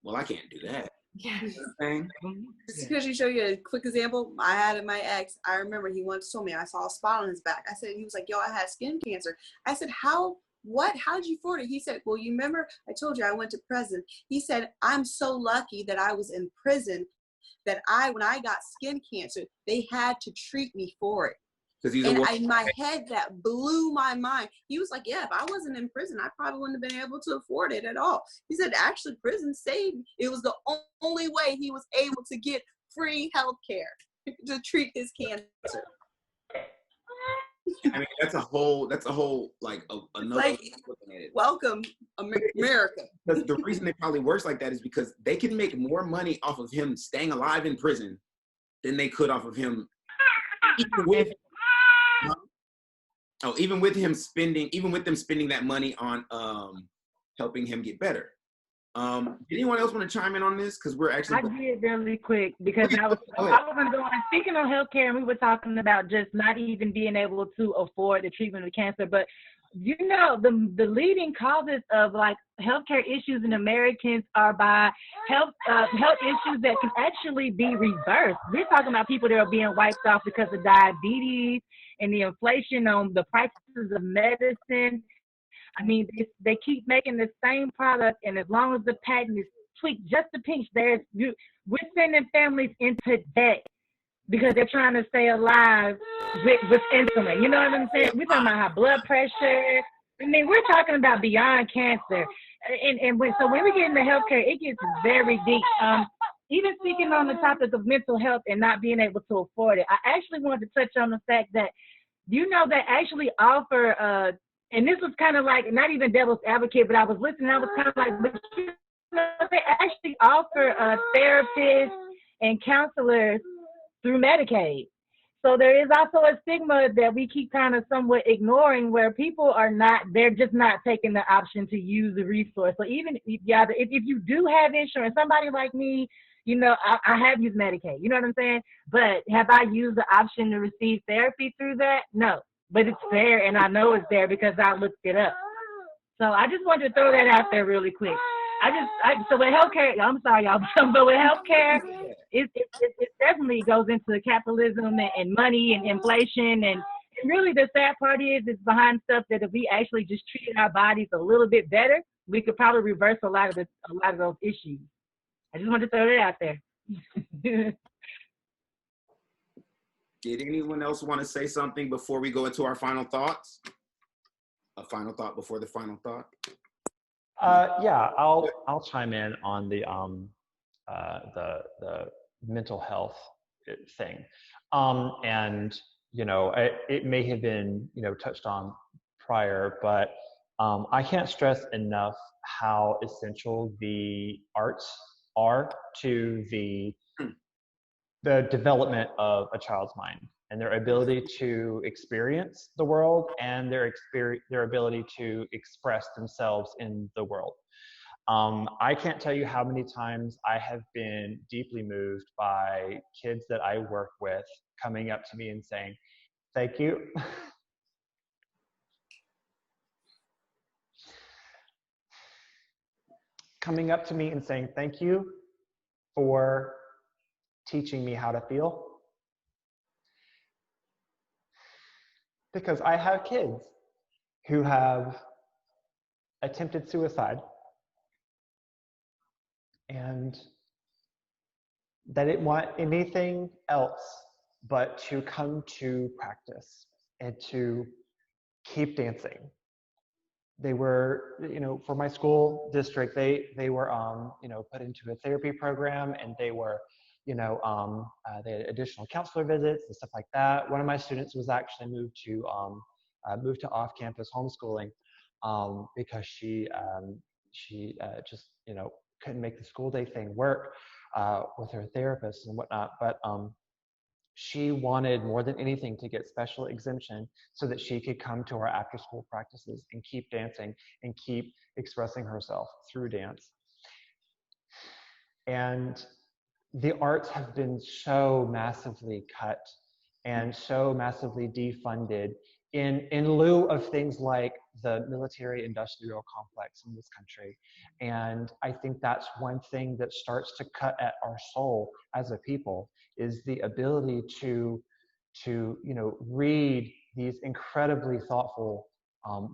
Well, I can't do that. Yeah. You know what I'm saying? Just because you show you a quick example, I had my ex, I remember he once told me, I saw a spot on his back. I said, he was like, yo, I had skin cancer. I said, how did you afford it? He said, well, you remember I told you I went to prison. He said, I'm so lucky that I was in prison that when I got skin cancer, they had to treat me for it. And in my head, that blew my mind. He was like, yeah, if I wasn't in prison, I probably wouldn't have been able to afford it at all. He said, actually, prison saved me. It was the only way he was able to get free health care to treat his cancer. I mean, that's a whole like another Like, way of looking at it. welcome, America. Because the reason it probably works like that is because they can make more money off of him staying alive in prison than they could off of him, even with them spending that money on helping him get better. Did anyone else want to chime in on this? Because we're actually. I did really quick because Okay, I was go ahead. speaking on healthcare, and we were talking about just not even being able to afford the treatment of cancer. But you know, the leading causes of like healthcare issues in Americans are by health issues that can actually be reversed. We're talking about people that are being wiped off because of diabetes and the inflation on the prices of medicine. I mean, they keep making the same product, and as long as the patent is tweaked just a pinch, we're sending families into debt because they're trying to stay alive with insulin. You know what I'm saying? We're talking about high blood pressure. I mean, we're talking about beyond cancer. So when we get into healthcare, it gets very deep. Even speaking on the topic of mental health and not being able to afford it, I actually wanted to touch on the fact that, you know, they actually offer and this was kind of like, not even devil's advocate, but I was listening, I was kind of like, but you know, they actually offer therapists and counselors through Medicaid. So there is also a stigma that we keep kind of somewhat ignoring, where people they're just not taking the option to use the resource. So even if you do have insurance, somebody like me, you know, I have used Medicaid, you know what I'm saying? But have I used the option to receive therapy through that? No. But it's there, and I know it's there because I looked it up. So I just wanted to throw that out there really quick. So with healthcare, I'm sorry, y'all, but with healthcare, it definitely goes into capitalism and money and inflation. And really the sad part is it's behind stuff that if we actually just treated our bodies a little bit better, we could probably reverse a lot of those issues. I just wanted to throw that out there. Did anyone else want to say something before we go into our final thoughts? A final thought before the final thought? Yeah, I'll chime in on the mental health thing, and you know, it may have been, you know, touched on prior, but I can't stress enough how essential the arts are to the development of a child's mind and their ability to experience the world and their ability to express themselves in the world. I can't tell you how many times I have been deeply moved by kids that I work with coming up to me and saying, "Thank you." Coming up to me and saying, "Thank you for teaching me how to feel." Because I have kids who have attempted suicide and they didn't want anything else but to come to practice and to keep dancing. They were, you know, for my school district, they were, you know, put into a therapy program, and they were, you know, they had additional counselor visits and stuff like that. One of my students was actually moved to off-campus homeschooling because she just, you know, couldn't make the school day thing work with her therapist and whatnot. But she wanted more than anything to get special exemption so that she could come to our after-school practices and keep dancing and keep expressing herself through dance. And the arts have been so massively cut and so massively defunded in lieu of things like the military-industrial complex in this country. And I think that's one thing that starts to cut at our soul as a people, is the ability to you know, read these incredibly thoughtful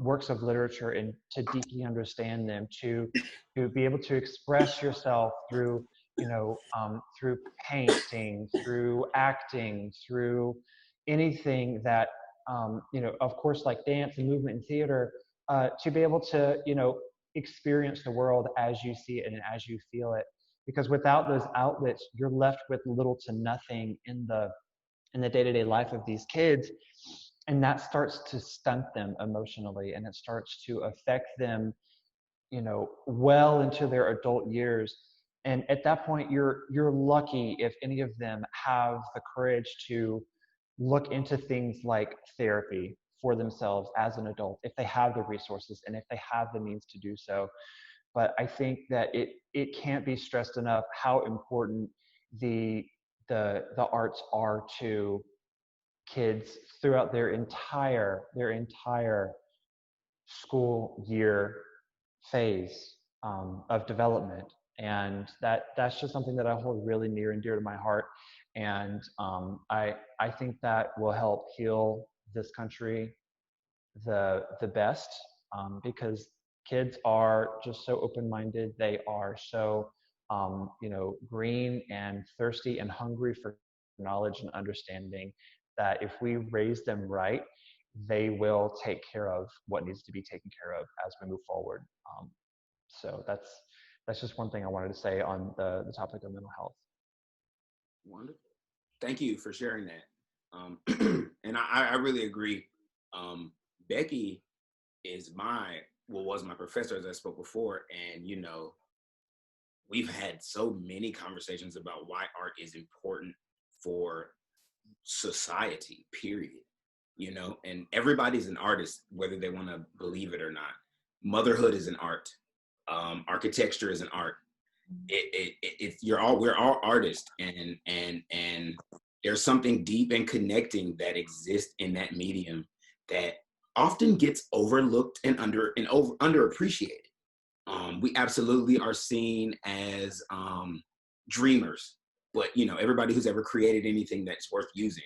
works of literature and to deeply understand them, to be able to express yourself through, you know, through painting, through acting, through anything that, you know, of course, like dance and movement and theater, to be able to, you know, experience the world as you see it and as you feel it. Because without those outlets, you're left with little to nothing in the day-to-day life of these kids. and that starts to stunt them emotionally, and it starts to affect them, well into their adult years. And at that point, you're lucky if any of them have the courage to look into things like therapy for themselves as an adult, if they have the resources and if they have the means to do so. But I think that it can't be stressed enough how important the arts are to kids throughout their entire school year phase of development. And that's just something that I hold really near and dear to my heart. And I think that will help heal this country the best, because kids are just so open-minded. They are so green and thirsty and hungry for knowledge and understanding, that if we raise them right, they will take care of what needs to be taken care of as we move forward. So that's just one thing I wanted to say on the topic of mental health. Wonderful. Thank you for sharing that. And I really agree. Becky was my professor, as I spoke before. And, we've had so many conversations about why art is important for society, period. And everybody's an artist, whether they want to believe it or not. Motherhood is an art. Architecture is an art. We're all artists, and there's something deep and connecting that exists in that medium that often gets overlooked and underappreciated. We absolutely are seen as dreamers, but everybody who's ever created anything that's worth using,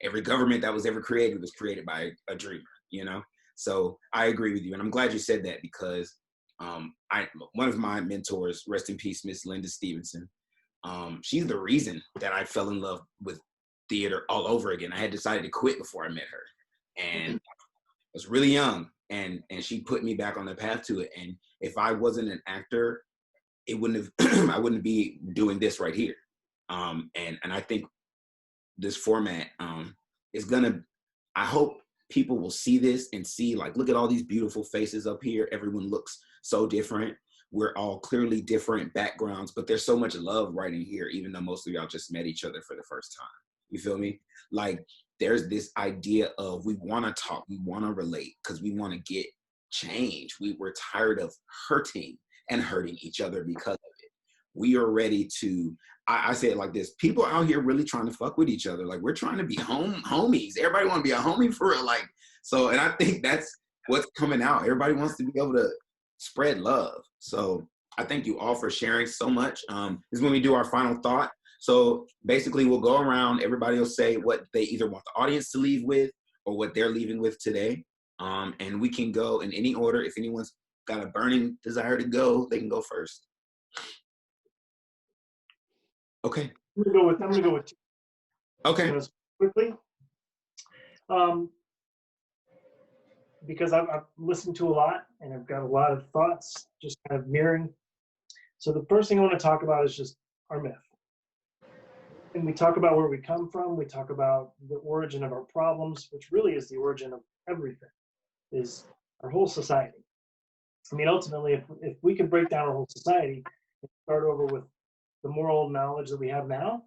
every government that was ever created was created by a dreamer. So I agree with you, and I'm glad you said that, because one of my mentors, rest in peace, Miss Linda Stevenson, she's the reason that I fell in love with theater all over again. I had decided to quit before I met her, and I was really young, and she put me back on the path to it. And if I wasn't an actor, it wouldn't have I wouldn't be doing this right here. And I think this format is gonna, I hope people will see this and see, like, look at all these beautiful faces up here. Everyone looks so different. We're all clearly different backgrounds, but there's so much love right in here, even though most of y'all just met each other for the first time. You feel me? Like, there's this idea of, we want to talk, we want to relate, because we want to get change. We're tired of hurting and hurting each other because of it. We are ready to, I say it like this, people out here really trying to fuck with each other. Like, we're trying to be homies. Everybody want to be a homie for real. Like, so, and I think that's what's coming out. Everybody wants to be able to spread love. So I thank you all for sharing so much. This is when we do our final thought. So basically, we'll go around, everybody will say what they either want the audience to leave with or what they're leaving with today. And we can go in any order. If anyone's got a burning desire to go, they can go first. Okay. I'm gonna go with two. Okay. Quickly. Because I've listened to a lot and I've got a lot of thoughts just kind of mirroring. So the first thing I want to talk about is just our myth. And we talk about where we come from. We talk about the origin of our problems, which really is the origin of everything, is our whole society. I mean, ultimately, if we could break down our whole society and start over with the moral knowledge that we have now,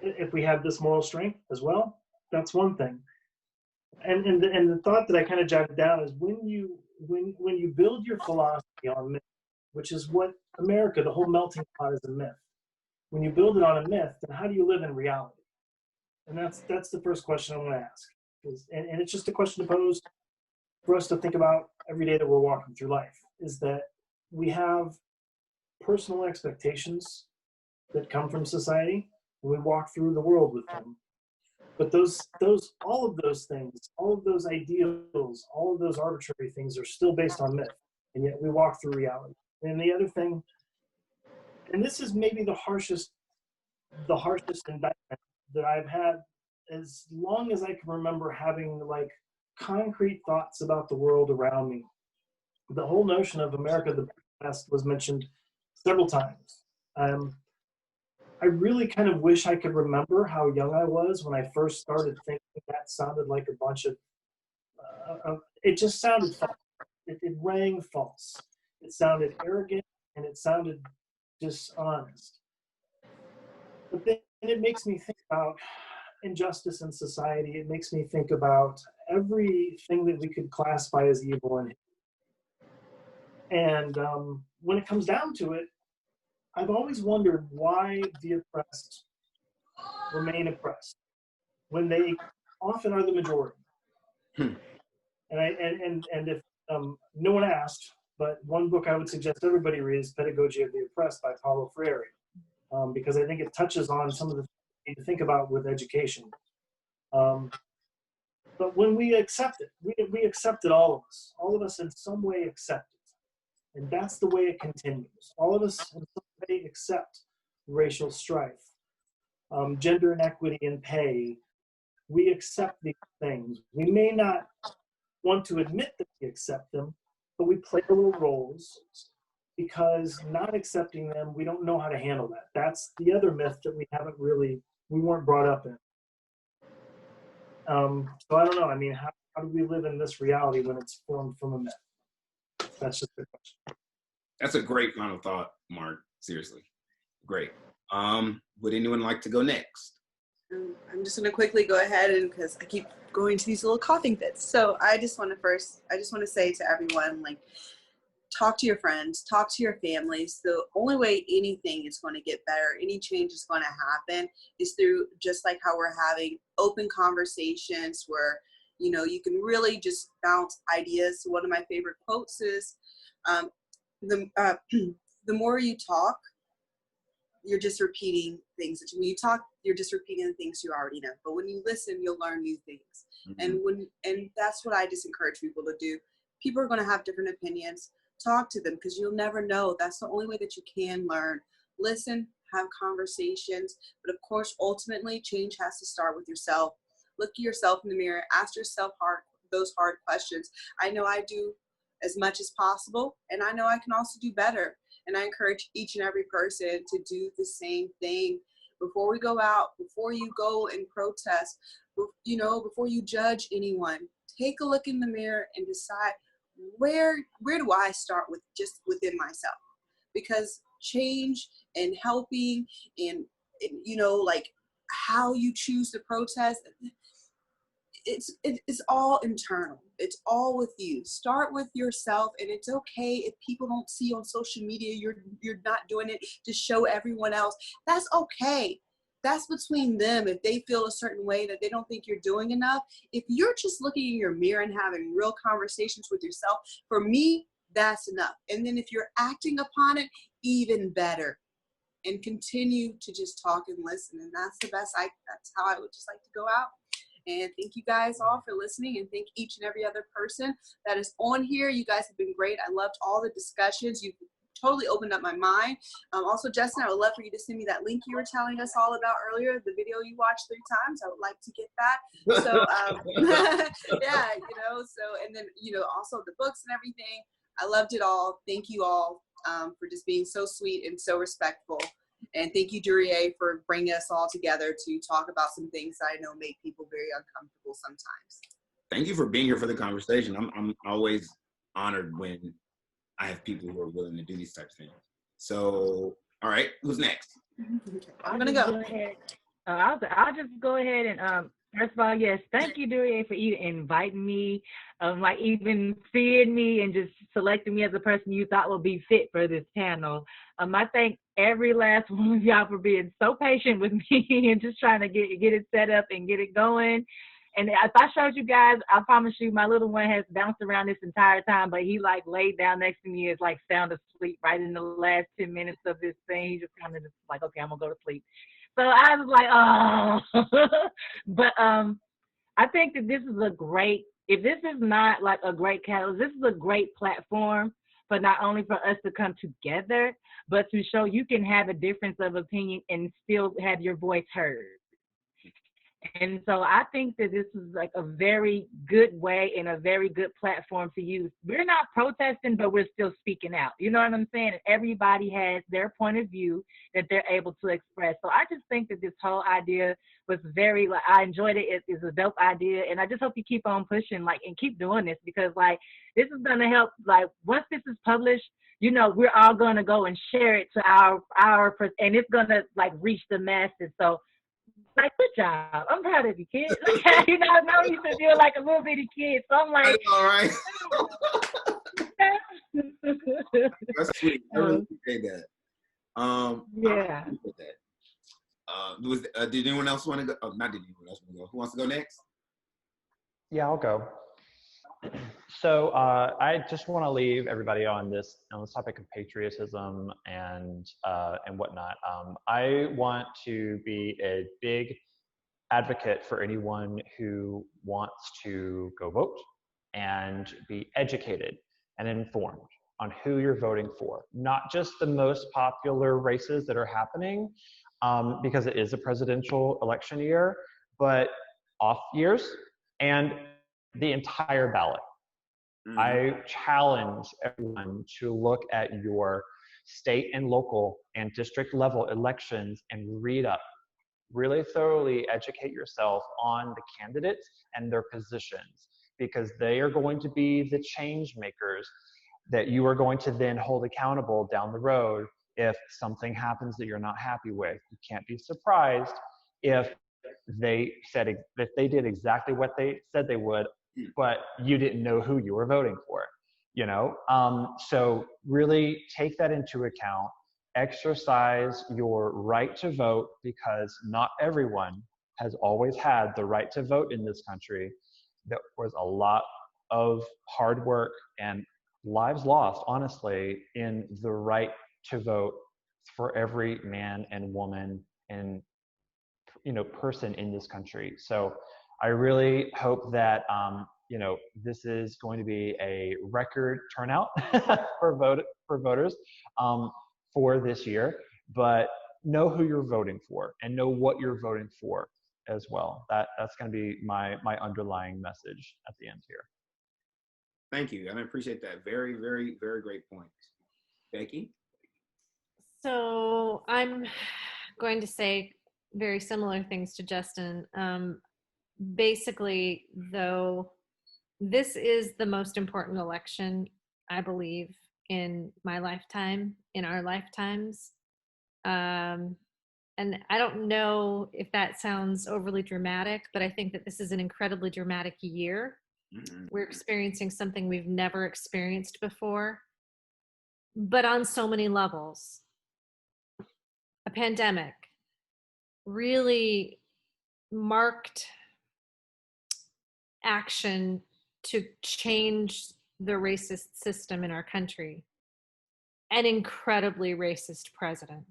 if we have this moral strength as well, that's one thing. And the thought that I kind of jotted down is, when you build your philosophy on myth, which is what America, the whole melting pot, is a myth. When you build it on a myth, then how do you live in reality? And that's the first question I'm going to ask. And it's just a question to pose for us to think about every day that we're walking through life, is that we have personal expectations that come from society, and we walk through the world with them. But all of those things, all of those ideals, all of those arbitrary things are still based on myth, and yet we walk through reality. And the other thing, and this is maybe the harshest indictment that I've had as long as I can remember having, like, concrete thoughts about the world around me. The whole notion of America the Best was mentioned several times. I really kind of wish I could remember how young I was when I first started thinking that sounded like a bunch of, it just sounded false. It rang false. It sounded arrogant and it sounded dishonest. But then it makes me think about injustice in society. It makes me think about everything that we could classify as evil in. And when it comes down to it, I've always wondered why the oppressed remain oppressed when they often are the majority. And if no one asked, but one book I would suggest everybody read is Pedagogy of the Oppressed by Paulo Freire, because I think it touches on some of the things we need to think about with education. But when we accept it, we accept it, all of us in some way accept it. And that's the way it continues. All of us in some way accept racial strife, gender inequity in pay. We accept these things. We may not want to admit that we accept them, but we play little roles because not accepting them, we don't know how to handle that. That's the other myth that we weren't brought up in. So I don't know. I mean, how do we live in this reality when it's formed from a myth? That's just the question. That's a great final thought, Mark. Seriously. Great. Would anyone like to go next? I'm just going to quickly go ahead, and because I keep going to these little coughing fits. So I just want to say to everyone, like, talk to your friends, talk to your families. The only way anything is going to get better, any change is going to happen, is through just like how we're having open conversations where, you know, you can really just bounce ideas. So one of my favorite quotes is, the more you talk, you're just repeating things. When you talk, you're just repeating the things you already know. But when you listen, you'll learn new things. Mm-hmm. And that's what I just encourage people to do. People are going to have different opinions. Talk to them, because you'll never know. That's the only way that you can learn. Listen, have conversations. But of course, ultimately, change has to start with yourself. Look at yourself in the mirror. Ask yourself those hard questions. I know I do as much as possible, and I know I can also do better. And I encourage each and every person to do the same thing. Before we go out, before you go and protest, you know, before you judge anyone, take a look in the mirror and decide, where do I start with, just within myself? Because change and helping and you know, like how you choose to protest, it's all internal. It's all with you. Start with yourself, and it's okay if people don't see on social media you're not doing it to show everyone else. That's okay. That's between them. If they feel a certain way that they don't think you're doing enough, if you're just looking in your mirror and having real conversations with yourself, for me, that's enough. And then if you're acting upon it, even better. And continue to just talk and listen. And that's that's how I would just like to go out. And thank you guys all for listening, and thank each and every other person that is on here. You guys have been great. I loved all the discussions. You've totally opened up my mind. Also, Justin, I would love for you to send me that link you were telling us all about earlier, the video you watched 3 times. I would like to get that. So, yeah, you know, so, and then, you know, also the books and everything. I loved it all. Thank you all for just being so sweet and so respectful. And thank you, Duryea, for bringing us all together to talk about some things that I know make people very uncomfortable sometimes. Thank you for being here for the conversation. I'm always honored when I have people who are willing to do these types of things. So, all right, who's next? I'm gonna go. I'll just go ahead and first of all, yes, thank you, Duryea, for even inviting me, like even seeing me and just selecting me as a person you thought would be fit for this panel. I thank every last one of y'all for being so patient with me and just trying to get it set up and get it going. And if I showed you guys, I promise you, my little one has bounced around this entire time, but he like laid down next to me, is like sound asleep right in the last 10 minutes of this thing. He just kind of just like, okay, I'm gonna go to sleep. So I was like, oh, but I think that this is a great, if this is not like a great catalyst, this is a great platform for not only for us to come together, but to show you can have a difference of opinion and still have your voice heard. And so I think that this is like a very good way and a very good platform to use. We're not protesting, but we're still speaking out. You know what I'm saying? And everybody has their point of view that they're able to express. So I just think that this whole idea was very, like, I enjoyed it. It's a dope idea. And I just hope you keep on pushing, like, and keep doing this, because, like, this is going to help. Like, once this is published, you know, we're all going to go and share it to and it's going to, like, reach the masses. So, like, good job. I'm proud of you, kid. You know, I know you used to feel like a little bitty kid. So I'm like, all right. That's sweet. I really appreciate that. yeah. I appreciate that. Did anyone else want to go? Oh, not did anyone else want to go. Who wants to go next? Yeah, I'll go. So I just want to leave everybody on this topic of patriotism and whatnot. I want to be a big advocate for anyone who wants to go vote and be educated and informed on who you're voting for, not just the most popular races that are happening, because it is a presidential election year, but off years and the entire ballot. Mm-hmm. I challenge everyone to look at your state and local and district level elections and read up, really thoroughly educate yourself on the candidates and their positions, because they are going to be the change makers that you are going to then hold accountable down the road if something happens that you're not happy with. You can't be surprised if they did exactly what they said they would, but you didn't know who you were voting for, you know? So really take that into account, exercise your right to vote, because not everyone has always had the right to vote in this country. There was a lot of hard work and lives lost, honestly, in the right to vote for every man and woman and, you know, person in this country. So I really hope that, you know, this is going to be a record turnout for voters for this year, but know who you're voting for and know what you're voting for as well. That's going to be my underlying message at the end here. Thank you, and I appreciate that. Very, very, very great point. Becky? So I'm going to say very similar things to Justin. Basically, though, this is the most important election, I believe, in my lifetime, in our lifetimes. And I don't know if that sounds overly dramatic, but I think that this is an incredibly dramatic year. Mm-hmm. We're experiencing something we've never experienced before, but on so many levels. A pandemic, really marked action to change the racist system in our country. An incredibly racist president.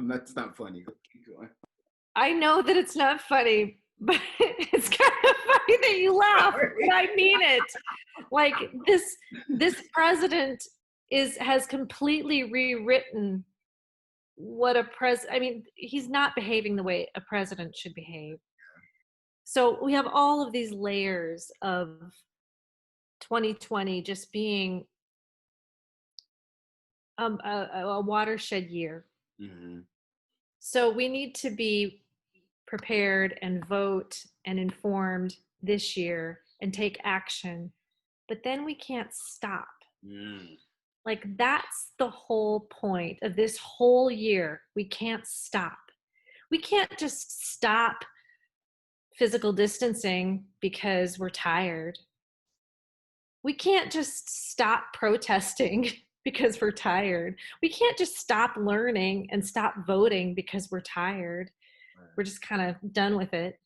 That's not funny. Keep going. I know that it's not funny, but it's kind of funny that you laugh. But I mean it. Like this president has completely rewritten what I mean, he's not behaving the way a president should behave. So we have all of these layers of 2020 just being a watershed year. Mm-hmm. So we need to be prepared and vote and informed this year and take action, but then we can't stop. Like, that's the whole point of this whole year. We can't stop. We can't just stop physical distancing because we're tired. We can't just stop protesting because we're tired. We can't just stop learning and stop voting because we're tired. We're just kind of done with it.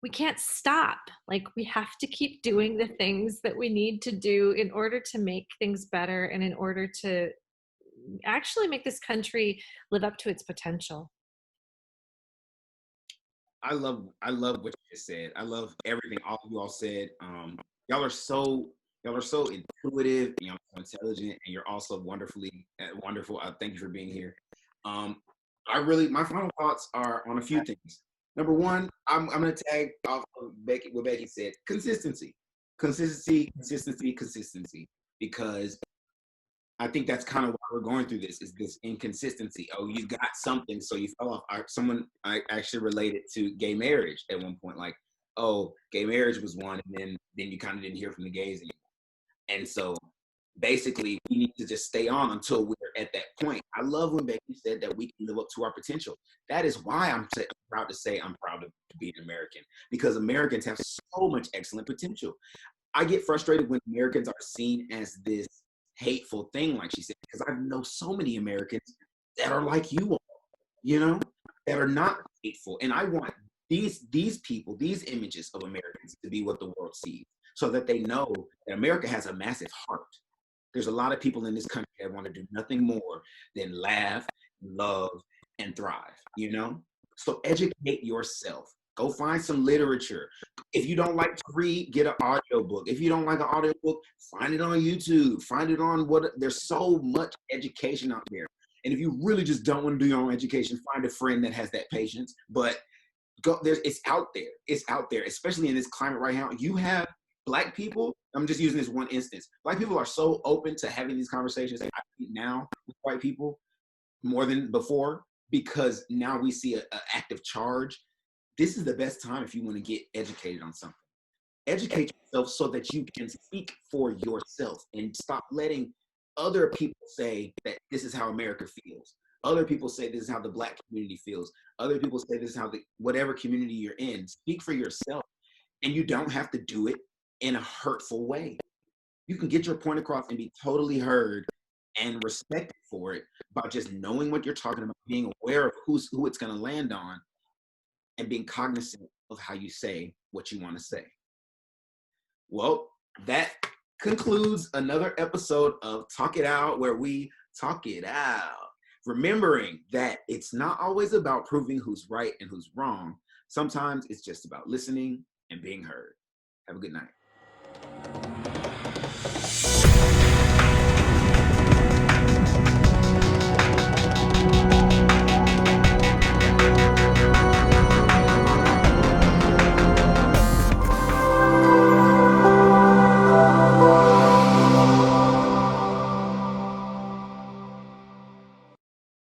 We can't stop. Like, we have to keep doing the things that we need to do in order to make things better and in order to actually make this country live up to its potential. I love what you just said. I love everything all of you all said. Y'all are so intuitive, and y'all are so intelligent, and you're also wonderful. Thank you for being here. My final thoughts are on a few things. Number one, I'm going to tag off of Becky, what Becky said, consistency. Consistency, because I think that's kind of why we're going through this, is this inconsistency. Oh, you got something, so you fell off. I actually related to gay marriage at one point, like, oh, gay marriage was one, and then you kind of didn't hear from the gays anymore. And so basically, we need to just stay on until we're at that point. I love when Becky said that we can live up to our potential. That is why I'm proud to say I'm proud to be an American, because Americans have so much excellent potential. I get frustrated when Americans are seen as this hateful thing, like she said, because I know so many Americans that are like you all, you know, that are not hateful. And I want these people, these images of Americans to be what the world sees, so that they know that America has a massive heart. There's a lot of people in this country that want to do nothing more than laugh, love, and thrive, you know? So educate yourself. Go find some literature. If you don't like to read, get an audio book. If you don't like an audio book, find it on YouTube. Find it on there's so much education out there. And if you really just don't want to do your own education, find a friend that has that patience. But it's out there. It's out there, especially in this climate right now. You have Black people, I'm just using this one instance. Black people are so open to having these conversations, I think, now with white people more than before, because now we see an active charge. This is the best time if you want to get educated on something. Educate yourself so that you can speak for yourself and stop letting other people say that this is how America feels. Other people say this is how the Black community feels. Other people say this is how whatever community you're in. Speak for yourself. And you don't have to do it in a hurtful way. You can get your point across and be totally heard and respected for it by just knowing what you're talking about, being aware of who it's going to land on, and being cognizant of how you say what you want to say. Well, that concludes another episode of Talk It Out, where we talk it out. Remembering that it's not always about proving who's right and who's wrong. Sometimes it's just about listening and being heard. Have a good night.